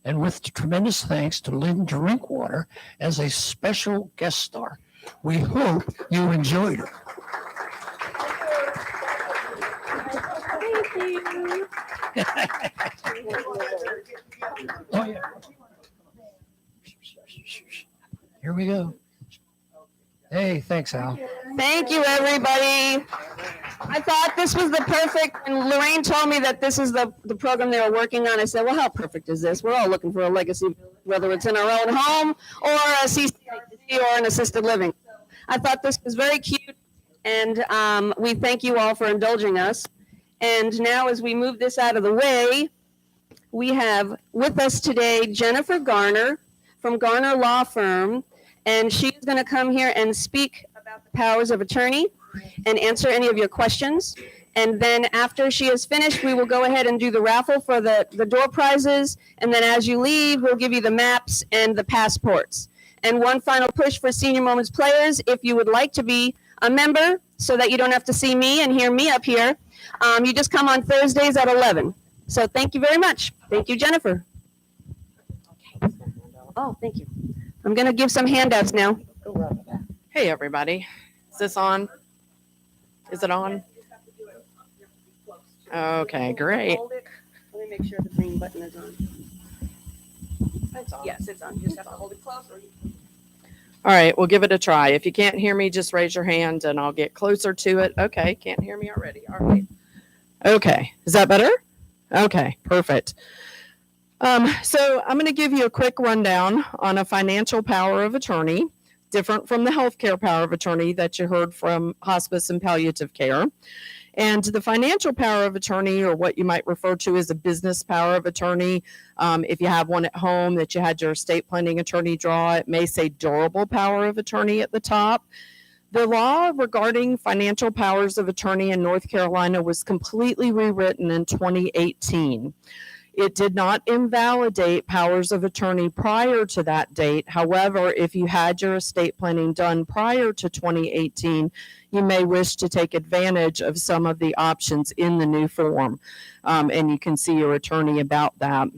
And with tremendous thanks to Lynn Drinkwater as a special guest star. We hope you enjoyed her. Oh, yeah. Here we go. Hey, thanks, Al. Thank you, everybody. I thought this was the perfect, and Lorraine told me that this is the program they were working on. I said, well, how perfect is this? We're all looking for a legacy, whether it's in our own home or a CCIC or an assisted living. I thought this was very cute, and we thank you all for indulging us. And now as we move this out of the way, we have with us today Jennifer Garner from Garner Law Firm, and she's going to come here and speak about the powers of attorney and answer any of your questions. And then after she is finished, we will go ahead and do the raffle for the door prizes. And then as you leave, we'll give you the maps and the passports. And one final push for Senior Moments players, if you would like to be a member so that you don't have to see me and hear me up here, you just come on Thursdays at 11. So thank you very much. Thank you, Jennifer. Oh, thank you. I'm going to give some handouts now. Hey, everybody. Is this on? Is it on? Okay, great. Hold it. Let me make sure the green button is on. It's on. Yes, it's on. You just have to hold it close. All right, we'll give it a try. If you can't hear me, just raise your hand and I'll get closer to it. Okay, can't hear me already. All right. Okay, is that better? Okay, perfect. So I'm going to give you a quick rundown on a financial power of attorney, different from the healthcare power of attorney that you heard from hospice and palliative care. And the financial power of attorney, or what you might refer to as a business power of attorney, if you have one at home that you had your estate planning attorney draw, it may say durable power of attorney at the top. The law regarding financial powers of attorney in North Carolina was completely rewritten in 2018. It did not invalidate powers of attorney prior to that date. However, if you had your estate planning done prior to 2018, you may wish to take advantage of some of the options in the new form. And you can see your attorney about that.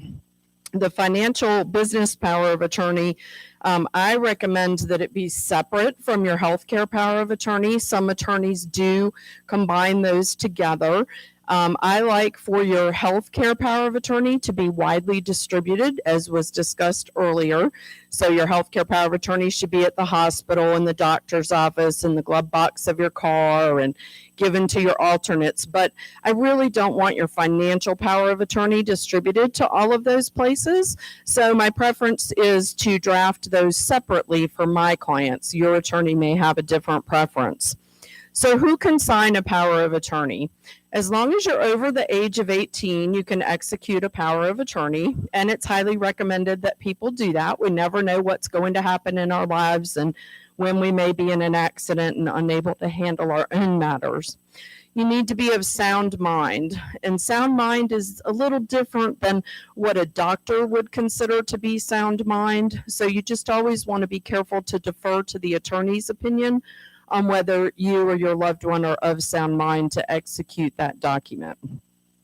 The financial business power of attorney, I recommend that it be separate from your healthcare power of attorney. Some attorneys do combine those together. I like for your healthcare power of attorney to be widely distributed, as was discussed earlier. So your healthcare power of attorney should be at the hospital, in the doctor's office, in the glove box of your car, and given to your alternates. But I really don't want your financial power of attorney distributed to all of those places. So my preference is to draft those separately for my clients. Your attorney may have a different preference. So who can sign a power of attorney? As long as you're over the age of 18, you can execute a power of attorney, and it's highly recommended that people do that. We never know what's going to happen in our lives and when we may be in an accident and unable to handle our own matters. You need to be of sound mind, and sound mind is a little different than what a doctor would consider to be sound mind. So you just always want to be careful to defer to the attorney's opinion on whether you or your loved one are of sound mind to execute that document.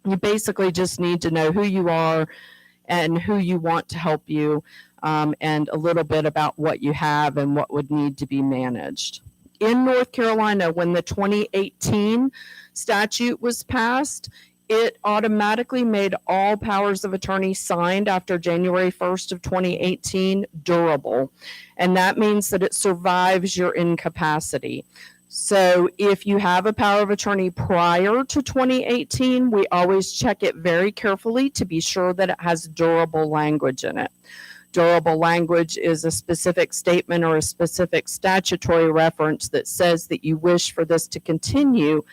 You basically just need to know who you are and who you want to help you, and a little bit about what you have and what would need to be managed. In North Carolina, when the 2018 statute was passed, it automatically made all powers of attorney signed after January 1st of 2018 durable. And that means that it survives your incapacity. So if you have a power of attorney prior to 2018, we always check it very carefully to be sure that it has durable language in it. Durable language is a specific statement or a specific statutory reference that says that you wish for this to continue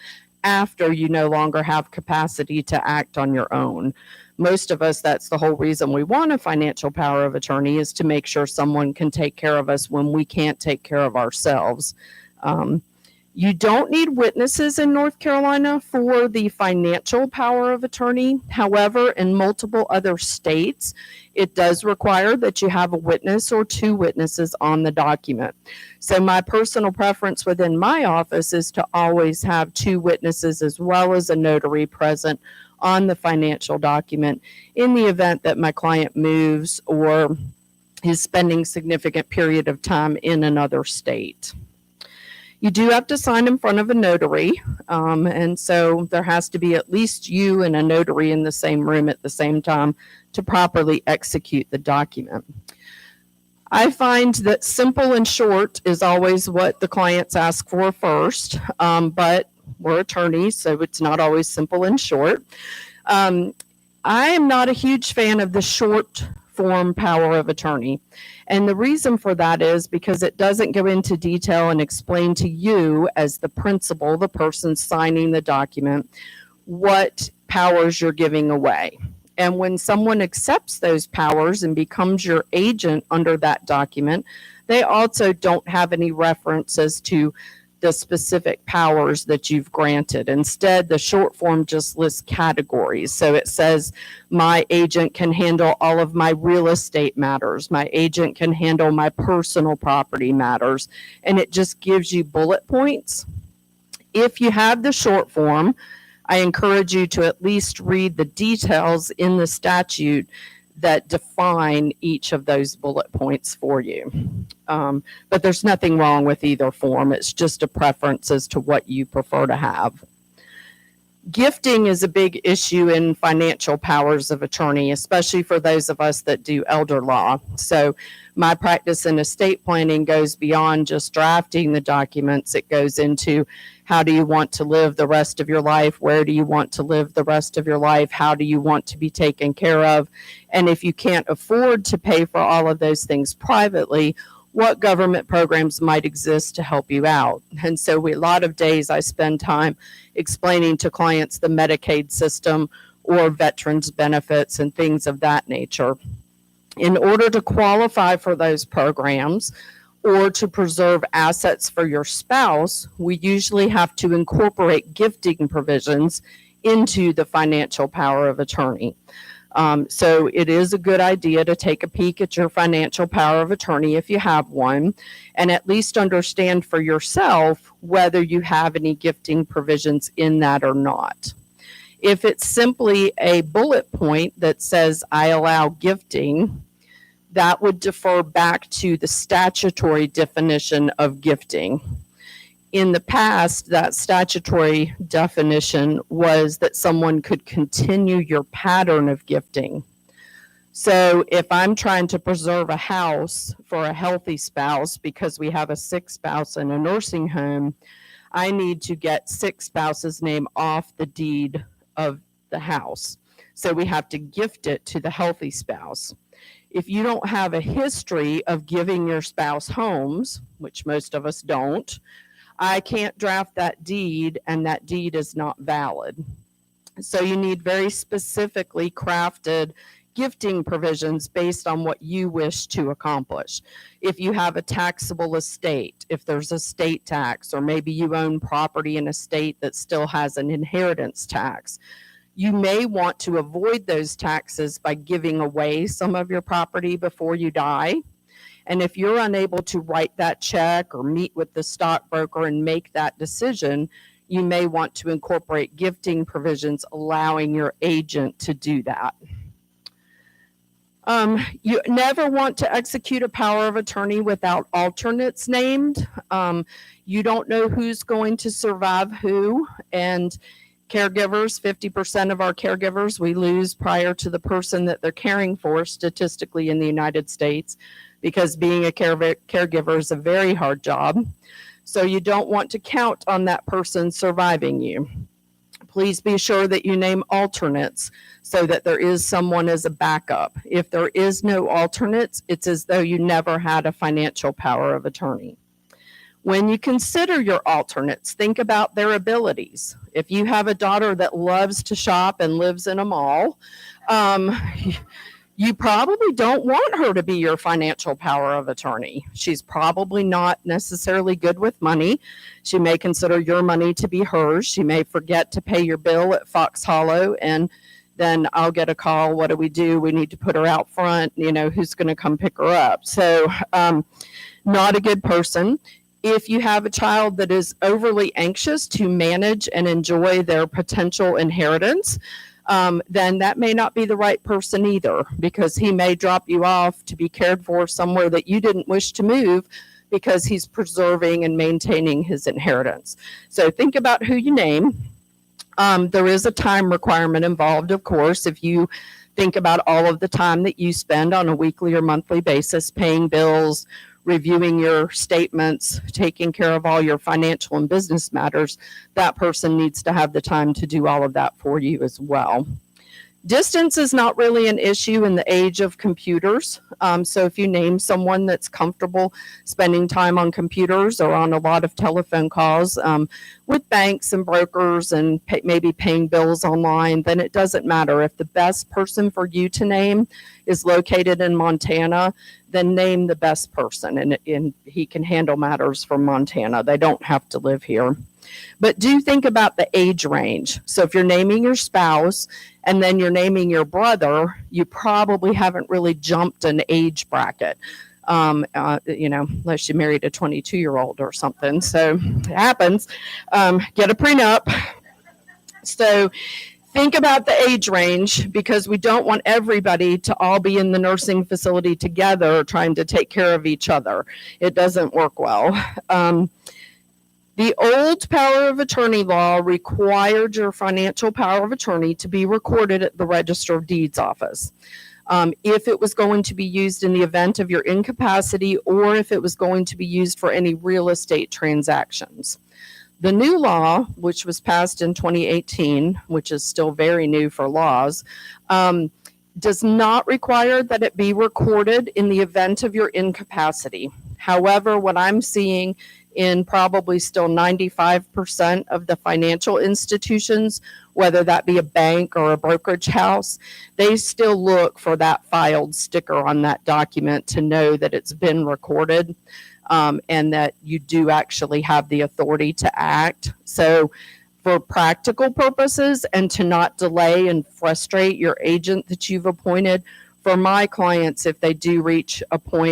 after you no longer have capacity to act on your own. Most of us, that's the whole reason we want a financial power of attorney, is to make sure someone can take care of us when we can't take care of ourselves. You don't need witnesses in North Carolina for the financial power of attorney. However, in multiple other states, it does require that you have a witness or two witnesses on the document. So my personal preference within my office is to always have two witnesses as well as a notary present on the financial document in the event that my client moves or is spending significant period of time in another state. You do have to sign in front of a notary, and so there has to be at least you and a notary in the same room at the same time to properly execute the document. I find that simple and short is always what the clients ask for first, but we're attorneys, so it's not always simple and short. I am not a huge fan of the short form power of attorney. And the reason for that is because it doesn't go into detail and explain to you as the principal, the person signing the document, what powers you're giving away. And when someone accepts those powers and becomes your agent under that document, they also don't have any references to the specific powers that you've granted. Instead, the short form just lists categories. So it says, my agent can handle all of my real estate matters. My agent can handle my personal property matters. And it just gives you bullet points. If you have the short form, I encourage you to at least read the details in the statute that define each of those bullet points for you. But there's nothing wrong with either form. It's just a preference as to what you prefer to have. Gifting is a big issue in financial powers of attorney, especially for those of us that do elder law. So my practice in estate planning goes beyond just drafting the documents. It goes into how do you want to live the rest of your life? Where do you want to live the rest of your life? How do you want to be taken care of? And if you can't afford to pay for all of those things privately, what government programs might exist to help you out? And so a lot of days I spend time explaining to clients the Medicaid system or veterans benefits and things of that nature. In order to qualify for those programs or to preserve assets for your spouse, we usually have to incorporate gifting provisions into the financial power of attorney. So it is a good idea to take a peek at your financial power of attorney if you have one, and at least understand for yourself whether you have any gifting provisions in that or not. If it's simply a bullet point that says, I allow gifting, that would defer back to the statutory definition of gifting. In the past, that statutory definition was that someone could continue your pattern of gifting. So if I'm trying to preserve a house for a healthy spouse because we have a sick spouse in a nursing home, I need to get sick spouse's name off the deed of the house. So we have to gift it to the healthy spouse. If you don't have a history of giving your spouse homes, which most of us don't, I can't draft that deed, and that deed is not valid. So you need very specifically crafted gifting provisions based on what you wish to accomplish. If you have a taxable estate, if there's a state tax, or maybe you own property in a state that still has an inheritance tax, you may want to avoid those taxes by giving away some of your property before you die. And if you're unable to write that check or meet with the stockbroker and make that decision, you may want to incorporate gifting provisions allowing your agent to do that. You never want to execute a power of attorney without alternates named. You don't know who's going to survive who, and caregivers, 50% of our caregivers we lose prior to the person that they're caring for statistically in the United States, because being a caregiver is a very hard job. So you don't want to count on that person surviving you. Please be sure that you name alternates so that there is someone as a backup. If there is no alternates, it's as though you never had a financial power of attorney. When you consider your alternates, think about their abilities. If you have a daughter that loves to shop and lives in a mall, you probably don't want her to be your financial power of attorney. She's probably not necessarily good with money. She may consider your money to be hers. She may forget to pay your bill at Fox Hollow, and then I'll get a call. What do? We need to put her out front. Who's going to come pick her up? So not a good person. If you have a child that is overly anxious to manage and enjoy their potential inheritance, then that may not be the right person either, because he may drop you off to be cared for somewhere that you didn't wish to move because he's preserving and maintaining his inheritance. So think about who you name. There is a time requirement involved, of course. If you think about all of the time that you spend on a weekly or monthly basis paying bills, reviewing your statements, taking care of all your financial and business matters, that person needs to have the time to do all of that for you as well. Distance is not really an issue in the age of computers. So if you name someone that's comfortable spending time on computers or on a lot of telephone calls with banks and brokers and maybe paying bills online, then it doesn't matter. If the best person for you to name is located in Montana, then name the best person, and he can handle matters from Montana. They don't have to live here. But do think about the age range. So if you're naming your spouse and then you're naming your brother, you probably haven't really jumped an age bracket, unless you married a 22-year-old or something. So it happens. Get a prenup. So think about the age range, because we don't want everybody to all be in the nursing facility together trying to take care of each other. It doesn't work well. The old power of attorney law required your financial power of attorney to be recorded at the Register of Deeds office. If it was going to be used in the event of your incapacity, or if it was going to be used for any real estate transactions. The new law, which was passed in 2018, which is still very new for laws, does not require that it be recorded in the event of your incapacity. However, what I'm seeing in probably still 95% of the financial institutions, whether that be a bank or a brokerage house, they still look for that filed sticker on that document to know that it's been recorded, and that you do actually have the authority to act. So for practical purposes and to not delay and frustrate your agent that you've appointed. For my clients, if they do reach a point